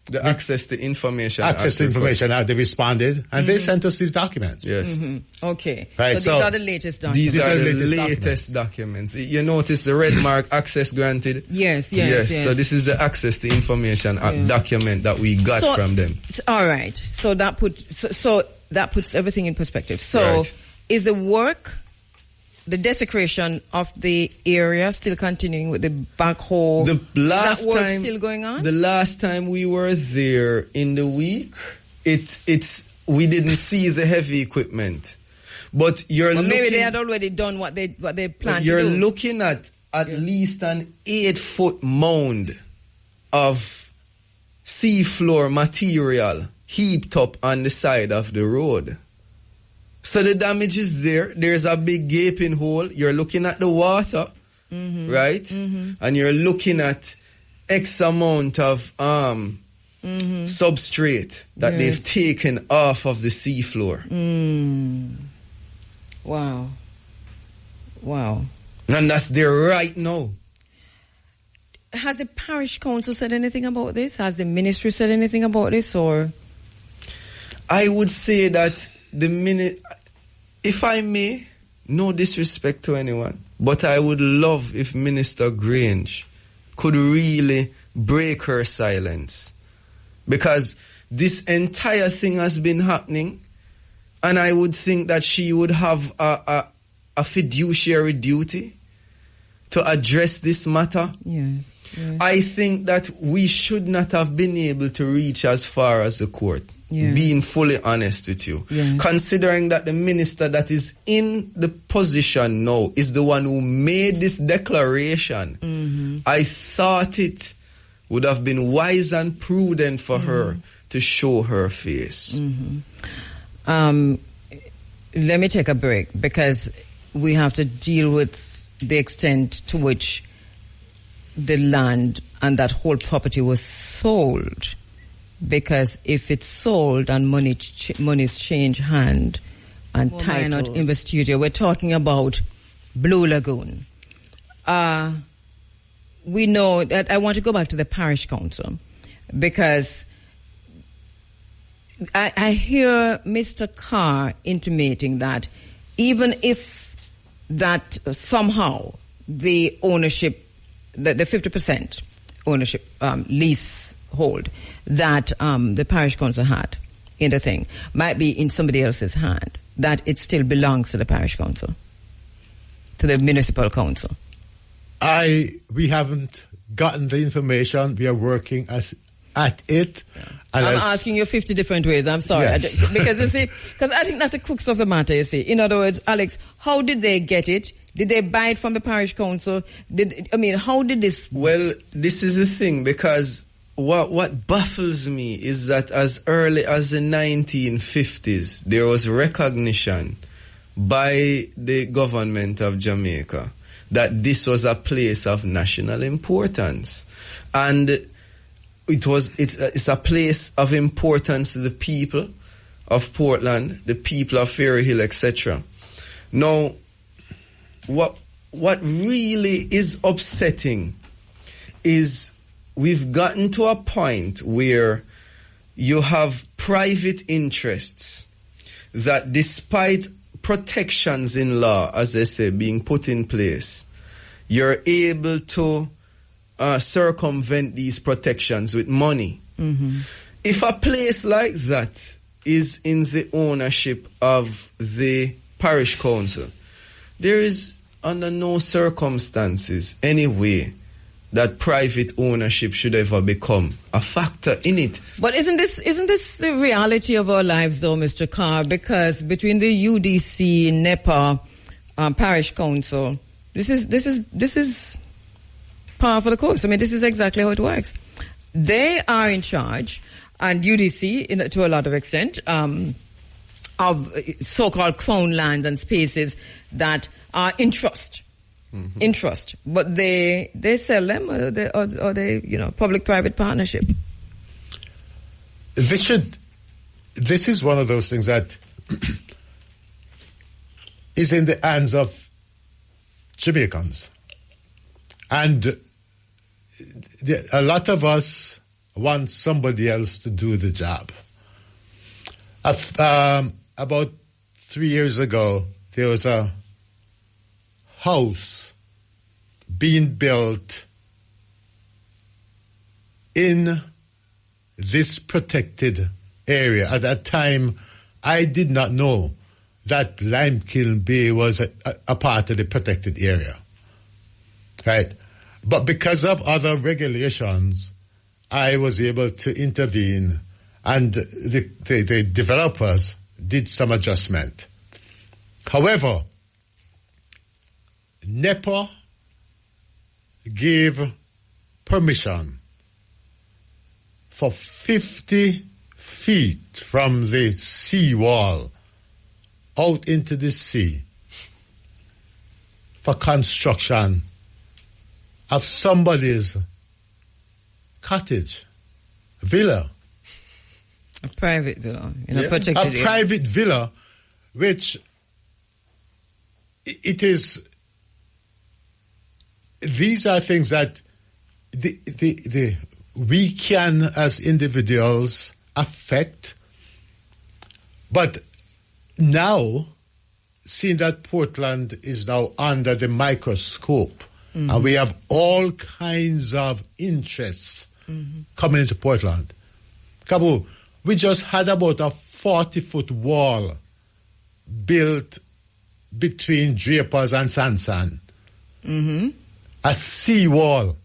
The access to information. Access to information. They responded, and they sent us these documents. Yes. Okay. Right, So these are the latest documents. These are the latest documents. You notice the red mark, access granted? Yes. So this is the access to information document that we got from them. All right. So that puts everything in perspective. So is the work, the desecration of the area still continuing with the backhoe? The last is that work time still going on? The last time we were there in the week, we didn't see the heavy equipment. But maybe they had already done what they planned to do. You're looking at least an 8-foot mound of seafloor material heaped up on the side of the road. So the damage is there. There's a big gaping hole. You're looking at the water, right? And you're looking at X amount of substrate that they've taken off of the seafloor. Wow. And that's there right now. Has the parish council said anything about this? Has the ministry said anything about this? Or I would say that if I may, no disrespect to anyone, but I would love if Minister Grange could really break her silence, because this entire thing has been happening, and I would think that she would have a fiduciary duty to address this matter. Yes. I think that we should not have been able to reach as far as the court. Being fully honest with you. Considering that the minister that is in the position now is the one who made this declaration, I thought it would have been wise and prudent for her to show her face. Let me take a break, because we have to deal with the extent to which the land and that whole property was sold. Because if it's sold and monies change hand and tie not in the studio, we're talking about Blue Lagoon. We know that I want to go back to the parish council, because I hear Mr. Carr intimating that even if that somehow the ownership, the 50% ownership leasehold that the parish council had in the thing might be in somebody else's hand, that it still belongs to the parish council, to the municipal council. We haven't gotten the information. We are working at it. I'm asking you 50 different ways. I'm sorry. Yes. Because you see, because I think that's the crux of the matter, you see. In other words, Alex, how did they get it? Did they buy it from the parish council? How did this... Well, this is the thing, because what baffles me is that as early as the 1950s, there was recognition by the government of Jamaica that this was a place of national importance. And it's a place of importance to the people of Portland, the people of Ferry Hill, etc. Now, what really is upsetting is we've gotten to a point where you have private interests that, despite protections in law, as they say, being put in place, you're able to circumvent these protections with money. If a place like that is in the ownership of the parish council, there is under no circumstances any way that private ownership should ever become a factor in it. But isn't this the reality of our lives, though, Mr. Carr? Because between the UDC, NEPA, parish council, this is par for the course. I mean, this is exactly how it works. They are in charge, and UDC, to a lot of extent, of so-called crown lands and spaces that are in trust. In trust, but they sell them, or they public-private partnership. This is one of those things that is in the hands of Jamaicans, and a lot of us want somebody else to do the job. About 3 years ago, there was a house being built in this protected area. At that time, I did not know that Limekiln Bay was a part of the protected area. Right? But because of other regulations, I was able to intervene, and the developers did some adjustment. However, NEPA gave permission for 50 feet from the seawall out into the sea for construction of somebody's cottage, villa. A private villa in a protected area. A private villa, which it is. These are things that we can, as individuals, affect. But now, seeing that Portland is now under the microscope, and we have all kinds of interests coming into Portland. Kabu, we just had about a 40-foot wall built between Drapers and Sansan. A sea wall.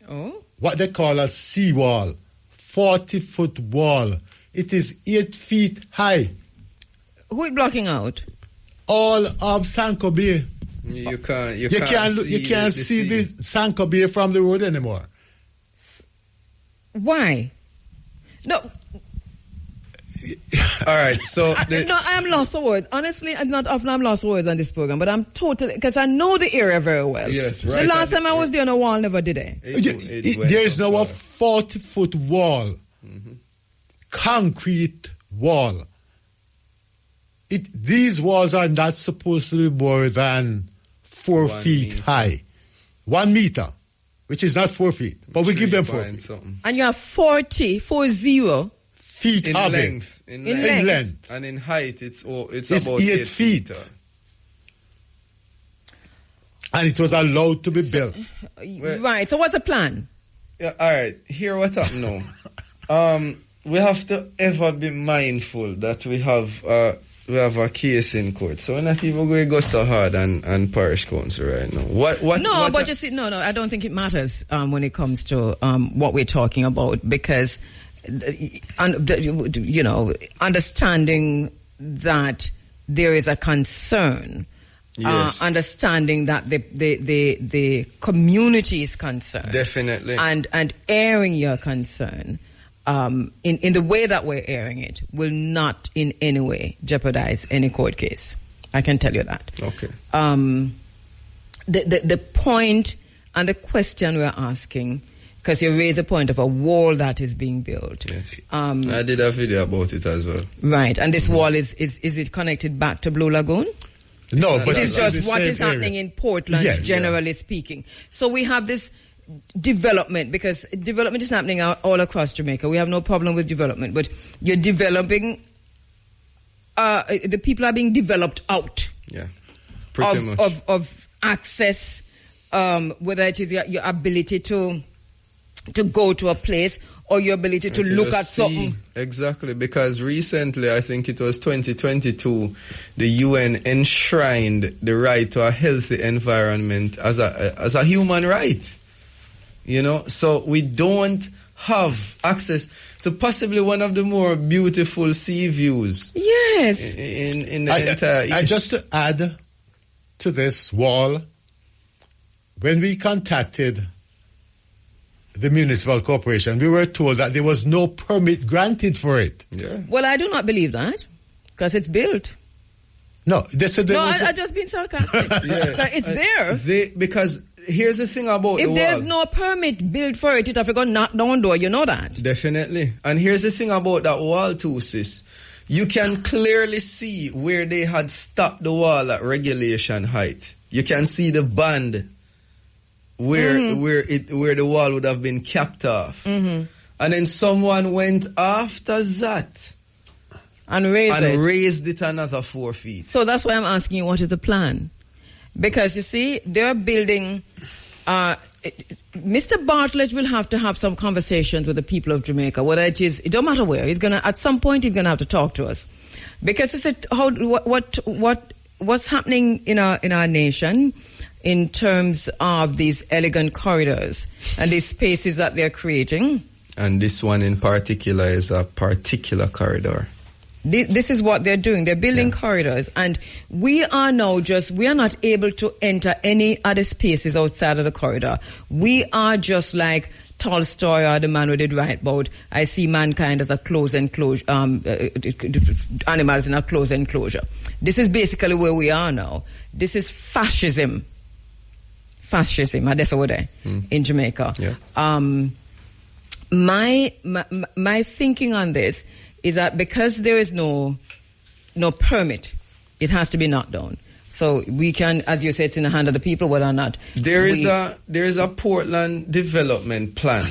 Oh? What they call a sea wall. 40-foot wall. It is 8 feet high. Who is blocking out? All of Sanko Bay. You can't see the Sanko Bay from the road anymore. Why? No. All right, so no, I am lost for words. Honestly, I'm lost for words on this program, but I'm totally, because I know the area very well. Yes, right. The last time I was there on a wall, never did I. There is now a 40-foot wall, concrete wall. These walls are not supposed to be more than 4 feet high. 1 meter, which is not 4 feet, but we give them 4 feet. And you have 40 feet in of length, it. In length. And in height, it's about 8 feet. And it was allowed to be built. Right, so what's the plan? Yeah, all right, here what happened now. We have to ever be mindful that we have a case in court. So we're not even going to go so hard on parish council right now. I don't think it matters when it comes to what we're talking about, because understanding that there is a concern, understanding that the community is concerned, definitely, and airing your concern in the way that we're airing it will not in any way jeopardize any court case. I can tell you that. Okay. The point and the question we're asking, because you raise a point of a wall that is being built. Yes. I did a video about it as well. Right, and this wall is it connected back to Blue Lagoon? No, but it's just what is happening in Portland, generally speaking. So we have this development, because development is happening all across Jamaica. We have no problem with development, but you're developing. The people are being developed out. Yeah, pretty much of access, whether it is your ability to go to a place or your ability to look at something. Exactly, because recently, I think it was 2022, the UN enshrined the right to a healthy environment as a human right. You know, so we don't have access to possibly one of the more beautiful sea views. Yes. In the entire East. And just to add to this wall, when we contacted the municipal corporation, we were told that there was no permit granted for it. Yeah. Well, I do not believe that, because it's built. No, they said there was I just been sarcastic. It's there. Because here's the thing about the wall. If there's no permit built for it, it have to go knock down door, you know that. Definitely. And here's the thing about that wall too, sis. You can clearly see where they had stopped the wall at regulation height. You can see the band where the wall would have been capped off. And And then someone went after that and raised it another 4 feet. So that's why I'm asking you, what is the plan? Because you see, they're building. Mr. Bartlett will have to have some conversations with the people of Jamaica. Whether it is, it don't matter where. At some point he's gonna have to talk to us, because it's what's happening in our nation in terms of these elegant corridors and these spaces that they're creating. And this one in particular is a particular corridor. This is what they're doing. They're building corridors, and we are not able to enter any other spaces outside of the corridor. We are just like Tolstoy or the man who did write about, I see mankind as a closed enclosure, animals in a closed enclosure. This is basically where we are now. This is fascism. That's what in Jamaica. Yeah. My thinking on this is that because there is no permit, it has to be knocked down. So we can, as you said, it's in the hand of the people, whether or not. There is a Portland development plan.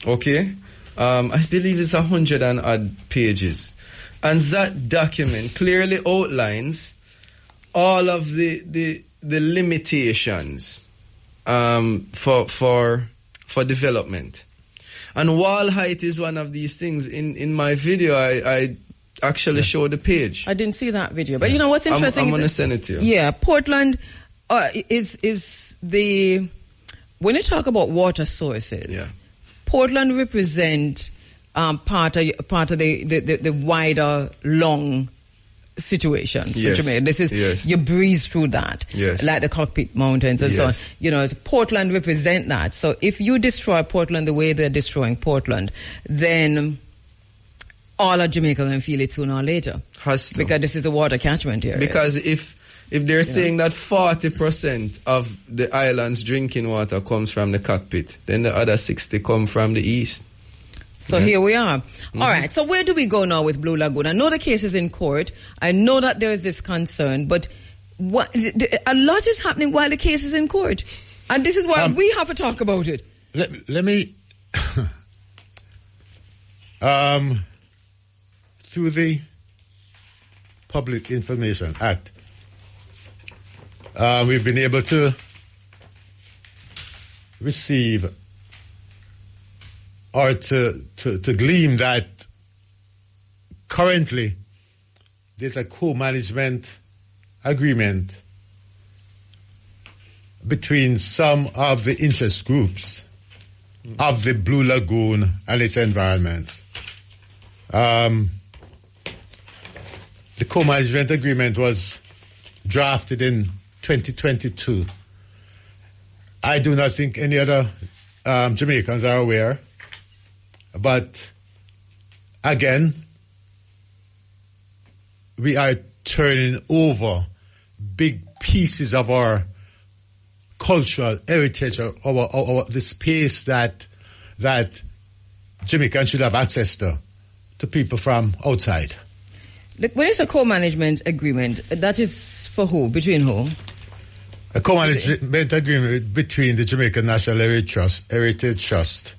Okay? I believe it's 100 and odd pages. And that document clearly outlines all of the limitations for development. And wall height is one of these things. In my video, I actually showed the page. I didn't see that video. But you know what's interesting? I'm going to send it to you. Yeah, Portland is the... When you talk about water sources, Portland represent part of the wider, long situation for Jamaica. This is, you breeze through that, like the Cockpit Mountains and so on. You know, Portland represent that. So if you destroy Portland the way they're destroying Portland, then all of Jamaica can feel it sooner or later. Has to. Because this is a water catchment area. Because if they're saying that 40% of the island's drinking water comes from the Cockpit, then the other 60 come from the east. So here we are. All right. So where do we go now with Blue Lagoon? I know the case is in court. I know that there is this concern, but a lot is happening while the case is in court. And this is why we have to talk about it. Let me, through the Public Information Act, we've been able to receive or to glean that currently there's a co-management agreement between some of the interest groups of the Blue Lagoon and its environment. The co-management agreement was drafted in 2022. I do not think any other Jamaicans are aware. But again, we are turning over big pieces of our cultural heritage, the space that Jamaicans should have access to people from outside. Look, when it's a co-management agreement, that is for who? Between who? A co-management agreement between the Jamaican National Heritage Trust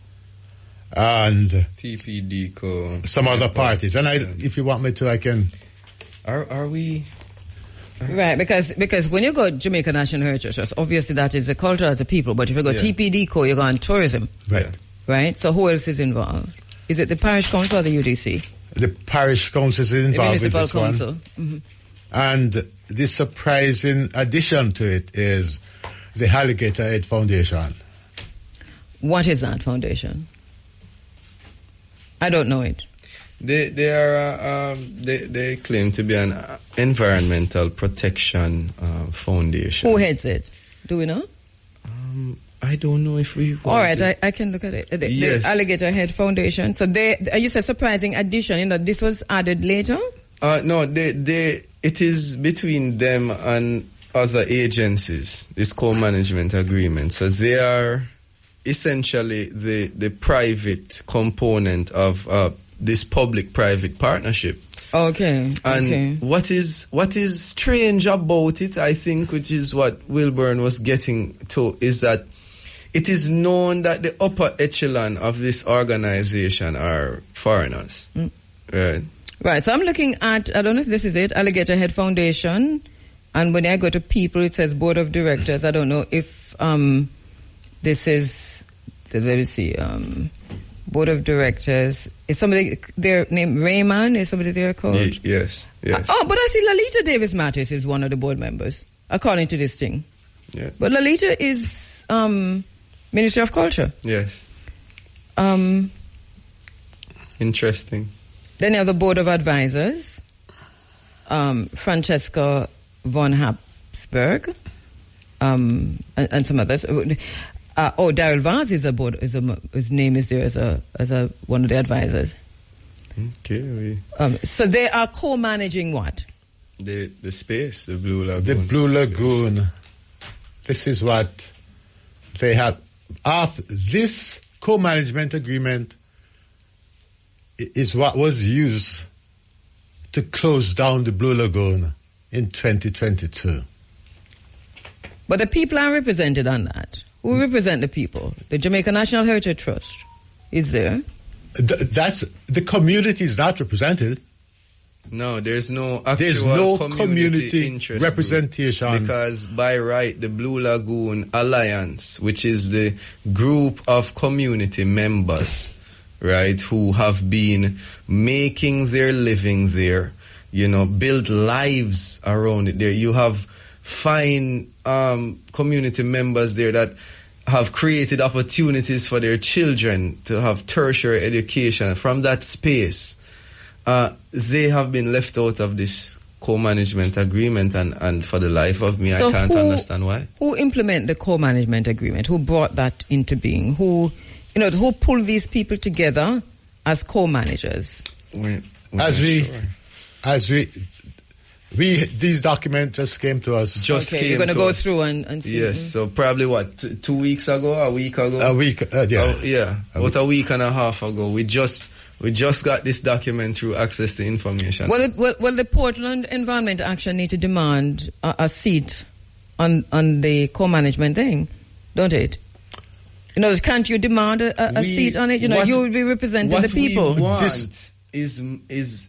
and TPD some other parties. And if you want me to, I can. Are we? Right, because when you go Jamaica National Heritage Trust, obviously that is the culture as a people. But if you go TPD, you go on tourism. Right. Right. So who else is involved? Is it the parish council or the UDC? The parish council is involved with this council. One. And the surprising addition to it is the Alligator Head Foundation. What is that foundation? I don't know it. They claim to be an environmental protection foundation. Who heads it? Do we know? I don't know if we. All right, I can look at it. The Alligator Head Foundation. So you said surprising addition. You know, this was added later. No, it is between them and other agencies. This co-management agreement. So they are essentially the private component of this public-private partnership. Okay. And what is strange about it, I think, which is what Wilburn was getting to, is that it is known that the upper echelon of this organization are foreigners. Right. Right. So I'm looking at, I don't know if this is it, Alligator Head Foundation. And when I go to people, it says Board of Directors. I don't know if this is, let me see, Board of Directors. Is somebody there named Raymond? Is somebody there called? Yes. Oh, but I see Lalita Davis Mattis is one of the board members, according to this thing. Yeah. But Lalita is Ministry of Culture. Yes. Interesting. Then you have the Board of Advisors, Francesca von Habsburg, and some others. Daryl Vaz is his name is there as a one of the advisors. Okay. So they are co-managing what? The space, the Blue Lagoon. The Blue Lagoon. This is what they have. After this co-management agreement is what was used to close down the Blue Lagoon in 2022. But the people are represented on that. Who represent the people? The Jamaica National Heritage Trust is there. That's the community is not represented. No, there's no actual community interest representation group, because by right the Blue Lagoon Alliance, which is the group of community members, right, who have been making their living there, build lives around it there. You have fine community members there that have created opportunities for their children to have tertiary education from that space. They have been left out of this co-management agreement, and for the life of me, I can't understand why. Who implement the co-management agreement? Who brought that into being? Who pulled these people together as co-managers? These documents just came to us. You're going to go through and see. Yes, so probably 2 weeks ago, a week ago? A week, yeah. About a week and a half ago. We just got this document through access to information. Well, the Portland Environment Action need to demand a seat on the co-management thing, don't it? Can't you demand a seat on it? You will be representing the people. What we want is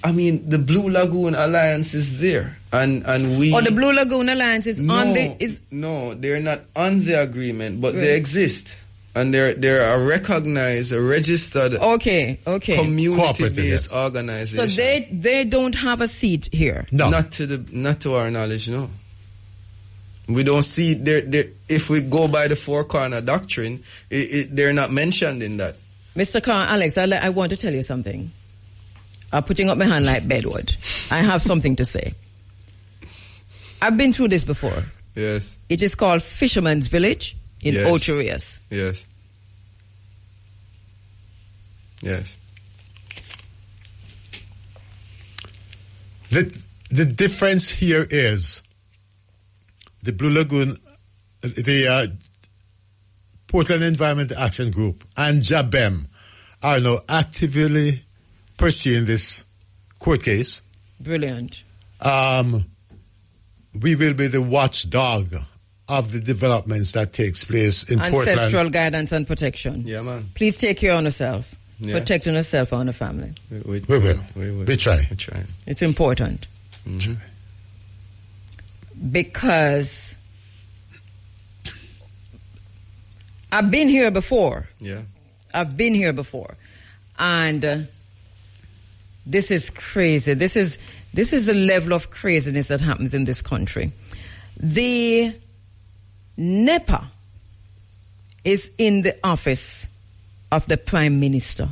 the Blue Lagoon Alliance is there, and we. The Blue Lagoon Alliance is on the. No, they're not on the agreement, but they exist, and they're a recognized, a registered. Okay. Community-based organization. So they don't have a seat here. No, not to our knowledge. No. We don't see if we go by the four corner doctrine, they're not mentioned in that. Mr. Carr, Alex, I want to tell you something. I'm putting up my hand like bedwood. I have something to say. I've been through this before. Yes. It is called Fisherman's Village in Ocherius. Yes. Yes. The difference here is the Blue Lagoon, the Portland Environment Action Group and JABEM are now actively pursuing this court case. Brilliant. We will be the watchdog of the developments that takes place in Portland. Ancestral guidance and protection. Yeah, man. Please take care of yourself. Yeah. Protecting yourself and your family. We will. We try. We try. It's important. Mm-hmm. Because I've been here before. Yeah. I've been here before. And this is crazy. This is the level of craziness that happens in this country. The NEPA is in the office of the Prime Minister.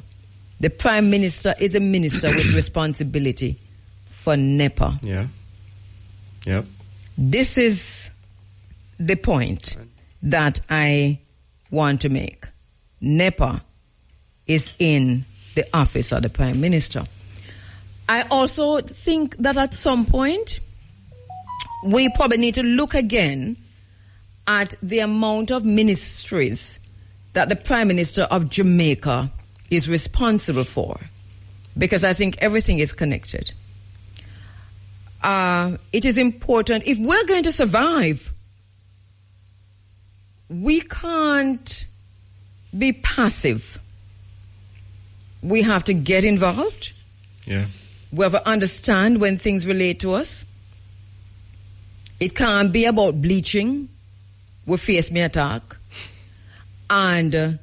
The Prime Minister is a minister with responsibility for NEPA. Yeah. Yep. This is the point that I want to make. NEPA is in the office of the Prime Minister. I also think that at some point, we probably need to look again at the amount of ministries that the Prime Minister of Jamaica is responsible for, because I think everything is connected. It is important, if we're going to survive, we can't be passive. We have to get involved. Yeah. We have to understand when things relate to us. It can't be about bleaching. We face me attack. And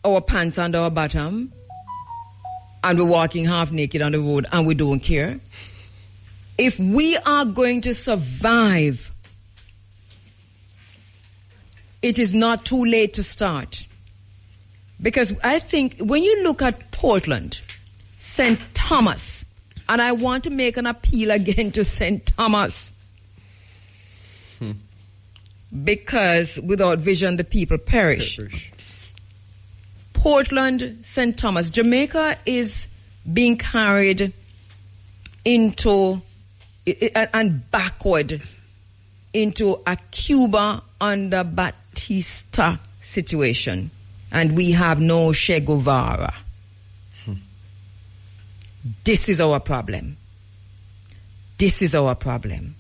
our pants under our bottom. And we're walking half naked on the road and we don't care. If we are going to survive, it is not too late to start. Because I think when you look at Portland, St. Thomas, and I want to make an appeal again to St. Thomas, because without vision the people perish. Portland, St. Thomas, Jamaica is being carried into and backward into a Cuba under Batista situation. And we have no Che Guevara. This is our problem. This is our problem.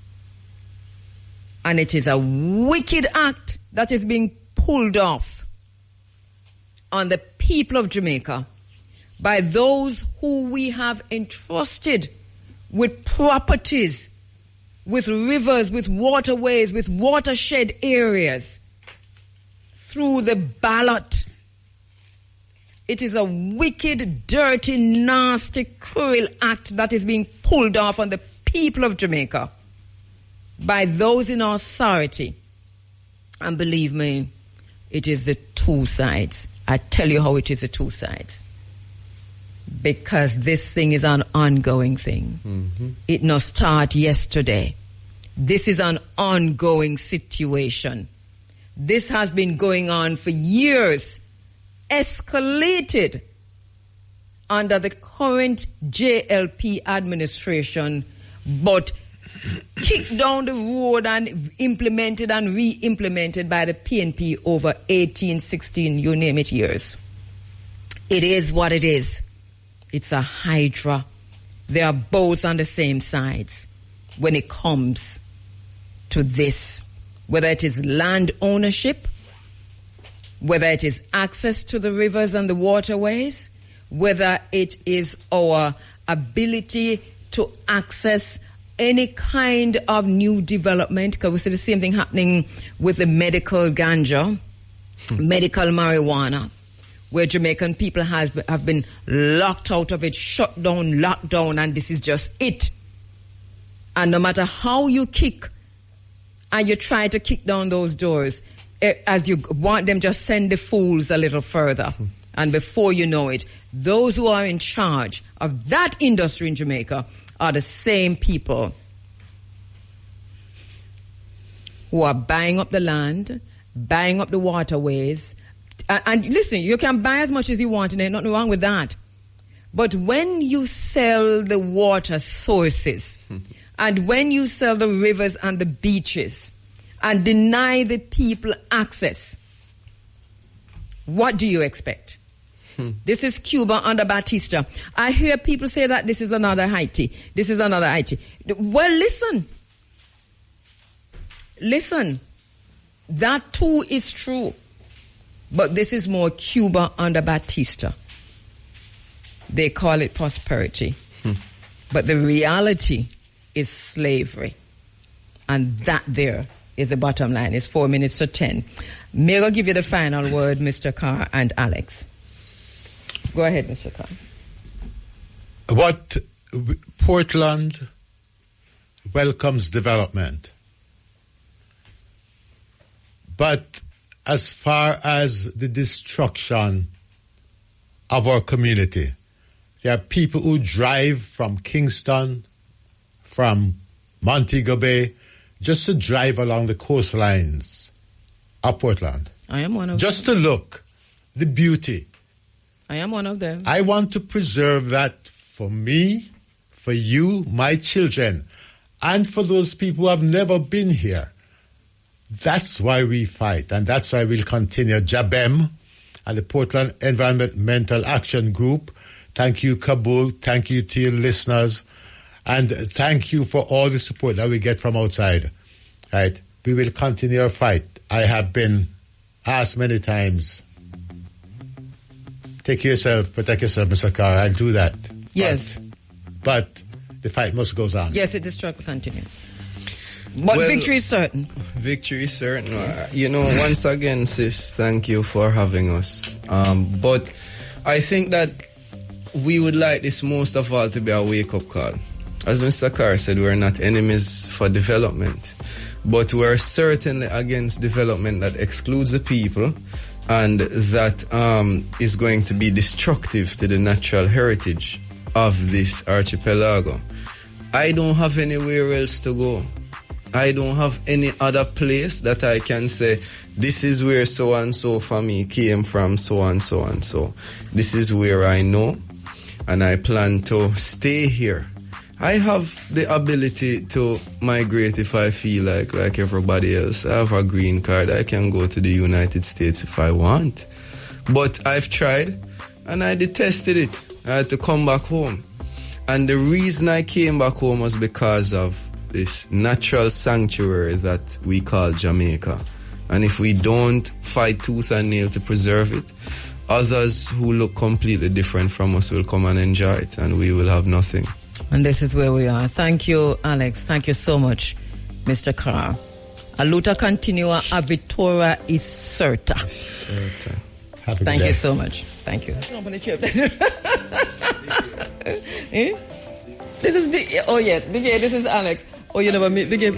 And it is a wicked act that is being pulled off on the people of Jamaica by those who we have entrusted with properties, with rivers, with waterways, with watershed areas through the ballot. It is a wicked, dirty, nasty, cruel act that is being pulled off on the people of Jamaica by those in authority. And believe me, it is the two sides. I tell you how it is the two sides. Because this thing is an ongoing thing. Mm-hmm. It not start yesterday. This is an ongoing situation. This has been going on for years, escalated under the current JLP administration, but kicked down the road and implemented and re-implemented by the PNP over 18, 16, you name it, years. It is what it is. It's a hydra. They are both on the same sides when it comes to this. Whether it is land ownership, whether it is access to the rivers and the waterways, whether it is our ability to access any kind of new development, because we see the same thing happening with the medical ganja, medical marijuana, where Jamaican people have been locked out of it, shut down, locked down, and this is just it. And no matter how you kick and you try to kick down those doors, as you want them, just send the fools a little further. And before you know it, those who are in charge of that industry in Jamaica are the same people who are buying up the land, buying up the waterways. And listen, you can buy as much as you want, and there's nothing wrong with that. But when you sell the water sources, and when you sell the rivers and the beaches, and deny the people access, what do you expect? This is Cuba under Batista. I hear people say that this is another Haiti. This is another Haiti. Well, listen. That too is true. But this is more Cuba under Batista. They call it prosperity. But the reality is slavery. And that there is the bottom line. It's 4 minutes to 10. May I give you the final word, Mr. Carr and Alex. Go ahead, Mr. Carr. What Portland welcomes development. But as far as the destruction of our community, there are people who drive from Kingston, from Montego Bay, just to drive along the coastlines of Portland. I am one of them. Just to look, the beauty. I am one of them. I want to preserve that for me, for you, my children, and for those people who have never been here. That's why we fight, and that's why we'll continue. JABEM and the Portland Environmental Action Group. Thank you, Kabu. Thank you to your listeners. And thank you for all the support that we get from outside. Right? We will continue our fight I have been asked many times, take care of yourself, protect yourself, Mr. Carr. I'll do that. Yes. But the fight must go on. Yes, the struggle continues. But victory is certain. Victory is certain. Once again, sis, thank you for having us. But I think that we would like this most of all to be a wake-up call. As Mr. Carr said, we're not enemies for development, but we're certainly against development that excludes the people and that is going to be destructive to the natural heritage of this archipelago. I don't have anywhere else to go. I don't have any other place that I can say, this is where so-and-so family came from, so-and-so and so. This is where I know, and I plan to stay here. I have the ability to migrate if I feel like everybody else. I have a green card. I can go to the United States if I want. But I've tried, and I detested it. I had to come back home. And the reason I came back home was because of this natural sanctuary that we call Jamaica. And if we don't fight tooth and nail to preserve it, others who look completely different from us will come and enjoy it, and we will have nothing. And this is where we are. Thank you, Alex. Thank you so much, Mr. Carr. A luta continua, a vittoria is certa. Thank you so much. Thank you. This is Big. Oh yeah, Big A. This is Alex. Oh, you never meet Big A.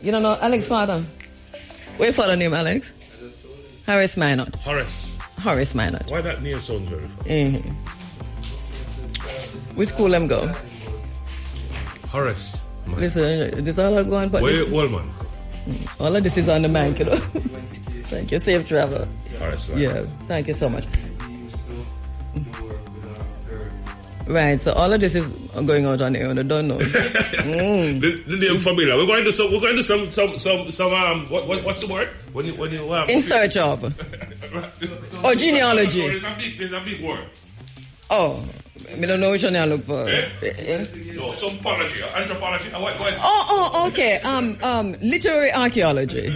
You don't know Alex's father? What's your father name, Alex? Horace Minot. Horace Minot. Why that name sounds very funny? Mm-hmm. Which school them go? Horace. Man. Listen, this all I go on. Where you old man? All of this is on the mic, you know. Thank you. Safe travel. Horace. Yeah. Thank you so much. Right, so all of this is going out on air, and I don't know. The name familiar. We're going to some. What's the word? When you in search of. Or genealogy. There's a big word. Oh, I don't know which one I look for. No, some anthropology. Oh, okay. Literary archaeology.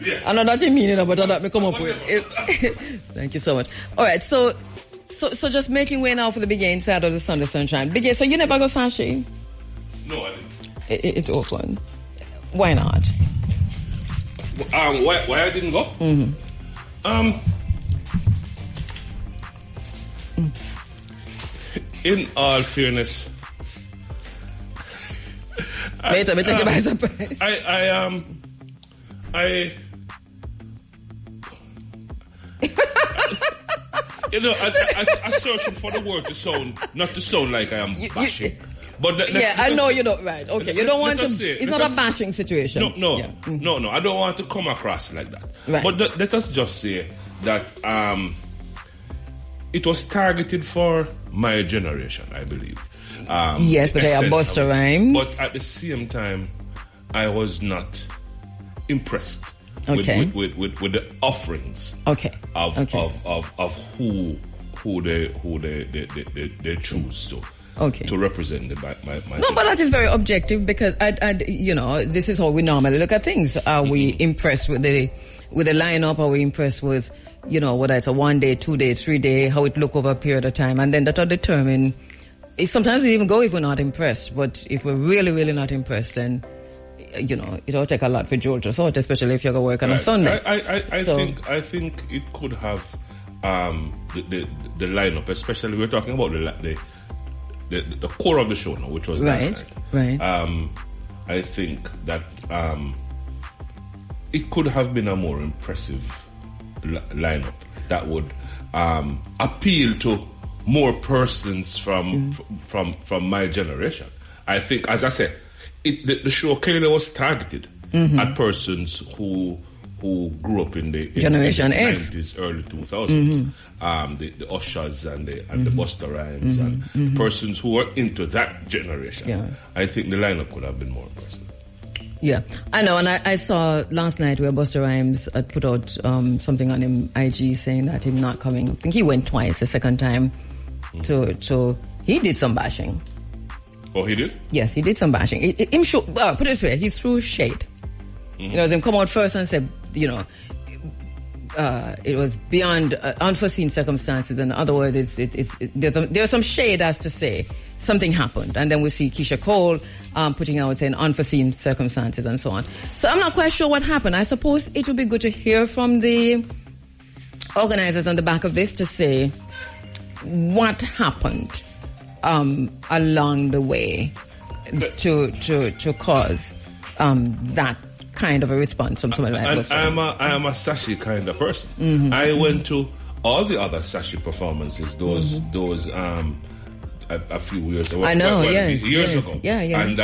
Yeah. I know that you mean it, but that me come up with it. Thank you so much. All right, so just making way now for the Big A inside of the Sunday Sunshine. Big A, so you never go Sashi? No, I didn't. It's open. Why not? Why I didn't go? Mm-hmm. In all fairness, Wait, let me take you by surprise. You know, I searching for the word to sound, not to sound like I am bashing. But I know you're not right. Okay, you don't want to. It's not a bashing situation. No, yeah. Mm-hmm. No. I don't want to come across like that. Right. But let us just say that it was targeted for my generation, I believe. Yes, but they are Busta Rhymes. But at the same time, I was not impressed. Okay. With the offerings. Okay. Of who they choose to. Okay. To represent my no, but that is very objective because this is how we normally look at things. Are we impressed with the lineup? Are we impressed with whether it's a 1 day, 2 day, 3 day, how it look over a period of time, and then that will determine. Sometimes we even go if we're not impressed, but if we're really, really not impressed, then it'll take a lot for Joel to sort, especially if you're going to work on a Sunday. I think it could have the lineup, especially we're talking about the core of the show now, which was last night. Right. I think that it could have been a more impressive lineup that would appeal to more persons from my generation. I think, as I said, the show clearly was targeted at persons who grew up in the Generation in the X, 90s, early 2000s, the Ushers and the Busta Rhymes and persons who were into that generation. Yeah. I think the lineup could have been more impressive. Yeah, I know, and I saw last night where Busta Rhymes had put out something on him IG saying that he's not coming. I think he went twice. The second time, he did some bashing. Oh, he did? Yes, he did some bashing. Put it this way, he threw shade. You know, them come out first and say, you know, it was beyond unforeseen circumstances. In other words, there's some shade as to say something happened. And then we see Keisha Cole putting out saying unforeseen circumstances and so on. So I'm not quite sure what happened. I suppose it would be good to hear from the organizers on the back of this to say what happened along the way to cause that kind of a response from somebody like that. I am a Sashi kind of person. I went to all the other Sashi performances, those a few years ago. I know, years ago. Yeah. And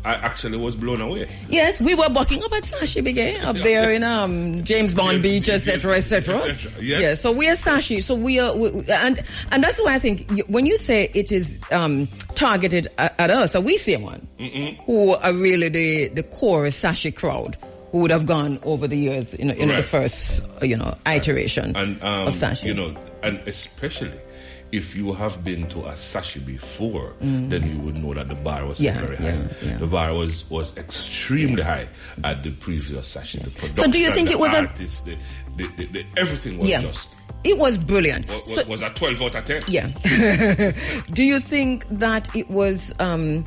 I actually was blown away. Yes, we were bucking up at Sashi Bigay up there in James Bond Beach, etc., etc. Yes. Yeah, so we are Sashi. So we are, and that's why I think when you say it is targeted at us, so we see one who are really the core Sashi crowd who would have gone over the years, in the first, iteration of Sashi. You know, and especially if you have been to a Sashi before, then you would know that the bar was very high. Yeah. The bar was extremely high at the previous Sashi. The production, so do you think the it was artists, the everything was just... It was brilliant. Was a 12 out of 10? Yeah. Do you think that it was a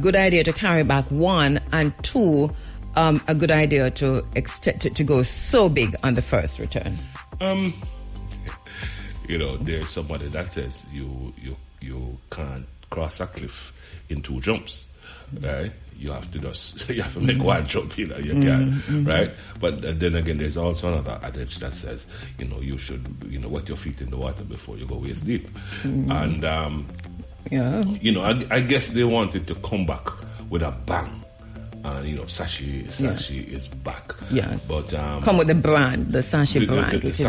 good idea to carry back, one, and two, a good idea to go so big on the first return? You know, there's somebody that says you can't cross a cliff in 2 jumps, right? You have to make one jump, you can't, right? But then again, there's also another adage that says, you should, wet your feet in the water before you go waist deep. And, I guess they wanted to come back with a bang. And, Sashi is back. Yeah. But, come with the brand, the Sashi brand. It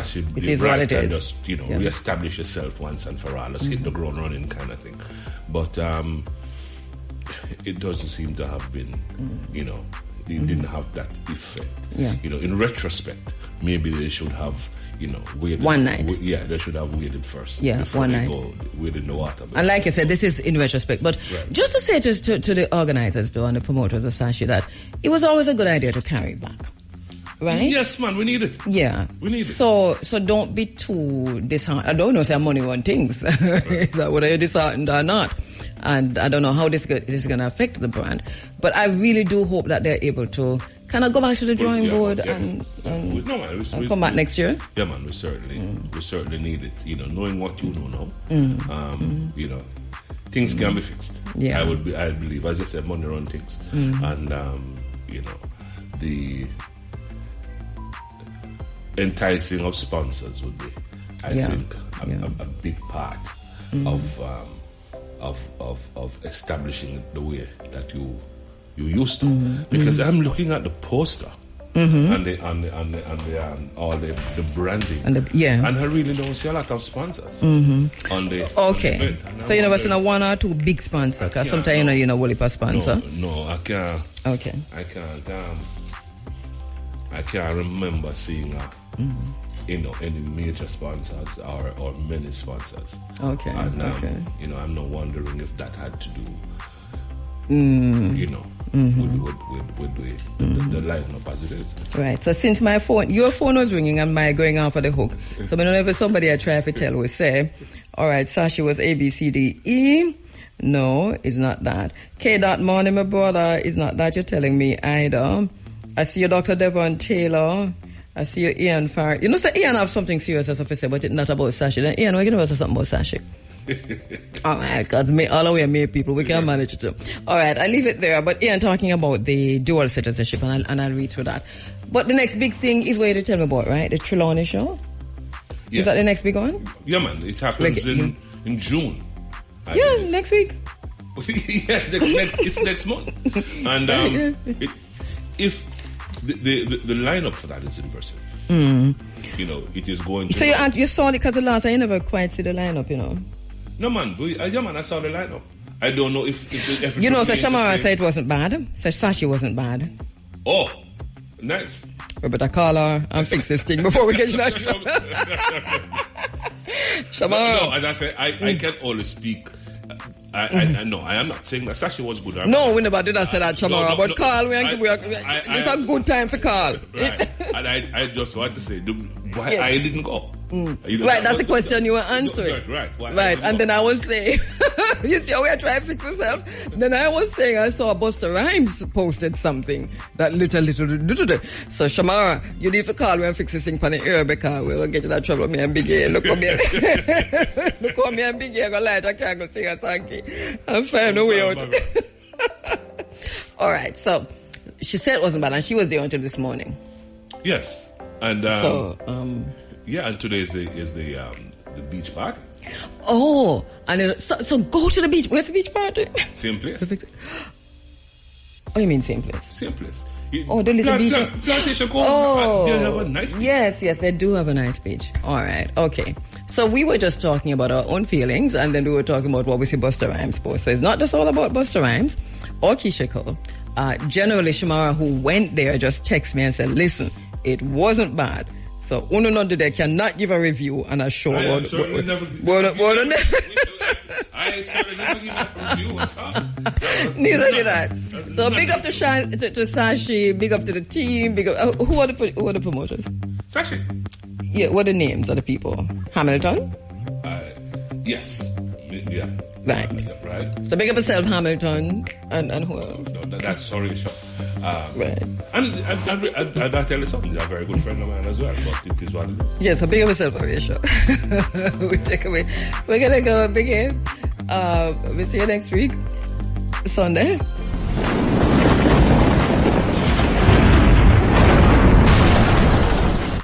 is what it is. Just, reestablish yourself once and for all. Let's hit the ground running kind of thing. But, it doesn't seem to have been, it didn't have that effect. Yeah. In retrospect, maybe they should have, waited. One night. They should have waited first. Yeah, before one they night. go within the water. And like I said, this is in retrospect. But just to say to the organizers, though, and the promoters of Sashi, that it was always a good idea to carry back. Right? Yes, man, we need it. Yeah. We need it. So don't be too disheartened. I don't know if money on things. Is that whether you're disheartened or not? And I don't know how this is going to affect the brand. But I really do hope that they're able to kind of go back to the drawing board and come back next year. Yeah, man, we certainly need it. Knowing what you know now, things can be fixed. Yeah. I believe, as I said, money run things. And, the enticing of sponsors would be, I think, a big part of establishing the way that you used to. Because I'm looking at the poster and all the branding, and I really don't see a lot of sponsors on the event. So you never seen a 1 or 2 big sponsors? Because sometimes you know Wolipa sponsor. No, I can't. Okay. I can't remember seeing any major sponsors or many sponsors. Okay. And I'm not wondering if that had to do with the lineup as it is. Right. So since your phone was ringing and my going on for the hook. So I don't know if somebody I try to tell will say, all right, Sashi was A, B, C, D, E. No, it's not that. K. Morning, my brother, it's not that you're telling me either. I see you, Dr. Devon Taylor. I see you, Ian Farr. So Ian have something serious as I say, but it's not about Sashi. Then Ian, we're going to say something about Sashi. All right, because all the way made people, we can manage it too. All right, I leave it there. But Ian talking about the dual citizenship, and I'll read through that. But the next big thing is what you tell me about, right? The Trelawney show? Yes. Is that the next big one? Yeah, man. It happens in June. Next week. Yes, it's next month. And if the lineup for that is impressive. It is going to... So you saw it because the last I never quite see the lineup, No, man. I saw the lineup. I don't know if so Shamara said it wasn't bad. So Sashi wasn't bad. Oh, nice. We better call her and fix this thing before we get you back. Shamara. No, as I said, I can only speak No, I am not saying that Sashi was good. No, we never did. I said that tomorrow. But Carl, it's a good time for Carl. Right. And I just want to say, why I didn't go. Right, that's the question you were answering. Right, and then I was saying, you see how we are trying to fix myself? Then I was saying I saw Busta Rhymes posted something that little. So Shamara, you need to call me and fix this thing for the ear because we'll get in that trouble. Me and Big A, look at me. Look at me and Big A, I go light a candle, sing a song. I'm fine, no way out. Alright, so she said it wasn't bad and she was there until this morning. Yes. And yeah, and today is the beach party. Oh, and then, so go to the beach. Where's the beach party? Same place. Oh, you mean same place? Same place. There is a beach. Plantation Cove. They have a nice beach. Yes, they do have a nice beach. All right, okay. So we were just talking about our own feelings, and then we were talking about what we see Busta Rhymes post. So it's not just all about Busta Rhymes or Keisha Cole. Generally, Shamara, who went there, just texted me and said, listen, it wasn't bad. So, Uno Not Today cannot give a review and a show. I certainly never give a review at all. Neither did I. So, big up to Sashi, big up to the team, big up. Who are the promoters? Sashi. Yeah, what are the names of the people? Hamilton? Yes. Yeah. Right. Right. So, big up yourself, Hamilton, and who else? No, that's sorry, Sean. Right. And I tell you something, they're a very good friend of mine as well, but it is what it is. Yes, so big up yourself, Arisha. We take away. We're gonna go big game. We'll see you next week, Sunday.